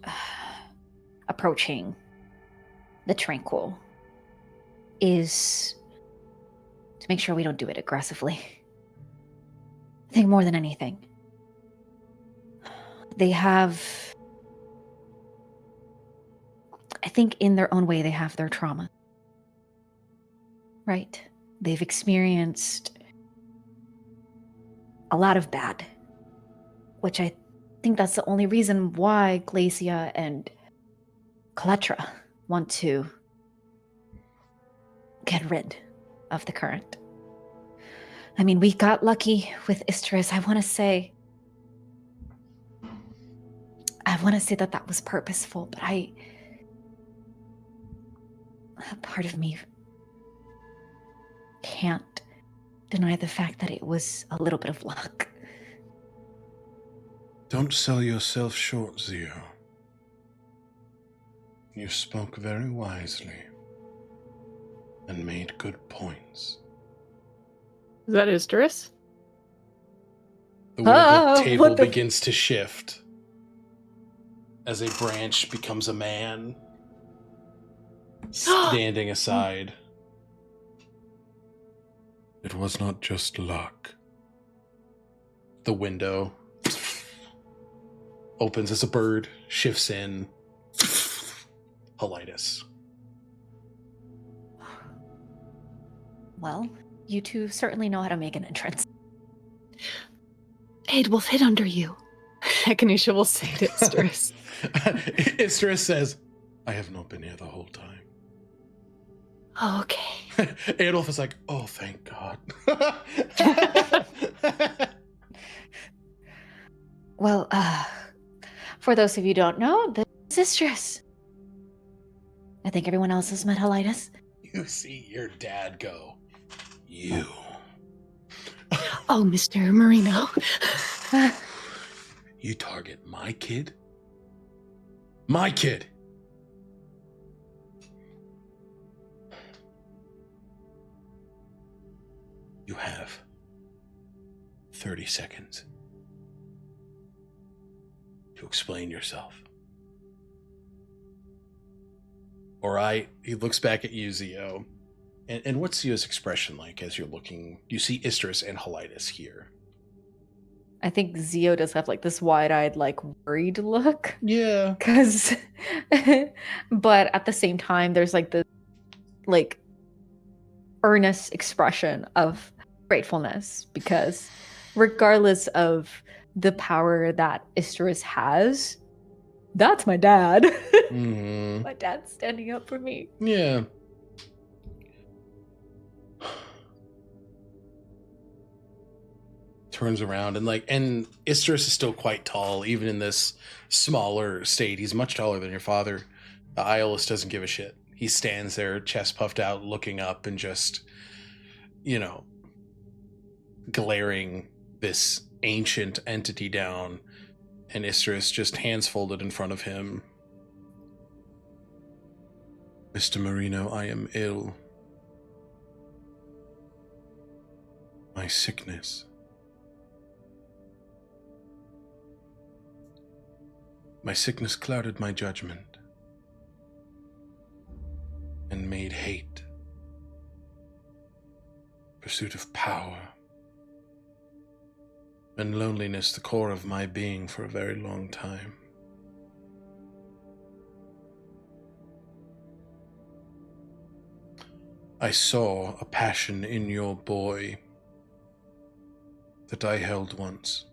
approaching the Tranquil is to make sure we don't do it aggressively. I think more than anything, they have, I think in their own way, they have their trauma. Right? They've experienced a lot of bad, which I think that's the only reason why Glacia and Kaletra want to get rid of the current. I mean, we got lucky with Istris. I want to say that was purposeful, but a part of me can't deny the fact that it was a little bit of luck. Don't sell yourself short, Zio. You spoke very wisely and made good points. Is that Isterus? The wood of the table what the- begins to shift as a branch becomes a man standing aside. It was not just luck. The window opens as a bird shifts in. Helitis. Well, you two certainly know how to make an entrance. It will fit under you. Echinacea will say to Isterus. Isterus says, I have not been here the whole time. Oh, okay. Adolf is like, oh, thank God. Well, for those of you who don't know, this is Istrus. I think everyone else has met Helitis. You see your dad go, you. Oh, Mr. Marino. You target my kid? My kid! You have 30 seconds to explain yourself. He looks back at you, Zio. And what's Zio's expression like as you're looking? You see Isterus and Helitis here. I think Zio does have like this wide-eyed, like worried look. Yeah. Cause but at the same time, there's like this like earnest expression of gratefulness because regardless of the power that Isterus has, that's my dad. Mm-hmm. My dad's standing up for me. Yeah. Turns around and Isterus is still quite tall, even in this smaller state. He's much taller than your father. Iolus doesn't give a shit. He stands there, chest puffed out, looking up and just, glaring this ancient entity down. And Isterus just hands folded in front of him. Mr. Marino, I am ill. My sickness. My sickness clouded my judgment and made hate, pursuit of power, and loneliness the core of my being for a very long time. I saw a passion in your boy that I held once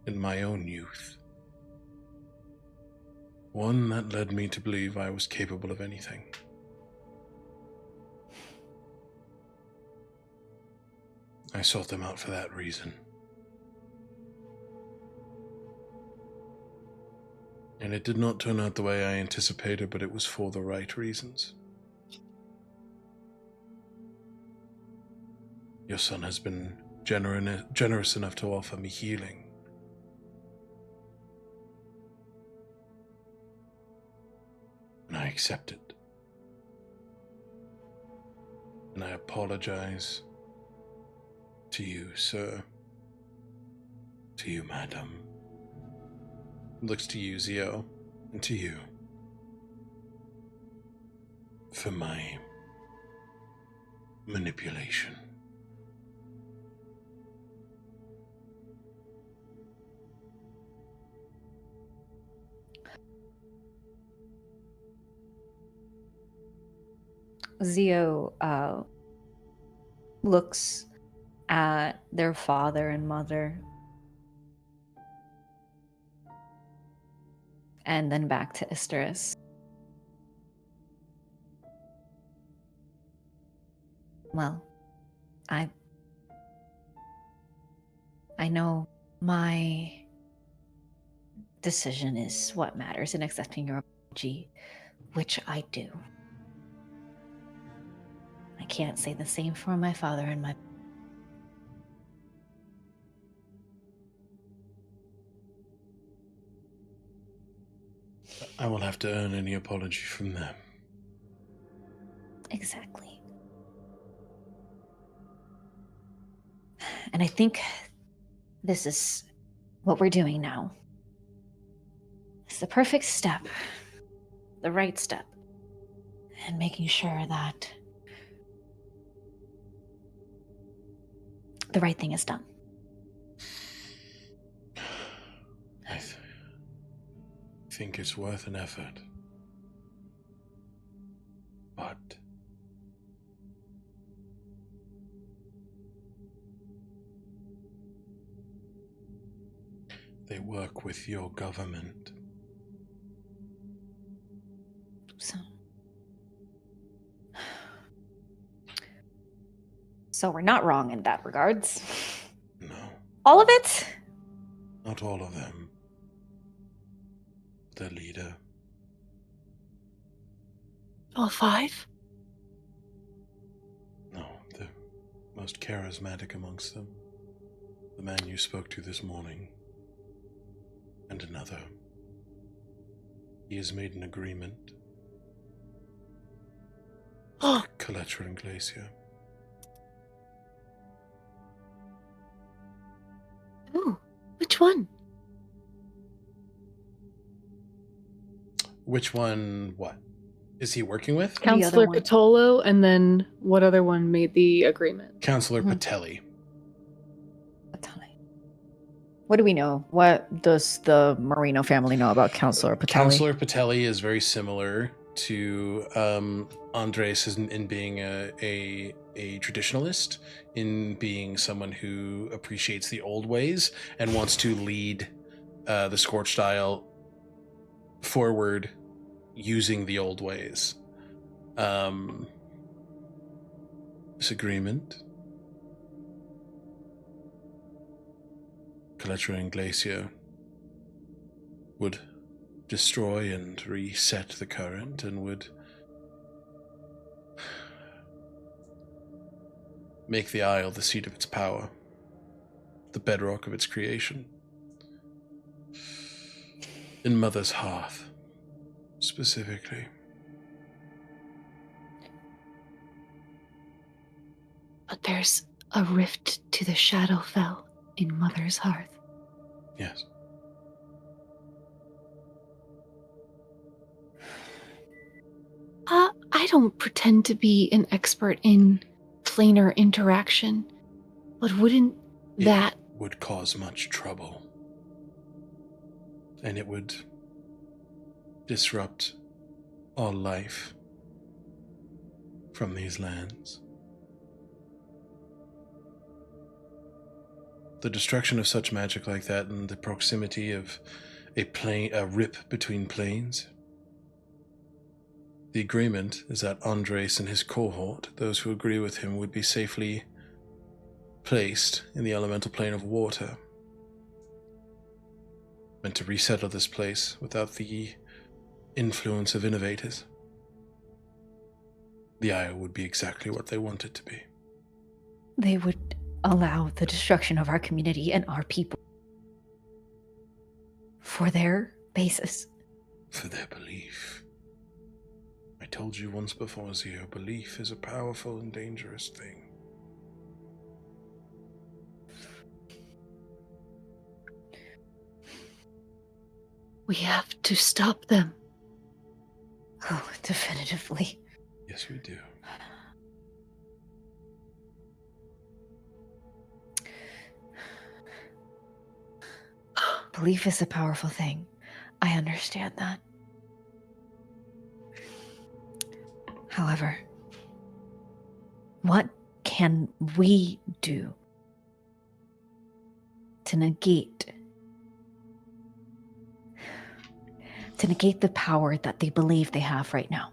in my own youth. One that led me to believe I was capable of anything. I sought them out for that reason. And it did not turn out the way I anticipated, but it was for the right reasons. Your son has been generous enough to offer me healing. And I accept it. And I apologize to you, sir. To you, madam. Looks to you, Zio, and to you. For my manipulation. Zio looks at their father and mother and then back to Isteris. Well, I know my decision is what matters in accepting your apology, which I do. I can't say the same for my father and my... I will have to earn any apology from them. Exactly. And I think this is what we're doing now. It's the perfect step, the right step, and making sure that the right thing is done. I think it's worth an effort. But they work with your government. So we're not wrong in that regards. No, All of it? not all of them. The leader. All 5? No, the most charismatic amongst them. The man you spoke to this morning. And another. He has made an agreement. Oh, Coletra and Glacier. ooh, which one? Which one, what? Is he working with? The other Counselor one. Catolo, and then what other one made the agreement? Counselor Mhm. Patelli. What do we know? What does the Marino family know about Counselor Patelli? Counselor Patelli is very similar to Andres in being a traditionalist, in being someone who appreciates the old ways and wants to lead the Scorched Isle forward using the old ways. This agreement, Coletra and Glacier would destroy and reset the current and would make the Isle the seat of its power, the bedrock of its creation. In Mother's Hearth, specifically. But there's a rift to the Shadowfell in Mother's Hearth. Yes. I don't pretend to be an expert in planar interaction, but wouldn't that... It would cause much trouble. And it would disrupt all life from these lands. The destruction of such magic like that and the proximity of a rip between planes. The agreement is that Andres and his cohort, those who agree with him, would be safely placed in the elemental plane of water, meant to resettle this place without the influence of innovators. The Isle would be exactly what they want it to be. They would allow the destruction of our community and our people for their basis. For their belief. I told you once before, Zio, belief is a powerful and dangerous thing. We have to stop them. Oh, definitively. Yes, we do. Belief is a powerful thing. I understand that. However, what can we do to negate to negate the power that they believe they have right now.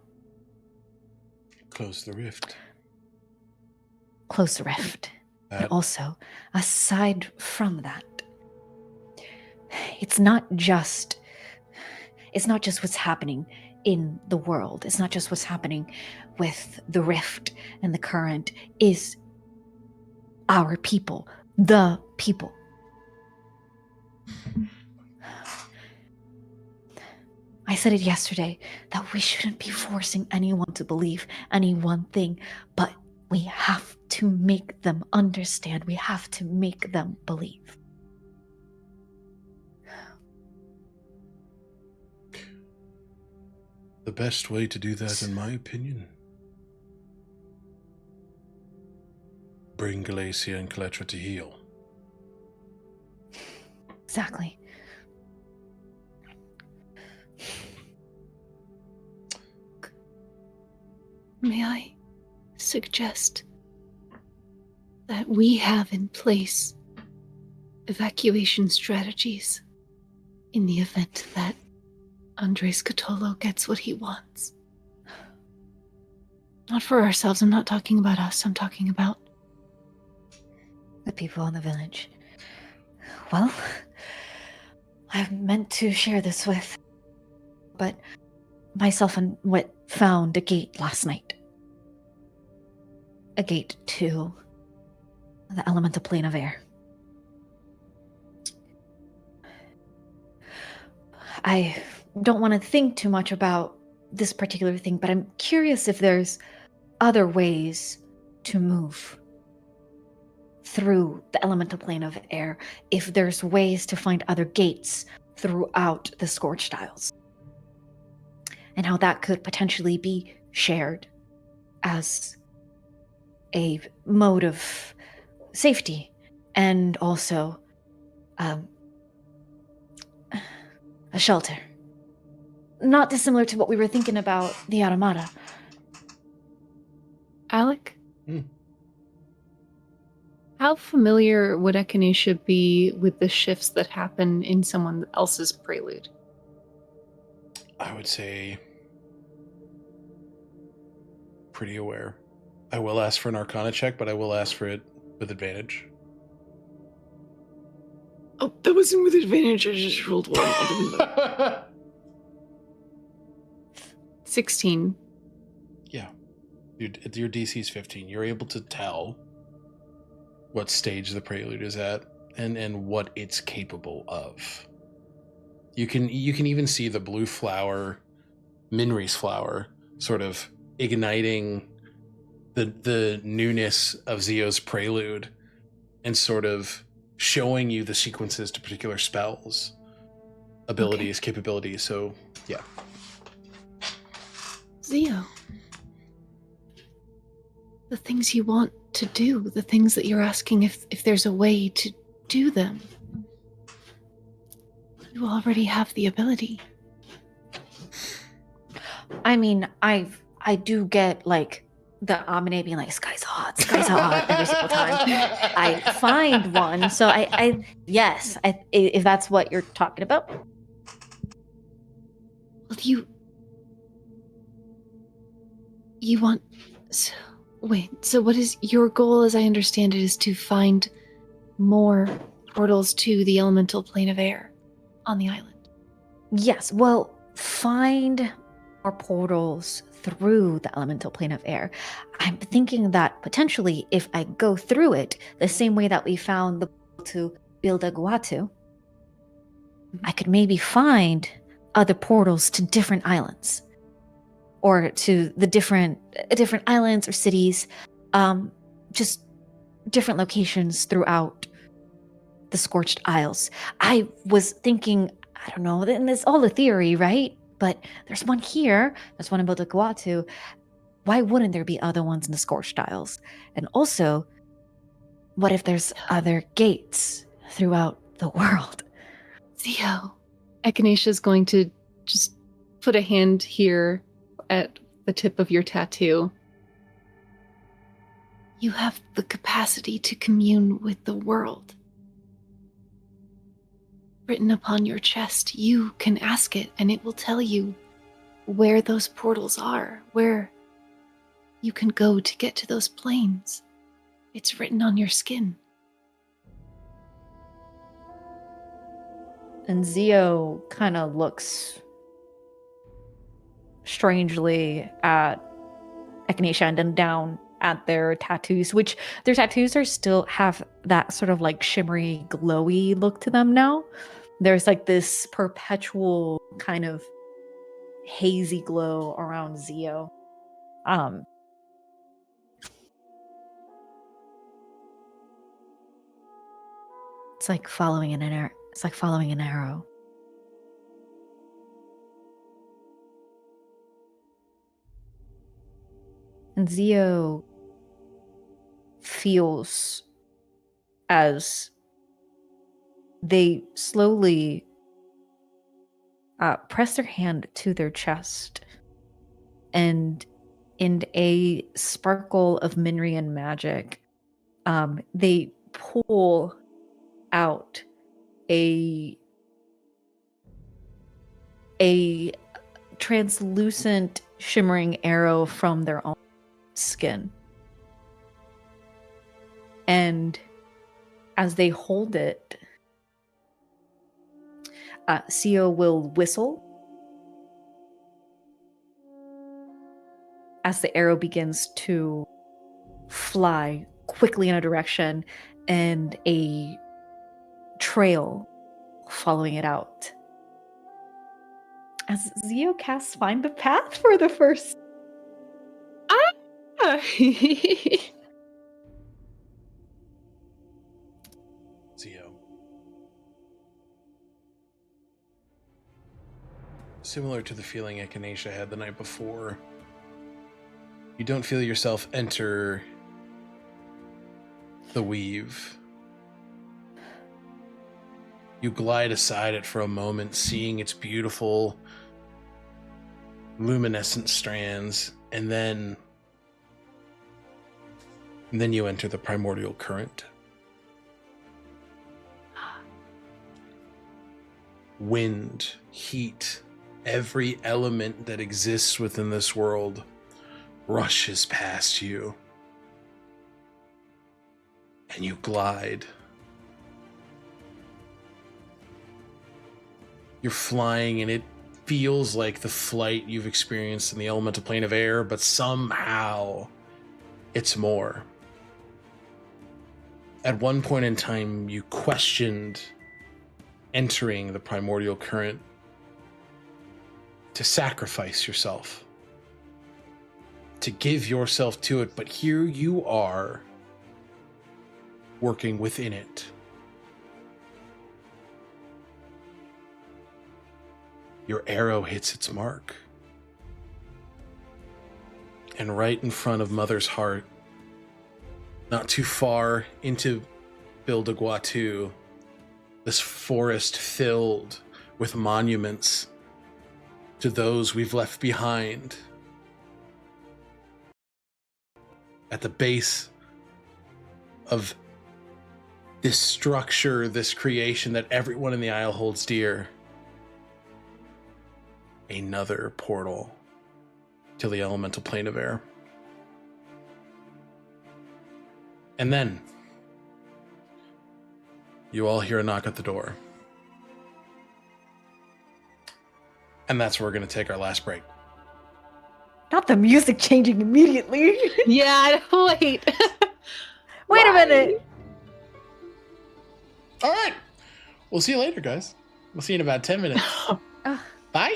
Close the rift. Close the rift. And also, aside from that, it's not just what's happening in the world. It's not just what's happening with the rift and the current. Is our people, the people. I said it yesterday that we shouldn't be forcing anyone to believe any one thing, but we have to make them understand. We have to make them believe. The best way to do that, in my opinion, bring Galacia and Cletra to heel. Exactly. May I suggest that we have in place evacuation strategies in the event that Andres Catolo gets what he wants? Not for ourselves. I'm not talking about us. I'm talking about the people in the village. Well, I've meant to share this with, but myself and Wit found a gate last night. A gate to the elemental plane of air. I don't want to think too much about this particular thing, but I'm curious if there's other ways to move through the elemental plane of air, if there's ways to find other gates throughout the Scorched Isles, and how that could potentially be shared as a mode of safety and also a shelter. Not dissimilar to what we were thinking about the Armada. Alec? How familiar would Echinacea be with the shifts that happen in someone else's prelude? I would say pretty aware. I will ask for an Arcana check, but I will ask for it with advantage. Oh, that wasn't with advantage. I just rolled one. 16. Yeah. Your DC is 15. You're able to tell what stage the prelude is at and what it's capable of. You can even see the blue flower, Minri's flower, sort of igniting the newness of Zio's prelude and sort of showing you the sequences to particular spells, abilities, capabilities. So, yeah. Zio. The things you want to do, the things that you're asking if there's a way to do them. You already have the ability. I mean, I do get like the Omine being like, sky's hot every single time I find one. So yes, if that's what you're talking about. Well, you want... So what is your goal, as I understand it, is to find more portals to the elemental plane of air on the island? Yes, well, find more portals through the elemental plane of air. I'm thinking that potentially if I go through it the same way that we found the portal to Bildaguatu, I could maybe find other portals to different islands. Or to the different islands or cities, just different locations throughout the Scorched Isles. I was thinking, I don't know, and it's all a theory, right? But there's one here, there's one in Bildaguatu. Why wouldn't there be other ones in the Scorched Isles? And also, what if there's other gates throughout the world? Zio. Echinacea's going to just put a hand here at the tip of your tattoo. You have the capacity to commune with the world. written upon your chest. You can ask it, and it will tell you where those portals are, where you can go to get to those planes. It's written on your skin. And Zio kind of looks strangely at Echinacea and then down at their tattoos, which their tattoos are still have that sort of like shimmery, glowy look to them now. There's like this perpetual kind of hazy glow around Zio. It's like following an arrow. It's like following an arrow. And Zio feels as they slowly press their hand to their chest, and in a sparkle of Minrian magic, they pull out a translucent, shimmering arrow from their own skin. And as they hold it, Zio will whistle as the arrow begins to fly quickly in a direction, and a trail following it out. As Zio casts Find the Path for the first. Zio. Similar to the feeling Echinacea had the night before, you don't feel yourself enter the weave. You glide aside it for a moment, seeing its beautiful, luminescent strands, and then you enter the primordial current. Wind, heat, every element that exists within this world rushes past you, and you glide. You're flying, and it feels like the flight you've experienced in the elemental plane of air, but somehow it's more. At one point in time, you questioned entering the primordial current to sacrifice yourself, to give yourself to it, but here you are, working within it. Your arrow hits its mark. And right in front of Mother's Heart, not too far into Bildagwatu, this forest filled with monuments to those we've left behind. At the base of this structure, this creation that everyone in the Isle holds dear, another portal to the elemental plane of air. And then you all hear a knock at the door. And that's where we're going to take our last break. Not the music changing immediately. Yeah, wait. Wait a minute. All right. We'll see you later, guys. We'll see you in about 10 minutes. Bye.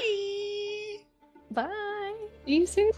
Bye. You soon.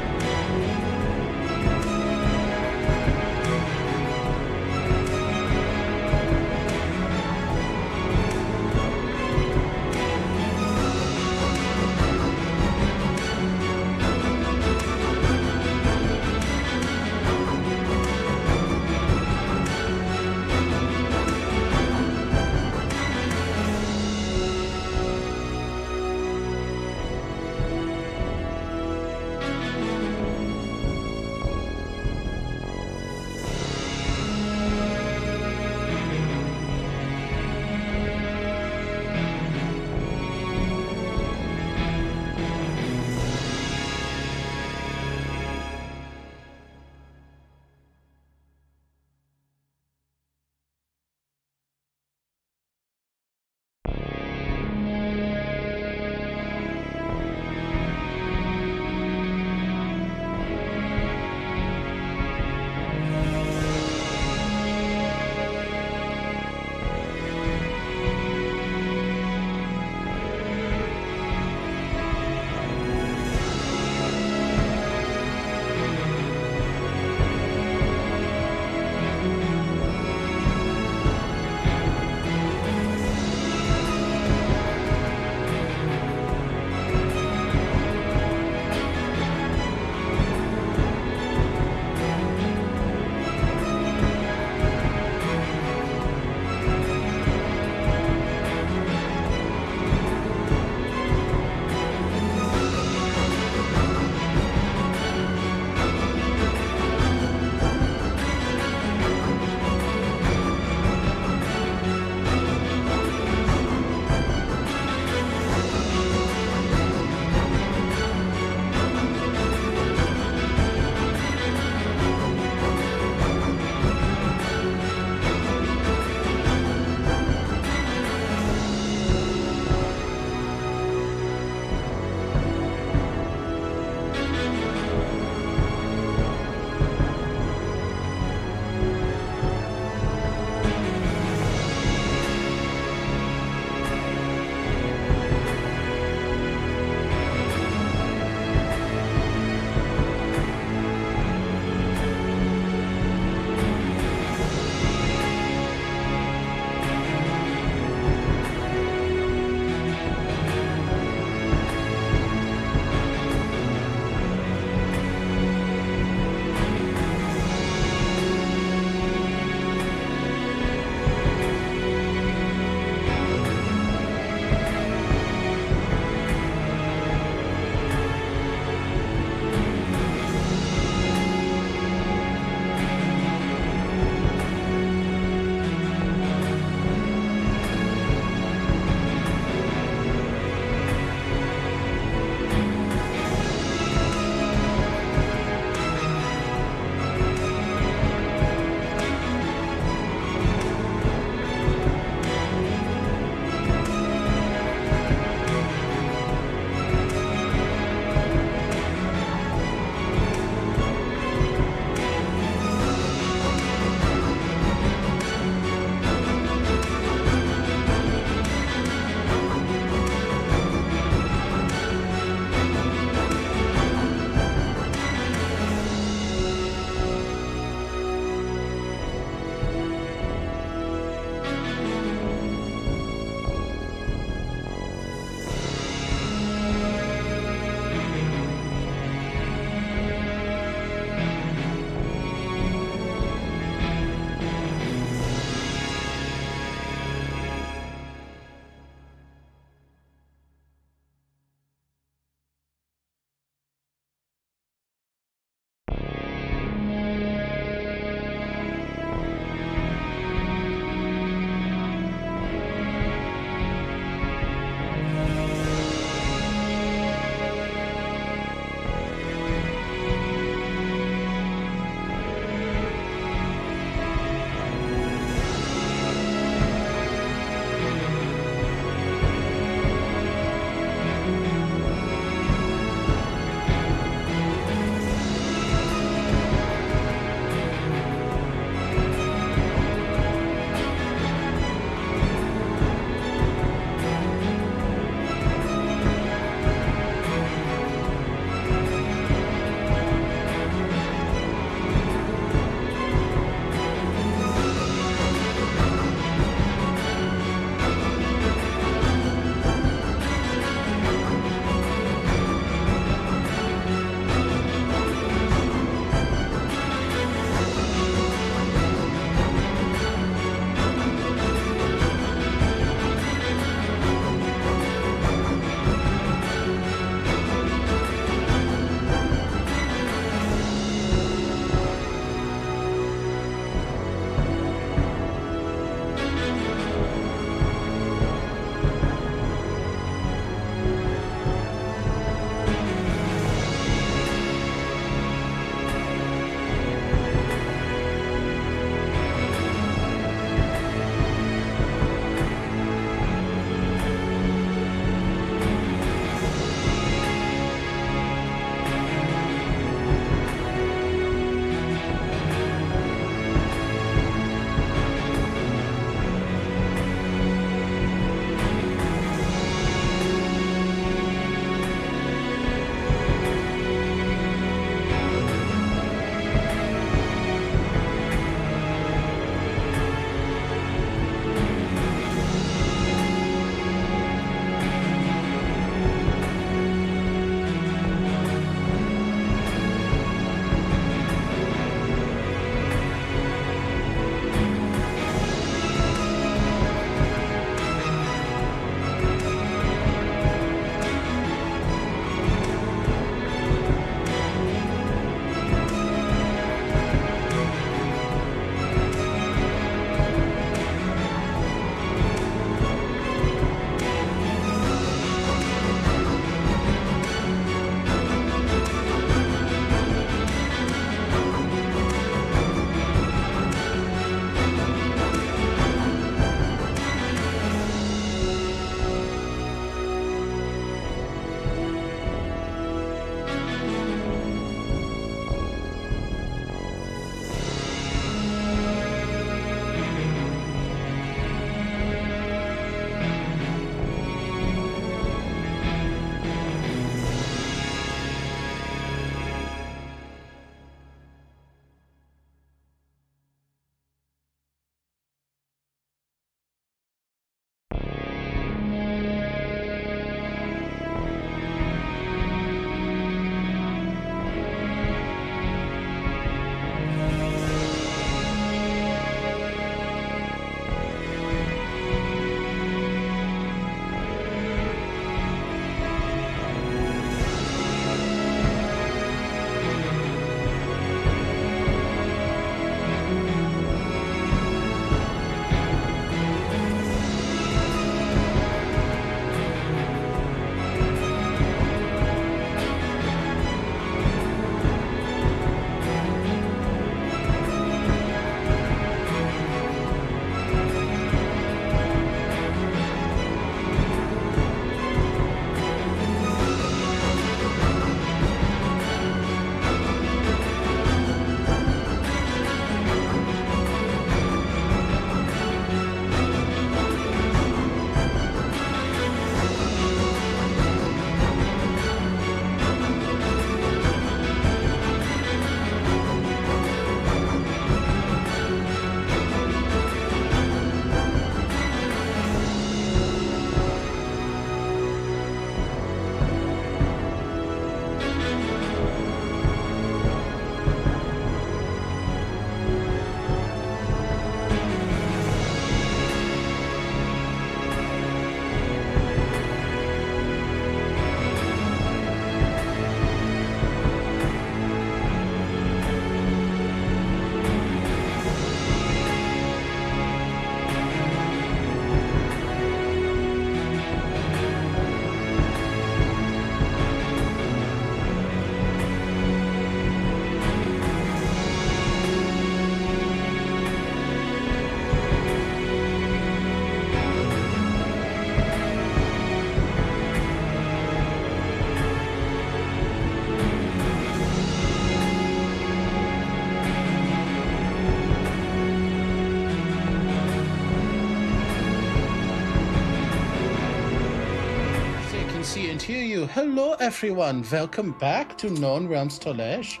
can't hear you. Hello, everyone. Welcome back to Known Realms Tolesh.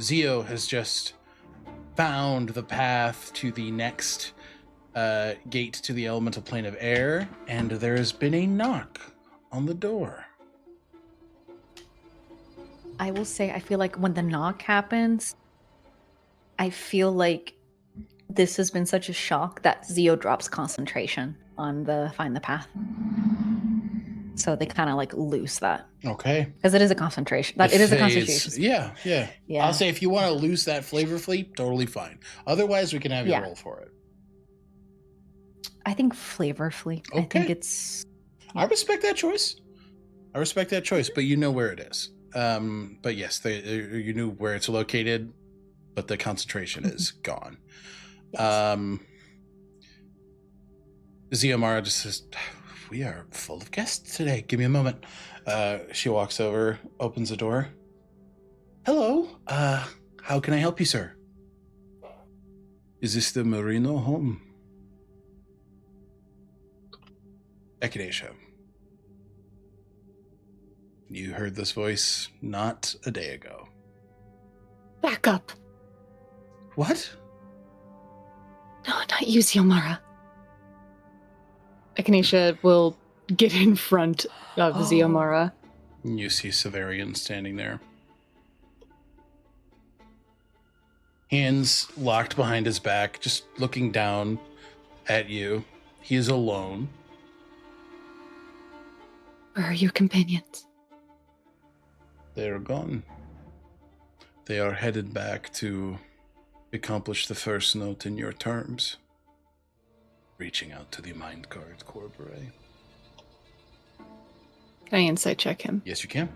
Zio has just found the path to the next gate to the elemental plane of air, and there has been a knock on the door. I will say, I feel like when the knock happens, I feel like this has been such a shock that Zio drops concentration on the find the path. So they kind of like lose that. Okay. Because it is a concentration. It is a concentration. Yeah. Yeah. I'll say if you want to lose that flavorfully, totally fine. Otherwise, we can have you roll for it. I think flavorfully. Okay. I think it's... I respect that choice. But you know where it is. But yes, you knew where it's located, but the concentration is gone. Yes. Aasimar just says, "We are full of guests today. Give me a moment." She walks over, opens the door. "Hello. How can I help you, sir? Is this the Marino home?" Echinacea. You heard this voice not a day ago. Back up. What? No, not you, Xiomara. Echinacea will get in front of Xiomara. You see Severian standing there. Hands locked behind his back, just looking down at you. He is alone. Where are your companions? They are gone. They are headed back to accomplish the first note in your terms. Reaching out to the Mind Guard Corpore. Can I insight check him? Yes, you can.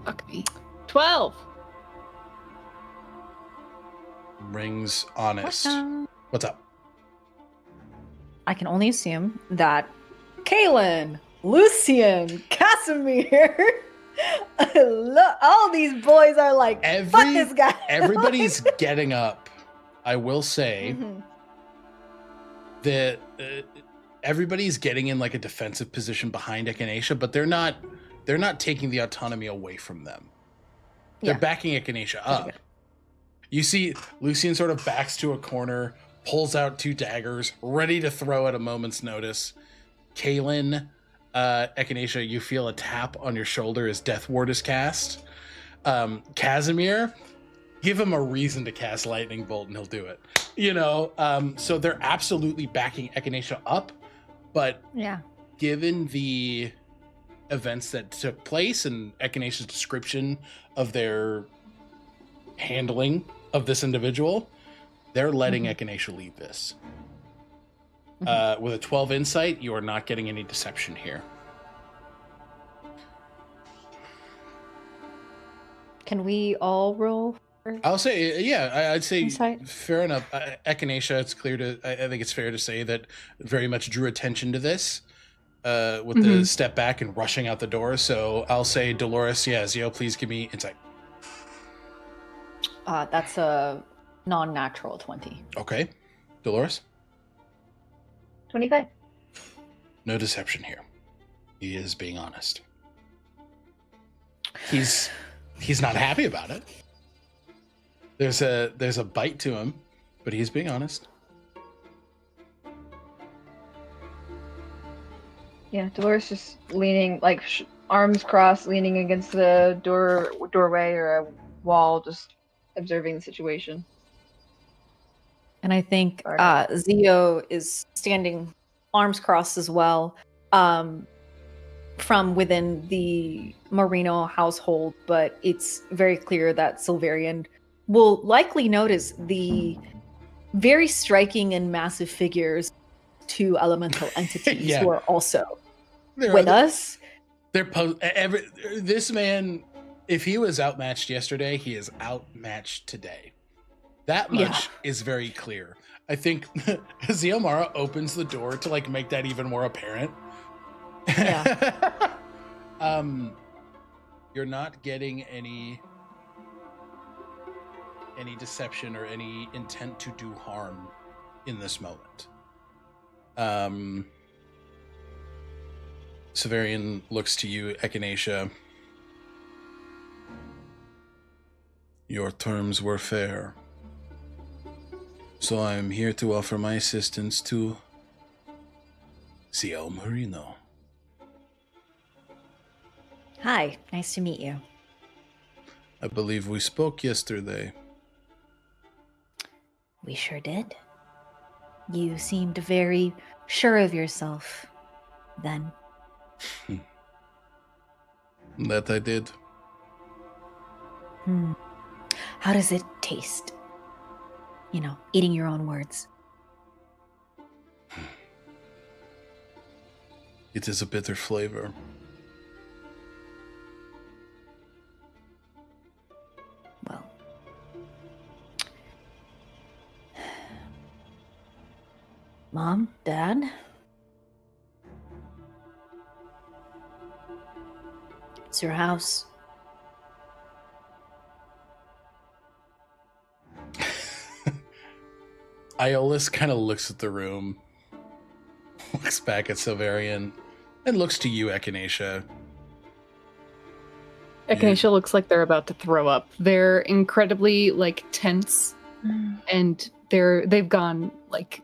Fuck me. 12! Rings honest. What's up? I can only assume that Kaylin, Lucian, Casimir, all these boys are like, fuck this guy. Everybody's getting up. I will say that everybody's getting in like a defensive position behind Echinacea, but they're not taking the autonomy away from them. They're backing Echinacea up. You see Lucian sort of backs to a corner, pulls out 2 daggers, ready to throw at a moment's notice. Kaylin, Echinacea, you feel a tap on your shoulder as Death Ward is cast. Casimir, give him a reason to cast Lightning Bolt and he'll do it. You know, so they're absolutely backing Echinacea up, but given the events that took place and Echinacea's description of their handling of this individual, they're letting Echinacea lead this. With a 12 insight, you are not getting any deception here. Can we all roll? I'll say, I'd say insight? Fair enough. Echinacea, it's clear to, I think it's fair to say that very much drew attention to this with the step back and rushing out the door. So I'll say, Dolores, Zio, please give me insight. That's a non-natural 20. Okay. Dolores? 25. No deception here. He is being honest. He's not happy about it. There's a bite to him, but he's being honest. Yeah, Dolores just leaning, like arms crossed, leaning against the doorway or a wall, just observing the situation. And I think Zio is standing arms crossed as well, from within the Marino household, but it's very clear that Silverian will likely notice the very striking and massive figures, 2 elemental entities who are also with us. This man, if he was outmatched yesterday, he is outmatched today. That much is very clear. I think Xiomara opens the door to like make that even more apparent. Yeah. You're not getting any deception or any intent to do harm in this moment. Severian looks to you, Echinacea. Your terms were fair. So I am here to offer my assistance to CL Marino. Hi, nice to meet you. I believe we spoke yesterday. We sure did. You seemed very sure of yourself then. That I did. How does it taste? Eating your own words. It is a bitter flavor. Well, Mom, Dad? It's your house. Iolus kind of looks at the room, looks back at Silverian, and looks to you, Echinacea. Echinacea looks like they're about to throw up. They're incredibly tense, and they've gone like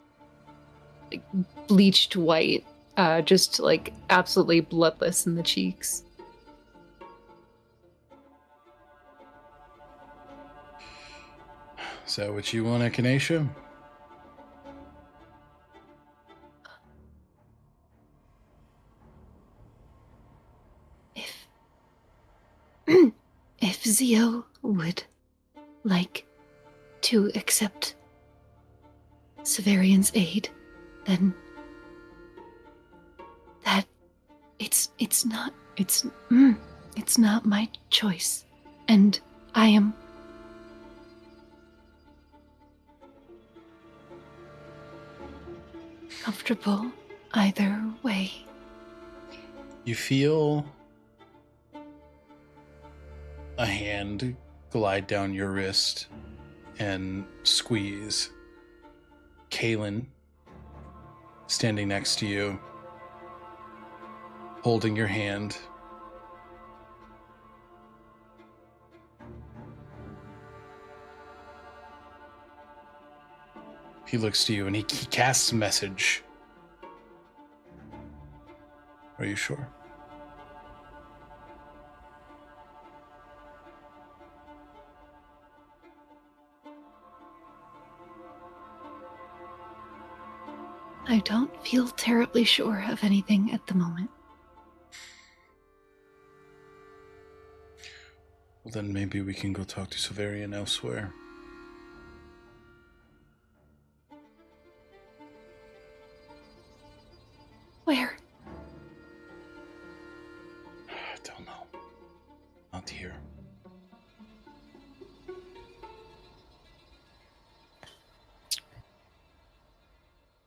bleached white, just absolutely bloodless in the cheeks. Is that what you want, Echinacea? If Zio would like to accept Severian's aid, then that it's not my choice, and I am comfortable either way. You feel a hand glide down your wrist and squeeze. Kaelin, standing next to you, holding your hand. He looks to you and he casts a message. Are you sure? I don't feel terribly sure of anything at the moment. Well, then maybe we can go talk to Severian elsewhere. Where? I don't know. Not here.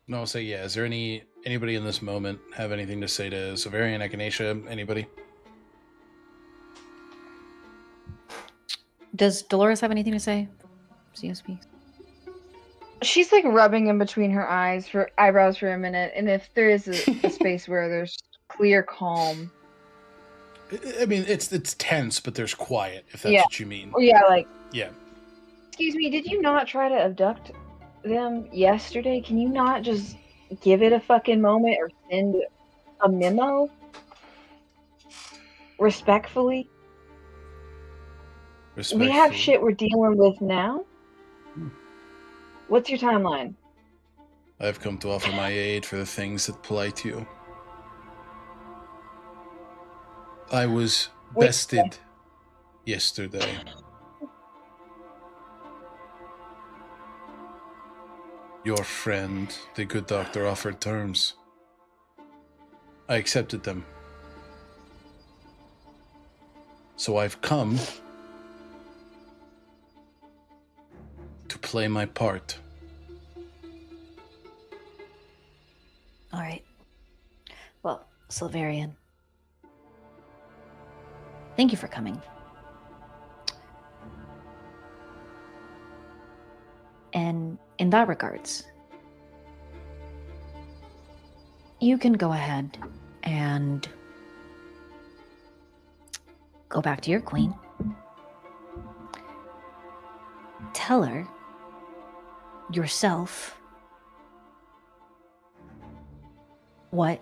No, I'll say yeah. Is there anybody in this moment have anything to say to Severian, Echinacea? Anybody? Does Dolores have anything to say? CSP. She's rubbing in between her eyebrows for a minute, and if there is a space where there's clear calm. I mean, it's tense, but there's quiet, if that's Yeah. what you mean. Yeah, Yeah. Excuse me, did you not try to abduct them yesterday? Can you not just give it a fucking moment or send a memo? Respectfully? We have shit we're dealing with now. What's your timeline? I've come to offer my aid for the things that plight you. I was bested yesterday. Your friend, the good doctor, offered terms. I accepted them. So I've come to play my part. All right. Well, Silverian, thank you for coming. And in that regards, you can go ahead and go back to your queen. Tell her yourself what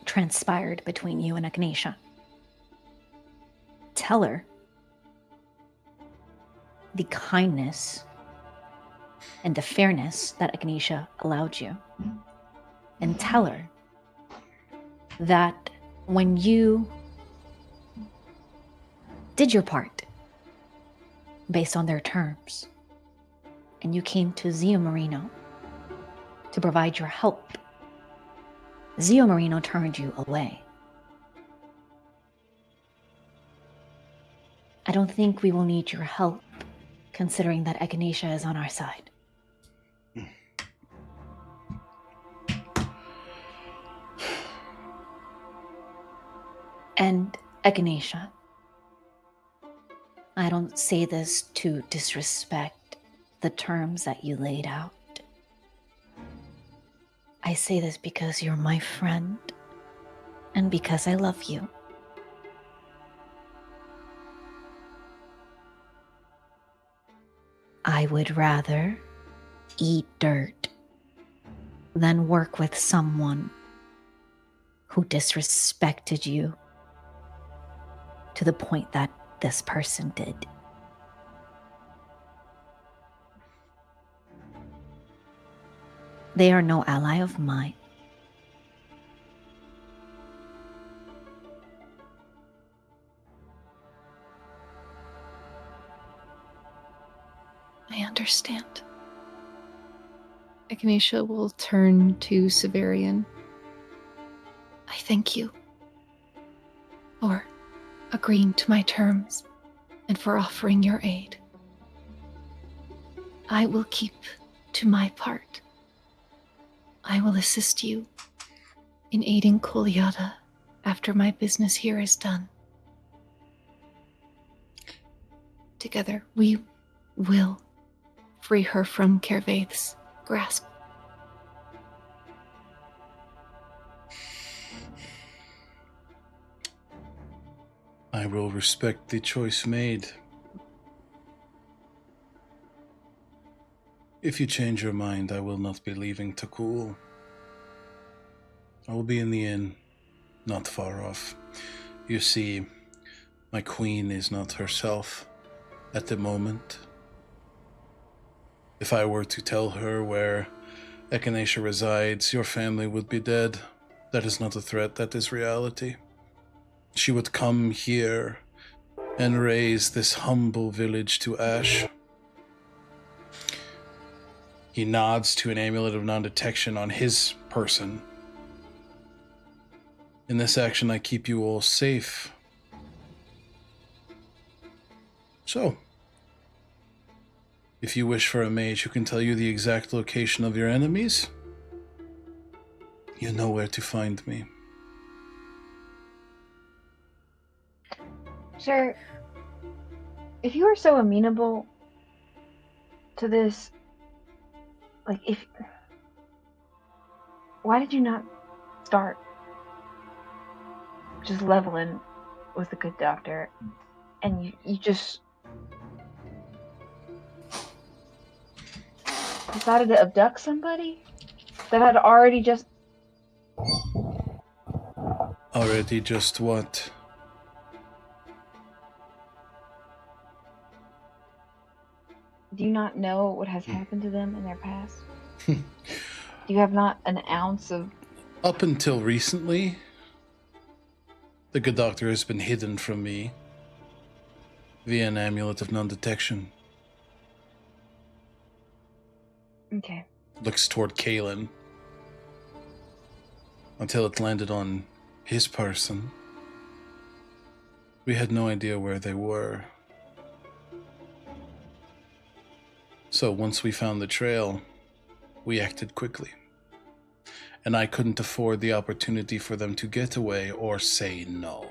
transpired between you and Echinacea. Tell her the kindness and the fairness that Echinacea allowed you. And tell her that when you did your part based on their terms, and you came to Marino to provide your help, Marino turned you away. I don't think we will need your help, considering that Echinacea is on our side. And Echinacea, I don't say this to disrespect the terms that you laid out. I say this because you're my friend and because I love you. I would rather eat dirt than work with someone who disrespected you to the point that this person did. They are no ally of mine. I understand. Echinacea will turn to Severian. I thank you for agreeing to my terms and for offering your aid. I will keep to my part. I will assist you in aiding Koliada after my business here is done. Together, we will free her from Kervaith's grasp. I will respect the choice made. If you change your mind, I will not be leaving Takul. I will be in the inn, not far off. You see, my queen is not herself at the moment. If I were to tell her where Echinacea resides, your family would be dead. That is not a threat, that is reality. She would come here and raise this humble village to ash. He nods to an amulet of non-detection on his person. In this action, I keep you all safe. So, if you wish for a mage who can tell you the exact location of your enemies, you know where to find me. Sir, if you are so amenable to this, why did you not start just leveling with the good doctor, and you just decided to abduct somebody that had already just... Already just what? Do you not know what has happened to them in their past? Do you have not an ounce of... Up until recently, the good doctor has been hidden from me via an amulet of non-detection. Okay. Looks toward Kalen. Until it landed on his person. We had no idea where they were. So once we found the trail, we acted quickly. And I couldn't afford the opportunity for them to get away or say no.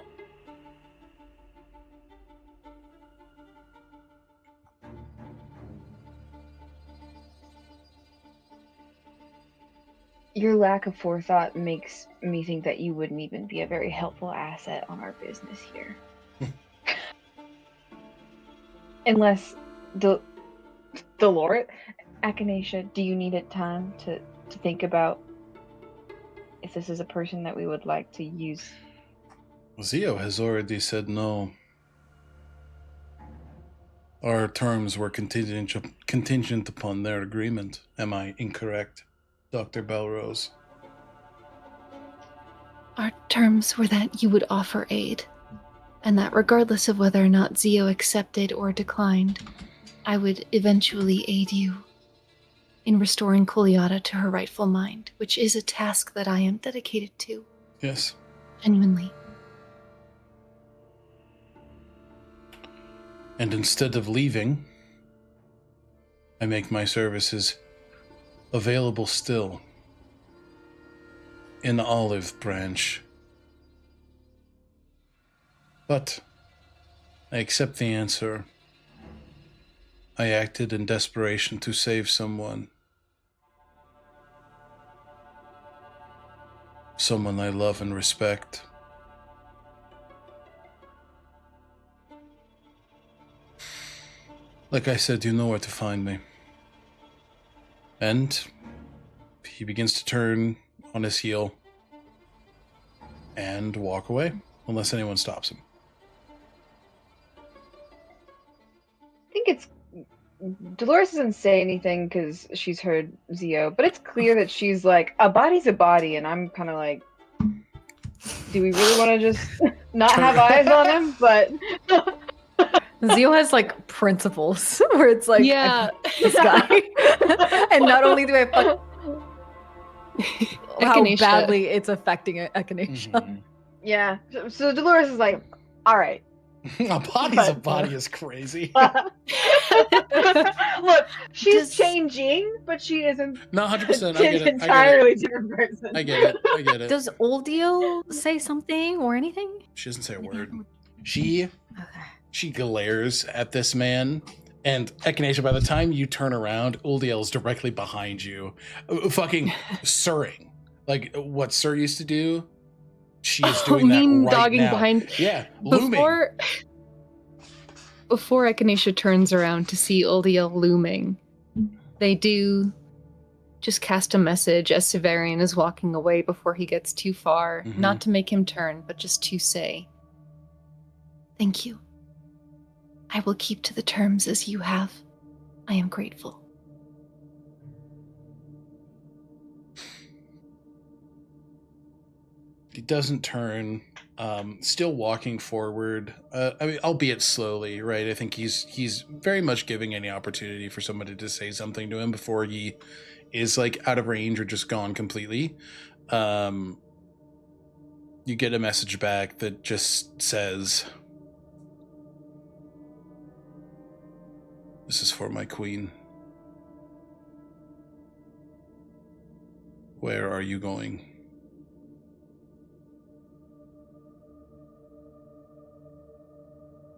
Your lack of forethought makes me think that you wouldn't even be a very helpful asset on our business here. Unless Dolores, Echinacea, do you need a time to think about if this is a person that we would like to use? Zio has already said no. Our terms were contingent upon their agreement. Am I incorrect, Dr. Belrose? Our terms were that you would offer aid, and that regardless of whether or not Zio accepted or declined, I would eventually aid you in restoring Kuliata to her rightful mind, which is a task that I am dedicated to. Yes. Genuinely. And instead of leaving, I make my services available still in Olive Branch. But I accept the answer. I acted in desperation to save someone. Someone I love and respect. Like I said, you know where to find me. And he begins to turn on his heel and walk away, unless anyone stops him. I think it's Dolores doesn't say anything because she's heard Zio, but it's clear that she's like, a body's a body, and I'm kind of like, do we really want to just not have eyes on him? But Zio has like principles where it's like, Yeah. this guy. And not only do I fuck how Echinacea. badly it's affecting Echinacea. Mhm. yeah, so Dolores is like, all right. A body's a body is crazy. Look, she's Does- changing, but she isn't No, 100%. I an get it. entirely different person. I get it. Does Oldio say something or anything? She doesn't say a Maybe word. I would- She Okay. glares at this man, and Echinacea, by the time you turn around, Uldiel is directly behind you, fucking sirring. Like what Sir used to do, she is doing that mean right dogging now. behind. Yeah, looming. Before Echinacea turns around to see Uldiel looming, they do just cast a message as Severian is walking away before he gets too far, Mhm. not to make him turn, but just to say, "Thank you. I will keep to the terms as you have. I am grateful." He doesn't turn, still walking forward. I mean, albeit slowly, right? I think he's very much giving any opportunity for somebody to say something to him before he is like out of range or just gone completely. You get a message back that just says, "This is for my queen. Where are you going?"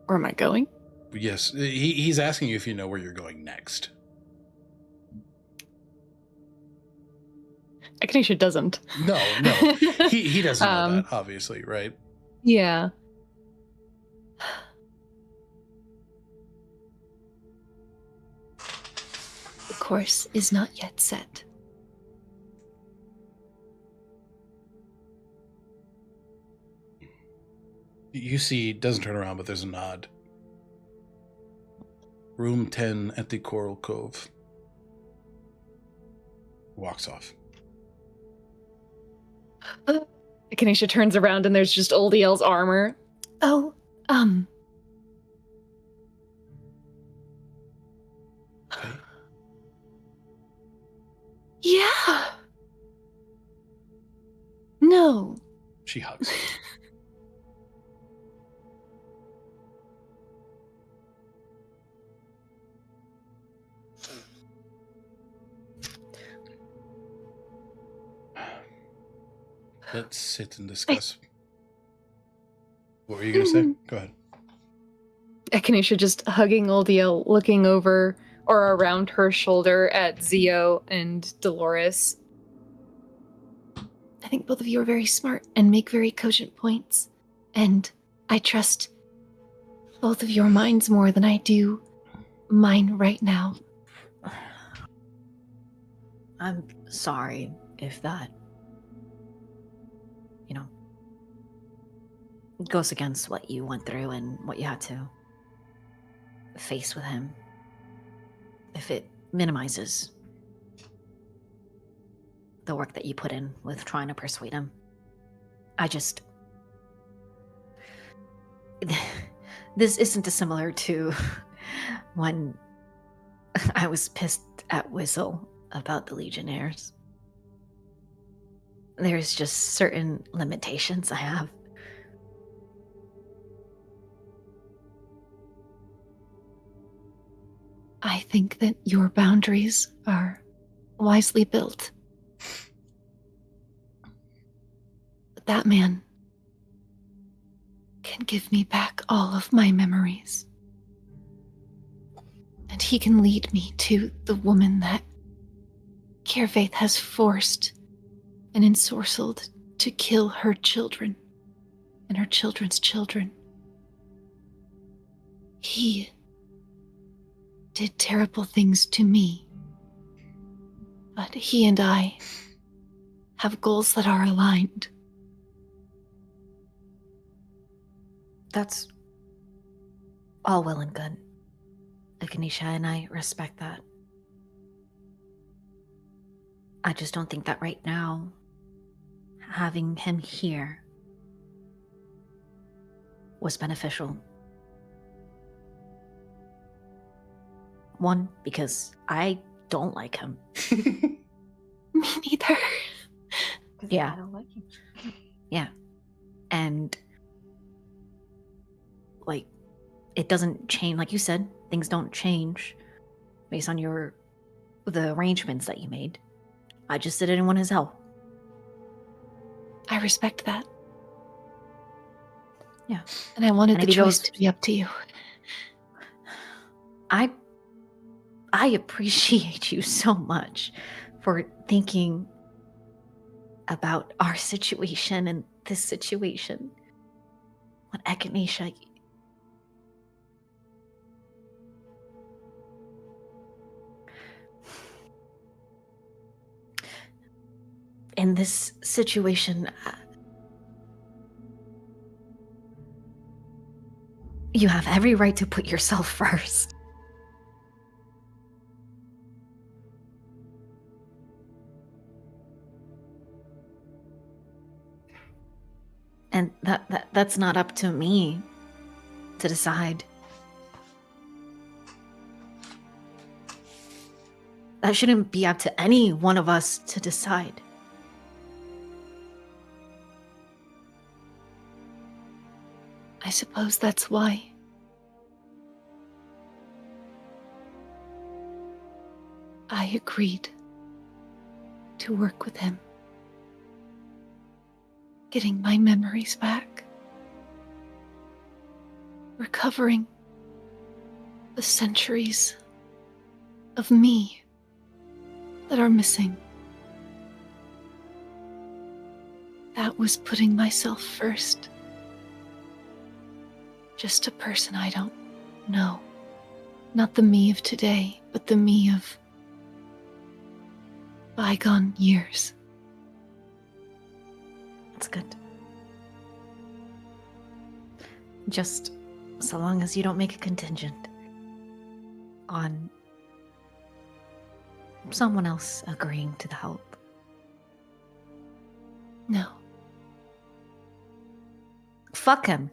Where am I going? Yes, he's asking you if you know where you're going next. Echinacea doesn't. No, he doesn't know that, obviously, right? Yeah. The course is not yet set. You see, doesn't turn around, but there's a nod. Room 10 at the Coral Cove. Walks off. Echinacea turns around and there's just Uldiel's armor. Oh, Okay. yeah. No. She hugs. Let's sit and discuss. What were you going to say? Go ahead. Echinacea just hugging Uldiel, looking over or around her shoulder at Zio and Dolores. I think both of you are very smart and make very cogent points. And I trust both of your minds more than I do mine right now. I'm sorry if that, goes against what you went through and what you had to face with him. If it minimizes the work that you put in with trying to persuade him. This isn't dissimilar to when I was pissed at Whistle about the Legionnaires. There's just certain limitations I have. I think that your boundaries are wisely built. But that man can give me back all of my memories. And he can lead me to the woman that Kerfaith has forced and ensorcelled to kill her children and her children's children. He did terrible things to me, but he and I have goals that are aligned. That's all well and good, Echinacea, and I respect that. I just don't think that right now, having him here was beneficial. One, because I don't like him. Me neither. Yeah. I don't like him. Yeah. And like, it doesn't change, like you said, things don't change based on the arrangements that you made. I just didn't want his help. I respect that. Yeah. And I wanted And the if he choice goes- to be up to you. I appreciate you so much for thinking about our situation and this situation. When Echinacea, in this situation, you have every right to put yourself first. And that's not up to me to decide. That shouldn't be up to any one of us to decide. I suppose that's why. I agreed to work with him. Getting my memories back. Recovering the centuries of me that are missing. That was putting myself first. Just a person I don't know. Not the me of today, but the me of bygone years. That's good. Just so long as you don't make a contingent on someone else agreeing to the help. No. Fuck him.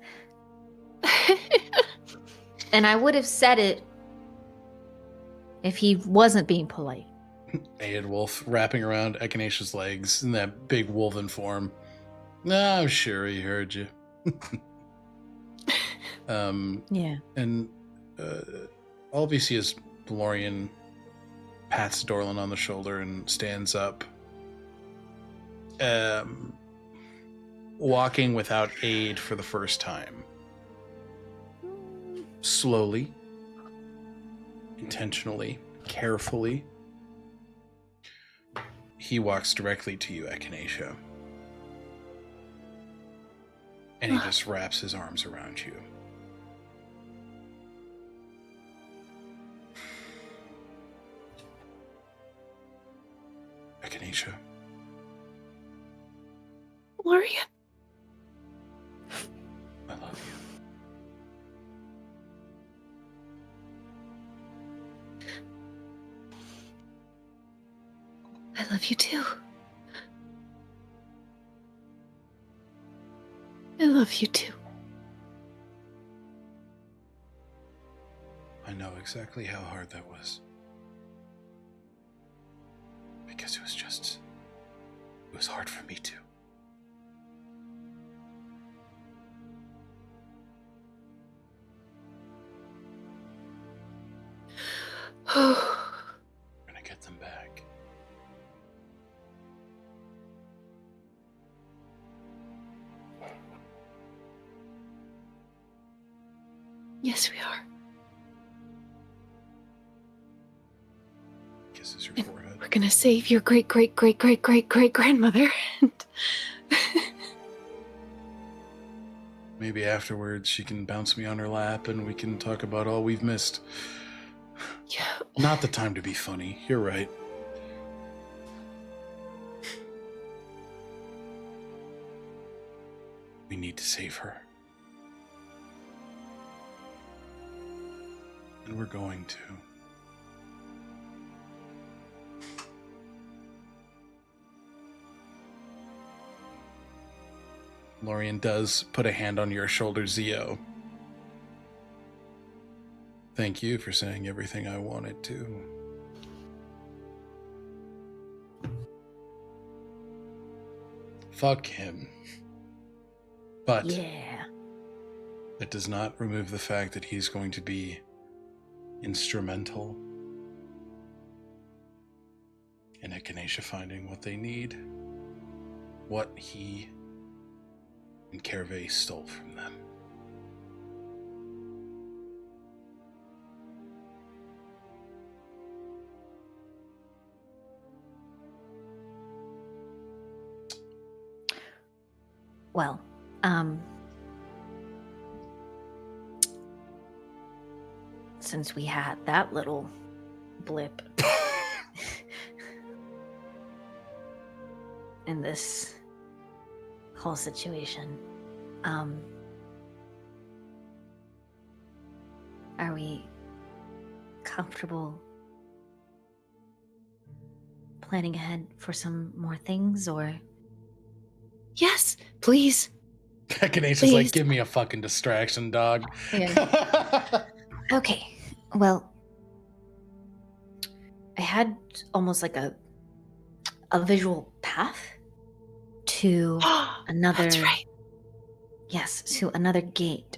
And I would have said it if he wasn't being polite. Aedwolf wrapping around Echinacea's legs in that big wolven form. Nah, I'm sure he heard you. Yeah. And all of you see is Valorian pats Dorlin on the shoulder and stands up. Walking without aid for the first time. Slowly, intentionally, carefully, he walks directly to you, Echinacea. And he just wraps his arms around you. Echinacea. Lorian. I love you. I love you too. I love you too. I know exactly how hard that was. Because it was hard for me too. We're gonna get them back. Yes, we are. Kisses your And forehead. we're gonna save your great-great-great-great-great-grandmother. And Maybe afterwards she can bounce me on her lap and we can talk about all we've missed. yeah. Not the time to be funny. You're right. We need to save her. And we're going to. Lorian does put a hand on your shoulder, Zio. Thank you for saying everything I wanted to. Fuck him. But Yeah. that does not remove the fact that he's going to be instrumental in Echinacea finding what they need, what he and Kerve stole from them. Well, since we had that little blip in this whole situation, are we comfortable planning ahead for some more things, or? Yes, please. Echinacea's like, Please. give me a fucking distraction, dog. Yeah. Okay, well, I had almost like a visual path to another. That's right. Yes, to another gate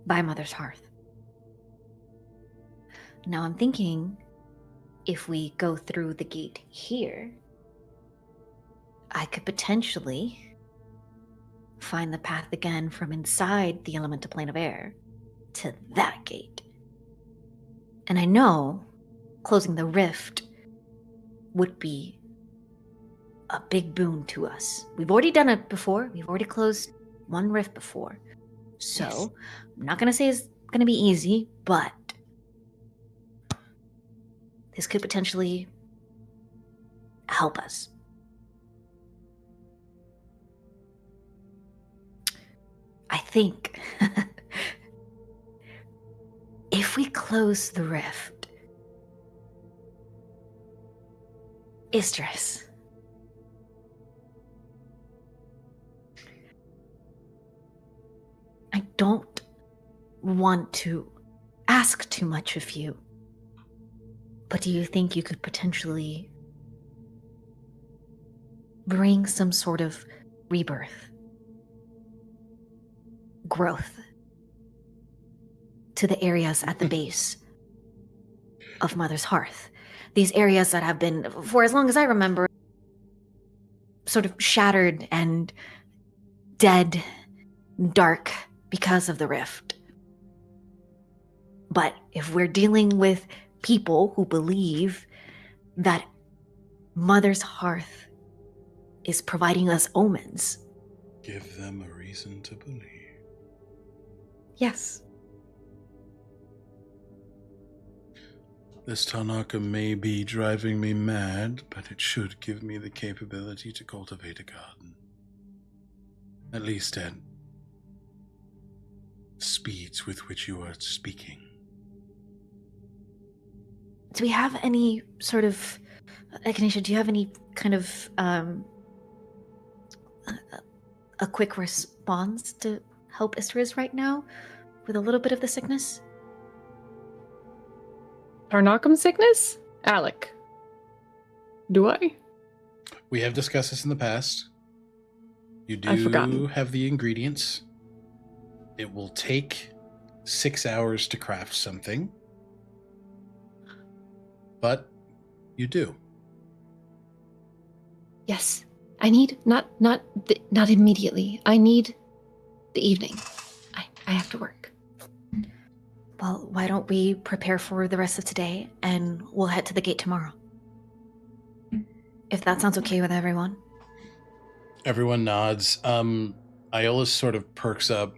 by Mother's Hearth. Now I'm thinking, if we go through the gate here, I could potentially find the path again from inside the elemental plane of air to that gate. And I know closing the rift would be a big boon to us. We've already done it before. We've already closed one rift before. So, Yes. I'm not going to say it's going to be easy, but this could potentially help us. I think if we close the rift, Istris, I don't want to ask too much of you, but do you think you could potentially bring some sort of rebirth, growth to the areas at the base of Mother's Hearth? These areas that have been, for as long as I remember, sort of shattered and dead, dark because of the rift. But if we're dealing with people who believe that Mother's Hearth is providing us omens. Give them a reason to believe. Yes. This Tanaka may be driving me mad, but it should give me the capability to cultivate a garden. At least at speeds with which you are speaking. Do we have any sort of... Echinacea, do you have any kind of a quick response to help Istris right now with a little bit of the sickness? Tarnakam sickness? Alec. Do I? We have discussed this in the past. You I've forgotten. do have the ingredients. It will take 6 hours to craft something. But you do. Yes. I need not immediately. I need the evening. I have to work. Well, why don't we prepare for the rest of today and we'll head to the gate tomorrow? If that sounds okay with everyone. Everyone nods. Iola's sort of perks up.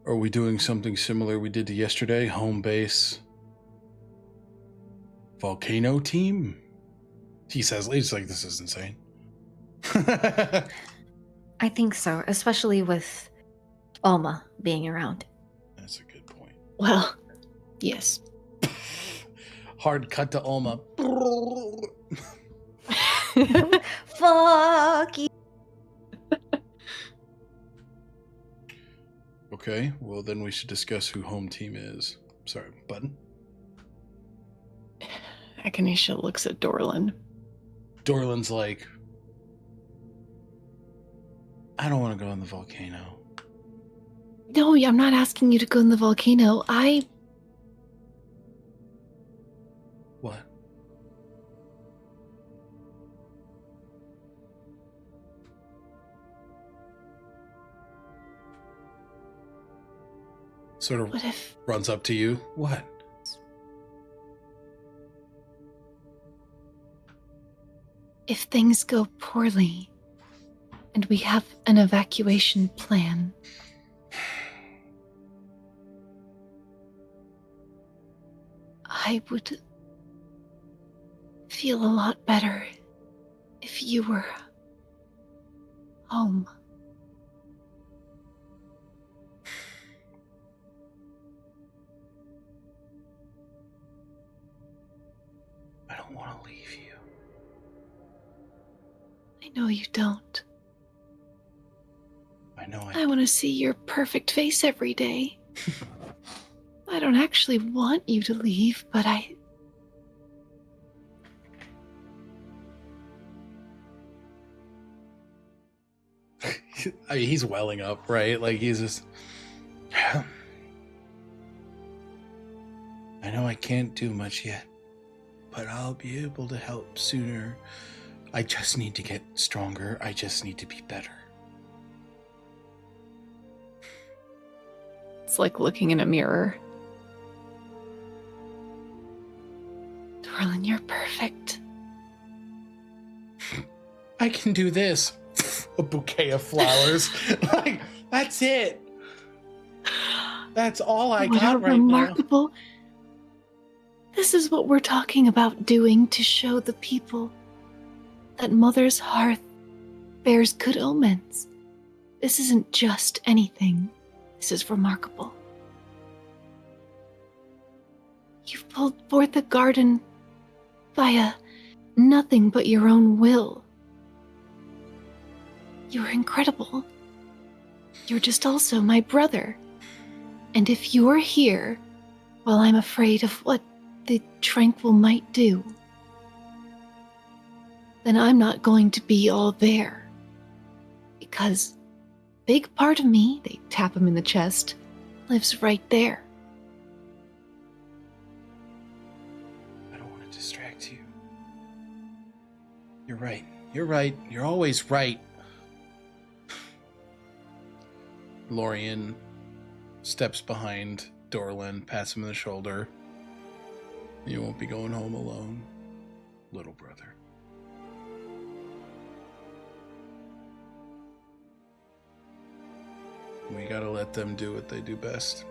Are we doing something similar we did to yesterday? Home base. Volcano team? He says, it's like, this is insane. I think so, especially with Alma being around. That's a good point. Well, yes. Hard cut to Alma. Fuck you. Okay, well then we should discuss who home team is. Sorry, Button? Echinacea looks at Dorlin. Dorlin's like, I don't want to go in the volcano. No, I'm not asking you to go in the volcano. What? Sort of What if... runs up to you. What? If things go poorly, and we have an evacuation plan, I would feel a lot better if you were home. I don't want to leave you. I know you don't. I know I want to see your perfect face every day. I don't actually want you to leave, but I mean, he's welling up, right? Like he's just. I know I can't do much yet, but I'll be able to help sooner. I just need to get stronger. I just need to be better. It's like looking in a mirror. Dorlin, you're perfect. I can do this. A bouquet of flowers. Like, that's it. That's all I What got a right remarkable... This is what we're talking about doing to show the people that Mother's hearth bears good omens. This isn't just anything. This is remarkable. You've pulled forth a garden via nothing but your own will. You're incredible. You're just also my brother. And if you're here, well, I'm afraid of what the Tranquil might do, then I'm not going to be all there. Because big part of me, they tap him in the chest, lives right there. I don't want to distract you. You're right. You're right. You're always right. Lorien steps behind Dorlin, pats him on the shoulder. You won't be going home alone, little brother. We gotta let them do what they do best.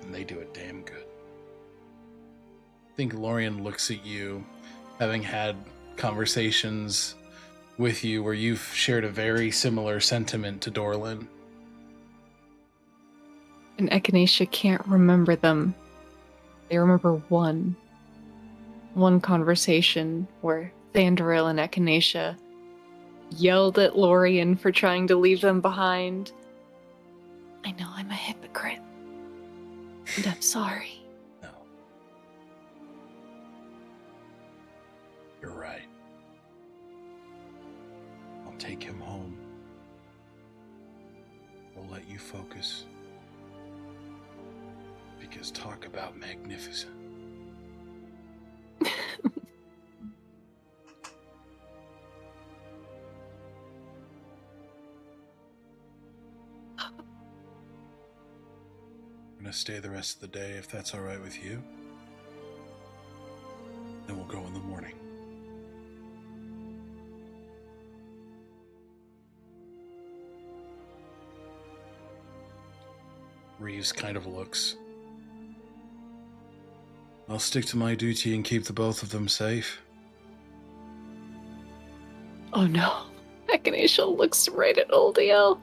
And they do it damn good. think Lorian looks at you, having had conversations with you where you've shared a very similar sentiment to Dorlin. And Echinacea can't remember them. They remember one conversation where Thandril and Echinacea yelled at Lorian for trying to leave them behind. I know I'm a hypocrite. And I'm sorry. No. You're right. I'll take him home. We'll let you focus. Because talk about magnificent. I'm gonna stay the rest of the day if that's all right with you. Then we'll go in the morning. Reeves kind of looks. I'll stick to my duty and keep the both of them safe. Oh no. Echinacea looks right at Oldiel.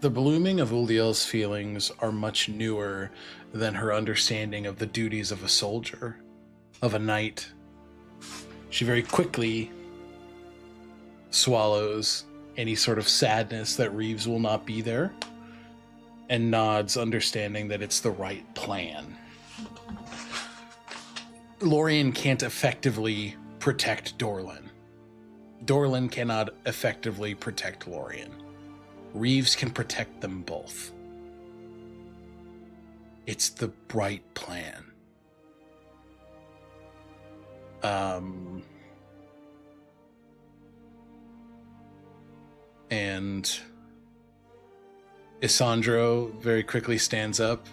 The blooming of Uldiel's feelings are much newer than her understanding of the duties of a soldier, of a knight. She very quickly swallows any sort of sadness that Reeves will not be there, and nods, understanding that it's the right plan. Lorian can't effectively protect Dorlin. Dorlin cannot effectively protect Lorian. Reeves can protect them both. It's the right plan. And Isandro very quickly stands up.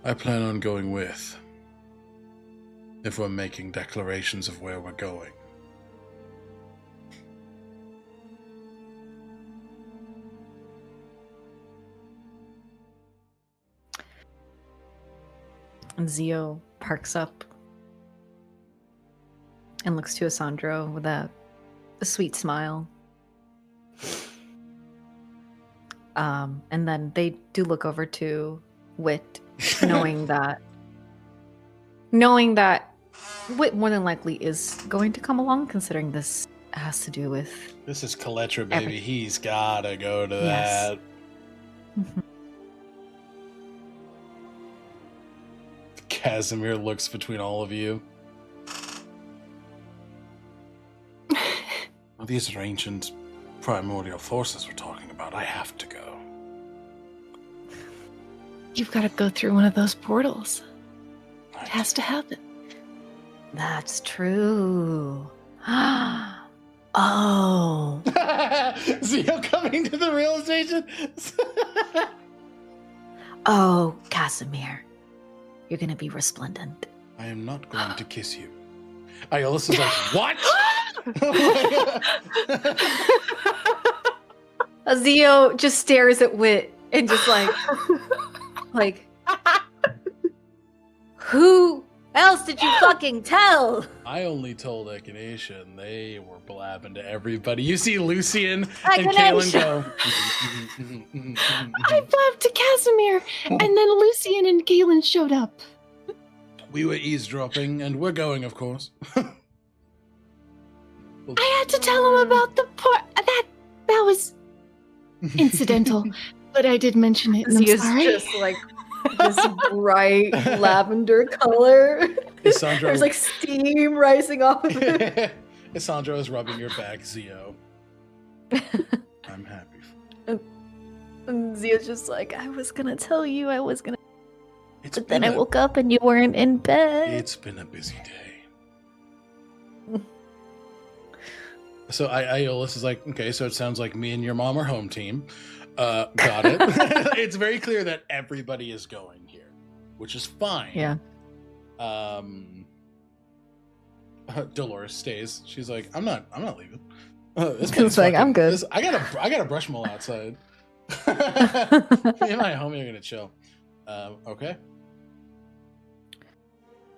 I plan on going with, if we're making declarations of where we're going. And Zio parks up and looks to Isandro with a sweet smile. And then they do look over to Wit, knowing that Wit more than likely is going to come along, considering this has to do with... This is Kaletra, baby. Everything. He's gotta go to Yes. that. Mhm. Casimir looks between all of you. Well, these are ancient primordial forces we're talking about. I have to go. You've got to go through one of those portals. I It has to happen. That's true. Oh. Zio coming to the realization. Oh, Casimir. You're gonna be resplendent. I am not going to kiss you. Iolus is like, what? Zio just stares at Wit and just like, Who else did you fucking tell? I only told Echinacea and they were blabbing to everybody. You see Lucian and Echinacea. Kaelin go. I blabbed to Casimir, and then Lucian and Galen showed up. We were eavesdropping, and we're going, of course. I had to tell him about the part that was incidental, but I did mention it. And I'm Zio's sorry. just like this bright lavender color. Isandro, There's like steam rising off of it. Isandro is rubbing your back, Zio. I'm happy. And Zio's just like, I was gonna tell you, I was gonna. It's But then I been a- woke up and you weren't in bed. It's been a busy day. So Iolus is like, okay, so it sounds like me and your mom are home team. Got it. It's very clear that everybody is going here, which is fine. Yeah. Dolores stays. She's like, I'm not leaving. This It's place like, I'm good. I gotta brush them all outside. Me and my homie are gonna chill. Okay.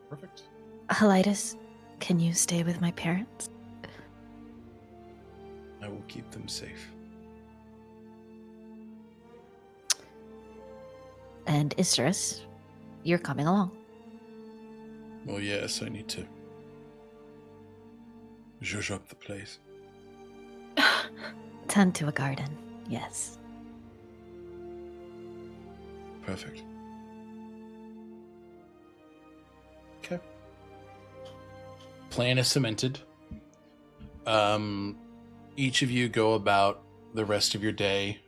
Perfect. Helitis, can you stay with my parents? I will keep them safe. And Istrus, you're coming along. Well, yes, I need to zhuzh up the place. Tend to a garden, yes. Perfect. Okay. Plan is cemented. Each of you go about the rest of your day.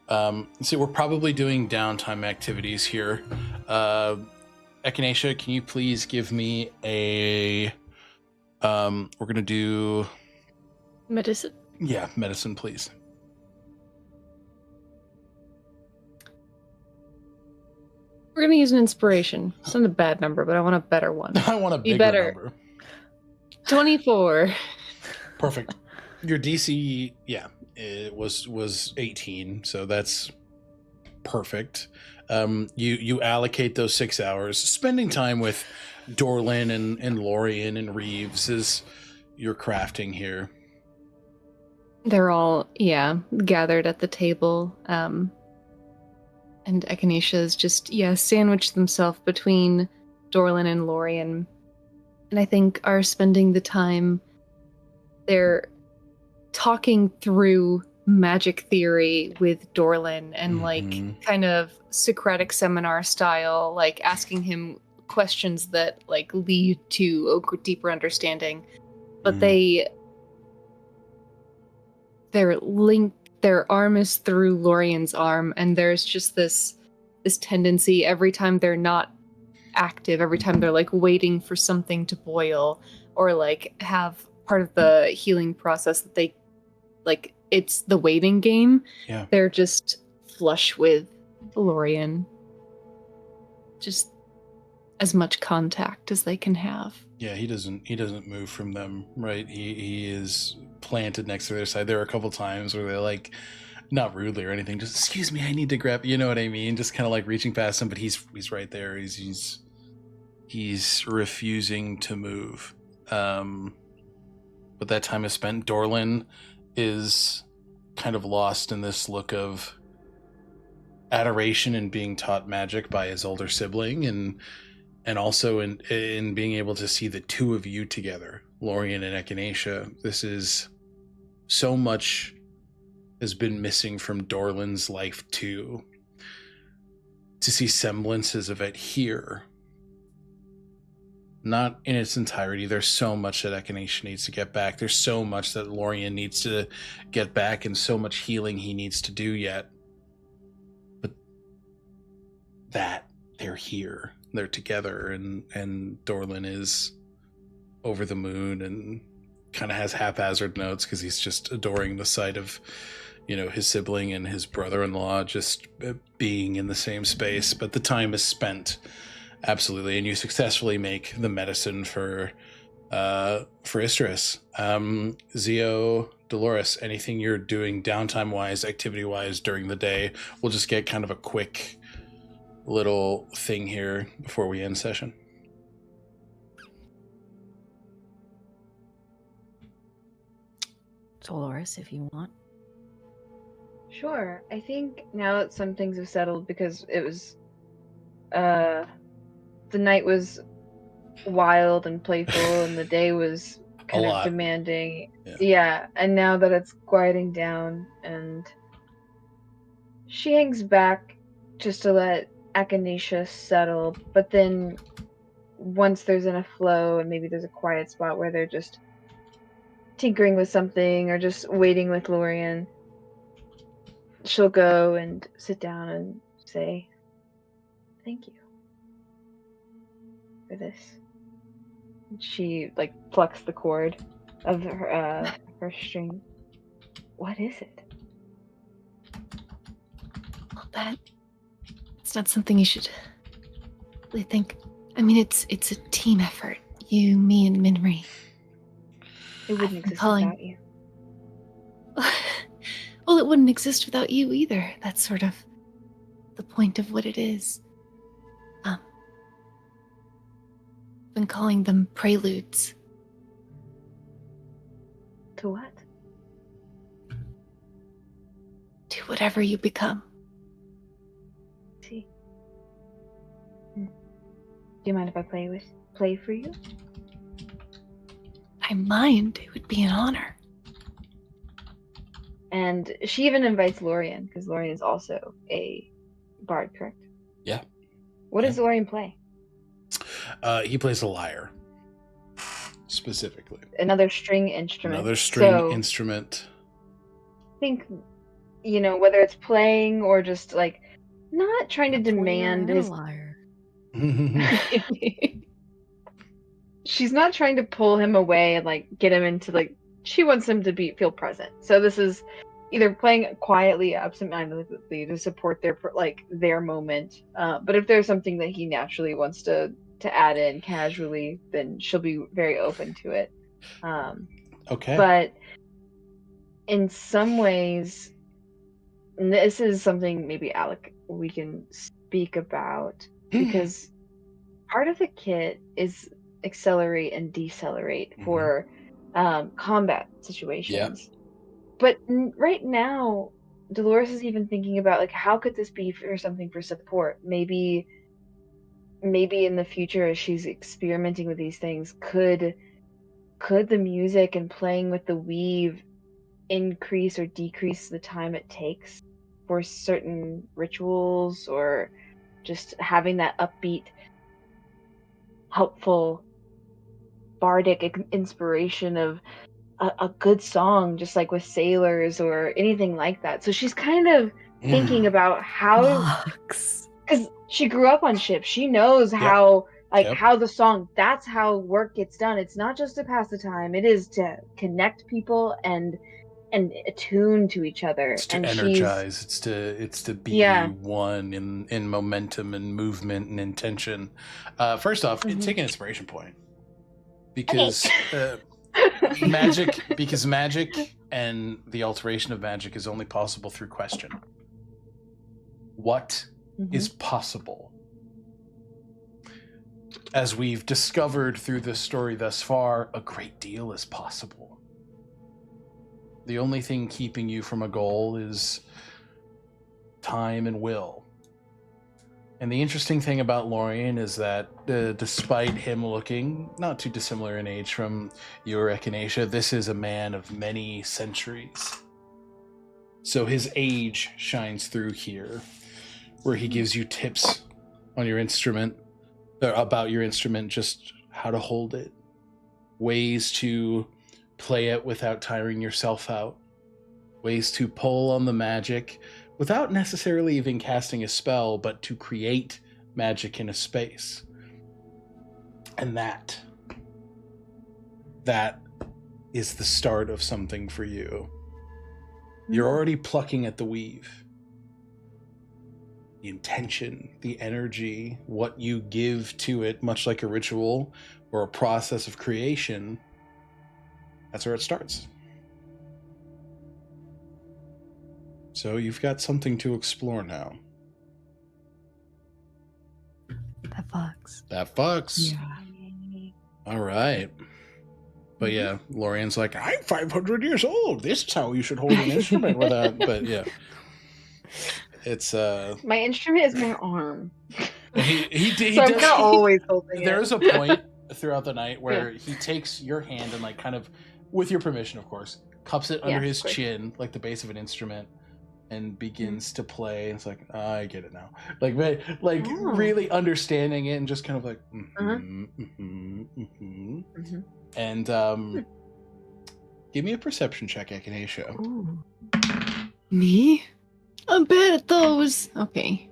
So we're probably doing downtime activities here. Echinacea, can you please give me a... we're going to do... Medicine. Yeah, medicine, please. We're gonna use an inspiration. It's not a bad number, but I want a better one. I want a Be bigger better. number. 24. Perfect. Your DC, yeah, it was 18, so that's perfect. You allocate those 6 hours. Spending time with Dorlin and Lorien and Reeves as you're crafting here. They're all, gathered at the table. And Echinacea is just, sandwiched themselves between Dorlin and Lorien. And I think are spending the time, they're talking through magic theory with Dorlin and Mhm. kind of Socratic seminar style, asking him questions that lead to a deeper understanding. But they're linked. Their arm is through Lorien's arm, and there's just this tendency every time they're not active, every time they're waiting for something to boil or have part of the healing process that they it's the waiting game. Yeah. They're just flush with Lorien. Just as much contact as they can have. Yeah, he doesn't move from them, right? He is planted next to their side. There are a couple times where they're not rudely or anything, just excuse me, I need to grab, you know what I mean? Just kind of reaching past him, but he's right there. He's refusing to move. But that time is spent. Dorlin is kind of lost in this look of adoration and being taught magic by his older sibling, and also in being able to see the two of you together, Lorien and Echinacea. This is so much has been missing from Dorlin's life too. To see semblances of it here, not in its entirety. There's so much that Echinacea needs to get back. There's so much that Lorien needs to get back, and so much healing he needs to do yet. But that they're here. They're together, and Dorlin is over the moon and kind of has haphazard notes because he's just adoring the sight of, his sibling and his brother-in-law just being in the same space. But the time is spent, absolutely, and you successfully make the medicine for Istrus. Zio, Dolores, anything you're doing downtime-wise, activity-wise during the day? We'll just get kind of a quick little thing here before we end session. Dolores, if you want. Sure. I think now that some things have settled, because it was the night was wild and playful and the day was kind of demanding. Yeah, and now that it's quieting down, and she hangs back just to let Echinacea settle, but then once there's enough flow and maybe there's a quiet spot where they're just tinkering with something or just waiting with Lorien, she'll go and sit down and say, "Thank you for this." She plucks the cord of her string. What is it? Well, it's not something you should really think. I mean, it's a team effort. You, me, and Minri. It wouldn't exist calling. without you. Well, it wouldn't exist without you either. That's sort of the point of what it is. Been calling them preludes. To what? To whatever you become. See. Do you mind if I play for you? I mind. It would be an honor. And she even invites Lorian, because Lorian is also a bard, correct? Yeah. What does Lorian play? He plays a lyre, specifically. Another string instrument. Another string So, instrument. I think, whether it's playing or just like not trying to demand his. liar. She's not trying to pull him away and like get him into like. She wants him to feel present. So this is either playing quietly, absentmindedly to support their moment. But if there's something that he naturally wants to add in casually, then she'll be very open to it. Okay. But in some ways, and this is something maybe Alec we can speak about, because part of the kit is accelerate and decelerate for combat situations. But right now, Dolores is even thinking about like how could this be for something for support? Maybe in the future, as she's experimenting with these things, could the music and playing with the weave increase or decrease the time it takes for certain rituals, or just having that upbeat, helpful bardic inspiration of a good song, just like with sailors or anything like that. So she's kind of thinking about how, because she grew up on ships, she knows how how the song, that's how work gets done. It's not just to pass the time, it is to connect people and attune to each other. It's to and energize. It's to be one in momentum and movement and intention. First off, take an inspiration point, because magic and the alteration of magic is only possible through question. What is possible? As we've discovered through this story thus far, a great deal is possible. The only thing keeping you from a goal is time and will. And the interesting thing about Lorian is that despite him looking not too dissimilar in age from your Echinacea, this is a man of many centuries. So his age shines through here, where he gives you tips on your instrument, or about your instrument, just how to hold it, ways to play it without tiring yourself out, ways to pull on the magic without necessarily even casting a spell, but to create magic in a space. And that is the start of something for you. You're already plucking at the weave. The intention, the energy, what you give to it, much like a ritual or a process of creation, that's where it starts. So you've got something to explore now. That fucks. Yeah. All right. But yeah, Lorian's like, I'm 500 years old. This is how you should hold an instrument without. But yeah, it's my instrument is my arm. He So I'm does. not always holding it. There's a point throughout the night where he takes your hand and like kind of, with your permission, of course, cups it under his chin like the base of an instrument, and begins to play. It's like, oh, I get it now. Like really understanding it and just kind of like, and give me a perception check, Echinacea. Ooh. Me? I'm bad at those. Okay.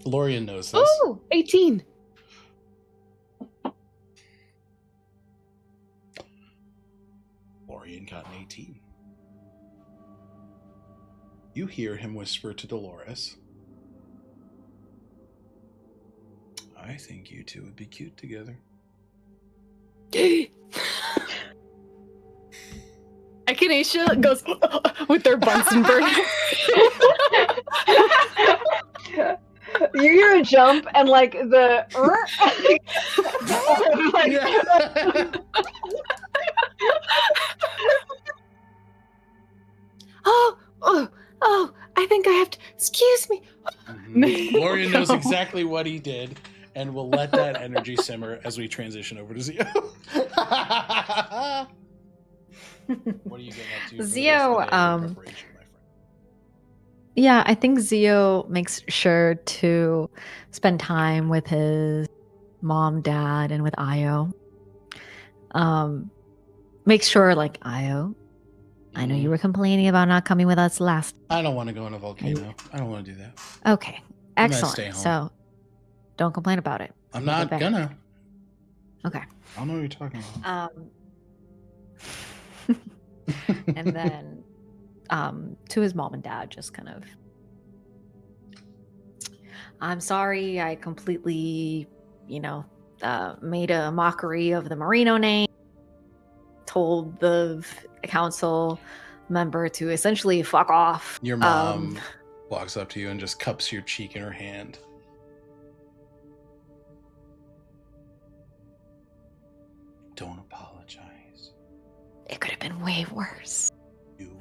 Lorian knows this. Oh, 18. Lorian got an 18. You hear him whisper to Dolores, I think you two would be cute together. I Echinacea goes with their Bunsen burner. You hear a jump and like the like, Yeah. Oh, I think I have to. Excuse me. Mhm. Lorian knows Go. exactly what he did, and we'll let that energy simmer as we transition over to Zio. What are you getting up to? For the rest of the day Zio, in preparation, my friend? Yeah, I think Zio makes sure to spend time with his mom, dad, and with Io. Make sure, like, Io, I know you were complaining about not coming with us last. I don't want to go in a volcano. I don't want to do that. Okay, I'm gonna excellent. stay home. So, don't complain about it. I'm Make it not better. gonna. Okay. I don't know what you're talking about. And then, to his mom and dad, just kind of, I'm sorry, I completely, made a mockery of the Marino name, told the council member to essentially fuck off. Your mom walks up to you and just cups your cheek in her hand. Don't apologize. It could have been way worse. You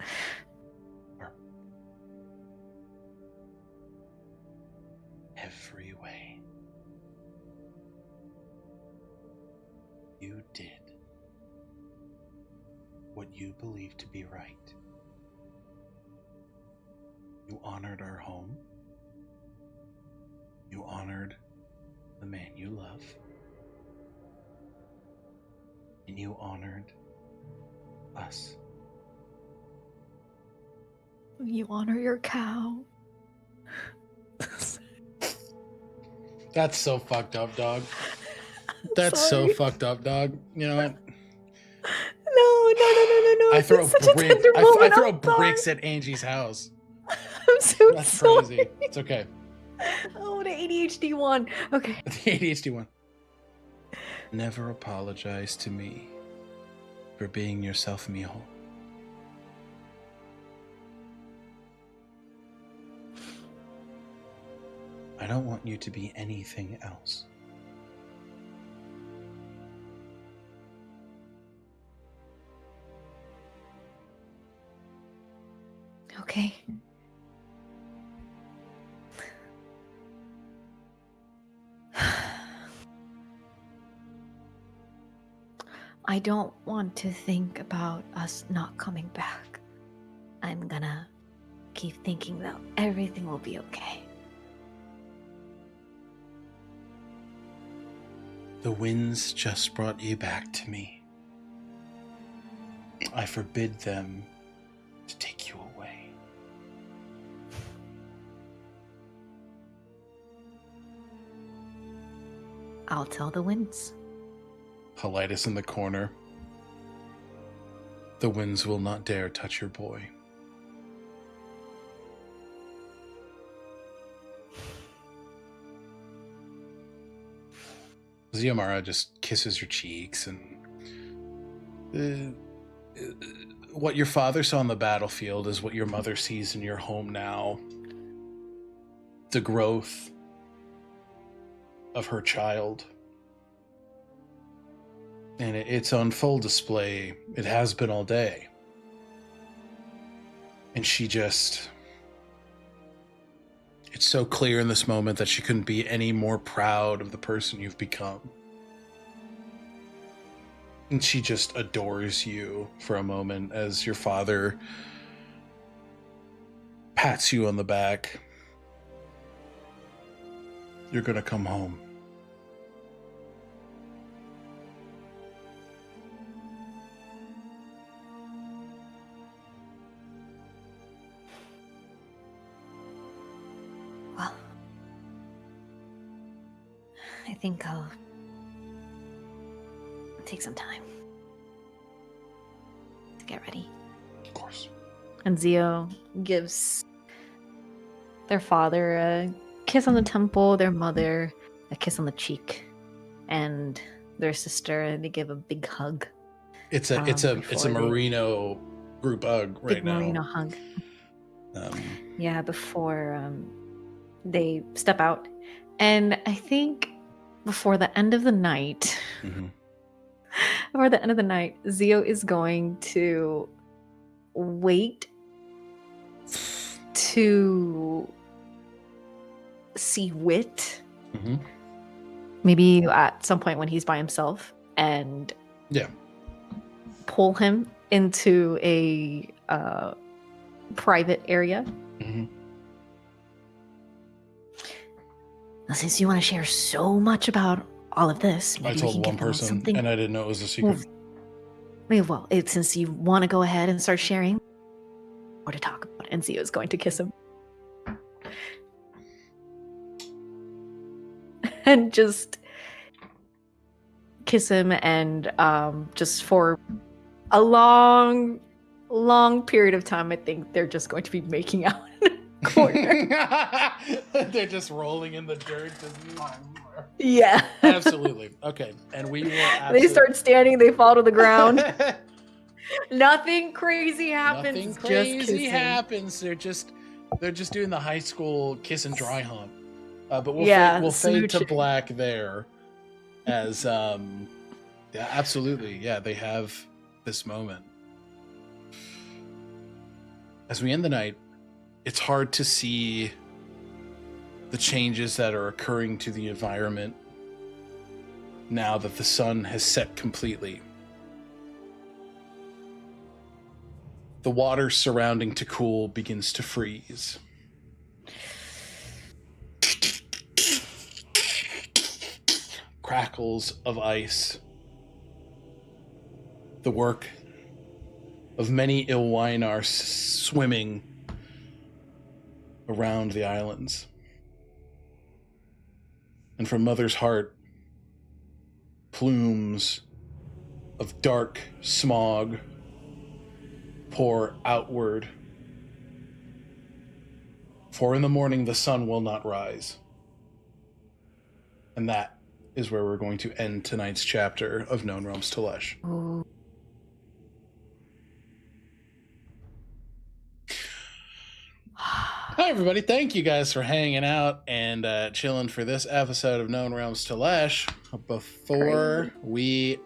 are every way. You did what you believed to be right. You honored our home. You honored the man you love. And you honored us. You honor your cow. That's so fucked up, dog. That's so Sorry. fucked up, dog. You know what? No. I throw It's such a brick. tender I moment. throw I'm sorry. bricks at Angie's house. I'm so That's sorry. crazy. It's okay. Oh, the ADHD one. Okay. The ADHD one. Never apologize to me for being yourself, mijo. I don't want you to be anything else. Okay. I don't want to think about us not coming back. I'm gonna keep thinking that everything will be okay. The winds just brought you back to me. I forbid them to take you away. I'll tell the winds. Helitis in the corner. The winds will not dare touch your boy. Xiomara just kisses your cheeks, and what your father saw on the battlefield is what your mother sees in your home now. The growth of her child. And it's on full display. It has been all day. And she just... It's so clear in this moment that she couldn't be any more proud of the person you've become. And she just adores you for a moment as your father pats you on the back. You're gonna come home. Well, I think I'll take some time to get ready. Of course. And Zio gives their father a kiss on the temple, their mother a kiss on the cheek, and their sister, they give a big hug. It's a before they- Marino group hug right big now. Marino hug. Um, Yeah, before they step out. And I think before the end of the night, mhm. before the end of the night, Zio is going to wait to see Wit. Mhm. Maybe at some point when he's by himself, and Yeah. pull him into a private area. Mhm. Now, since you want to share so much about all of this, maybe I we told can one give them person, something. and I didn't know it was a secret. Well, since you want to go ahead and start sharing, or to talk about it, and Zio is going to kiss him. And just kiss him, and just for a long period of time, I think they're just going to be making out in a corner. They're just rolling in the dirt. Yeah. Absolutely. Okay. And we will They start standing, they fall to the ground. Nothing crazy happens. Nothing It's crazy just kissing. happens. They're just doing the high school kiss and dry hump. But we'll Yeah, fade to smooching. black there as yeah, absolutely. Yeah, they have this moment. As we end the night, it's hard to see the changes that are occurring to the environment now that the sun has set completely. The water surrounding Takul begins to freeze. Crackles of ice. The work of many Ilwainar swimming around the islands. And from Mother's heart, plumes of dark smog pour outward. For in the morning the sun will not rise. And that is where we're going to end tonight's chapter of Known Realms Tolesh. Ooh. Hi, everybody. Thank you guys for hanging out and chilling for this episode of Known Realms Tolesh. Before we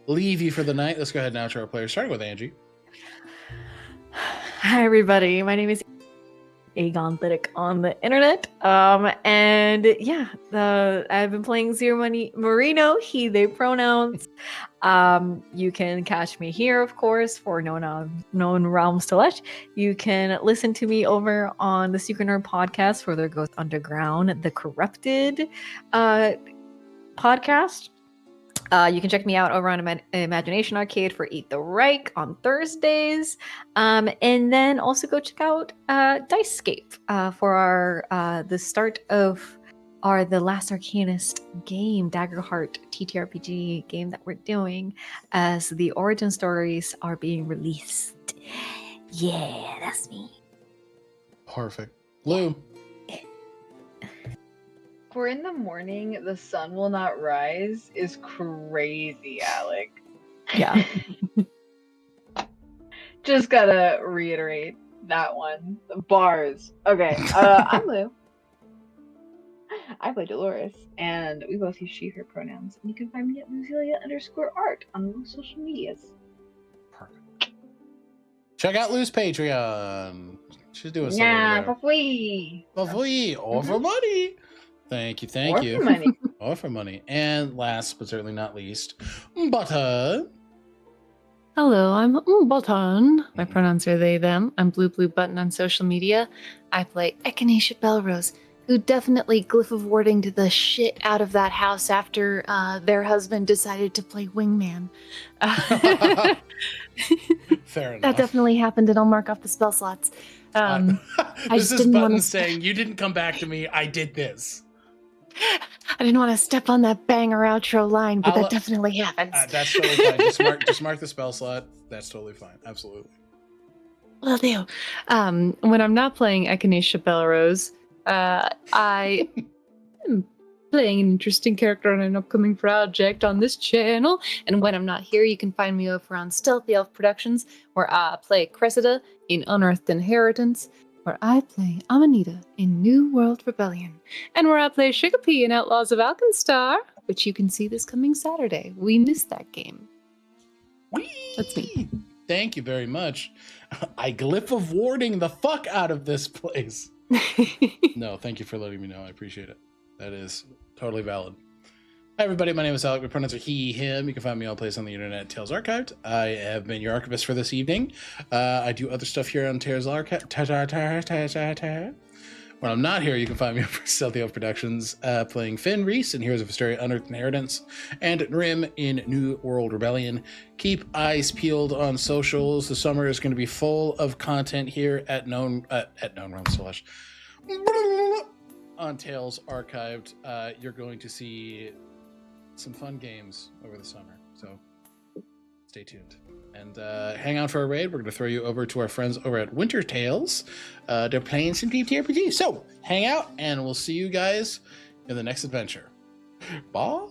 leave you for the night, let's go ahead and outro our players, starting with Angie. Hi, everybody. My name is Agonethetic on the internet. And yeah, I've been playing Zero Money Marino, he, they pronouns. You can catch me here, of course, for Known Realms Tolesh. You can listen to me over on the Secret Nerd podcast, Further Goes Underground, the Corrupted podcast. You can check me out over on Imagination Arcade for Eat the Reich on Thursdays. And then also go check out Dicescape for our the start of the Last Arcanist game, Daggerheart TTRPG game that we're doing as the origin stories are being released. Yeah, that's me. Perfect. Lou. For in the morning, the sun will not rise is crazy, Alec. Yeah. Just gotta reiterate that one. The bars. Okay, I'm Lou. I play Dolores, and we both use she, her pronouns. And you can find me at Luzelia_art on most social medias. Perfect. Check out Lou's Patreon. She's doing something Yeah, over for free. there. For free or for money. Thank you. Or you. for money. Or for money. And last but certainly not least, Butter. Hello, I'm Button. My pronouns are they, them. I'm Bluebluebutton on social media. I play Echinacea Belrose, who definitely glyph of warding to the shit out of that house after their husband decided to play wingman. Fair enough. That definitely happened, and I'll mark off the spell slots. I This just is didn't Button wanna- saying, you didn't come back to me, I did this. I didn't want to step on that banger outro line, but I'll- that definitely happens. That's totally fine. Just mark the spell slot. That's totally fine. Absolutely. Will do. When I'm not playing Echinacea Belrose, I playing an interesting character on an upcoming project on this channel. And when I'm not here, you can find me over on Stealthy Elf Productions, where I play Cressida in Unearthed Inheritance, where I play Amanita in New World Rebellion, and where I play Shigapee in Outlaws of Alkenstar, which you can see this coming Saturday. We missed that game. That's me. Thank you very much. I glyph of warding the fuck out of this place. No, thank you for letting me know. I appreciate it. That is totally valid. Hi, everybody. My name is Alec. My pronouns are he, him. You can find me all places on the internet at Tales Archived. I have been your archivist for this evening. I do other stuff here on Tales Archived. When I'm not here, you can find me over Stealthy Elf Productions, playing Finn Reese in Heroes of Hysteria Unearthed Inheritance, and Rim in New World Rebellion. Keep eyes peeled on socials. The summer is going to be full of content here at Known Realms Tolesh. On Tales Archived, you're going to see some fun games over the summer, so stay tuned. And hang on for a raid. We're going to throw you over to our friends over at Winter Tales. They're playing some deep TRPG. So hang out, and we'll see you guys in the next adventure. Bye.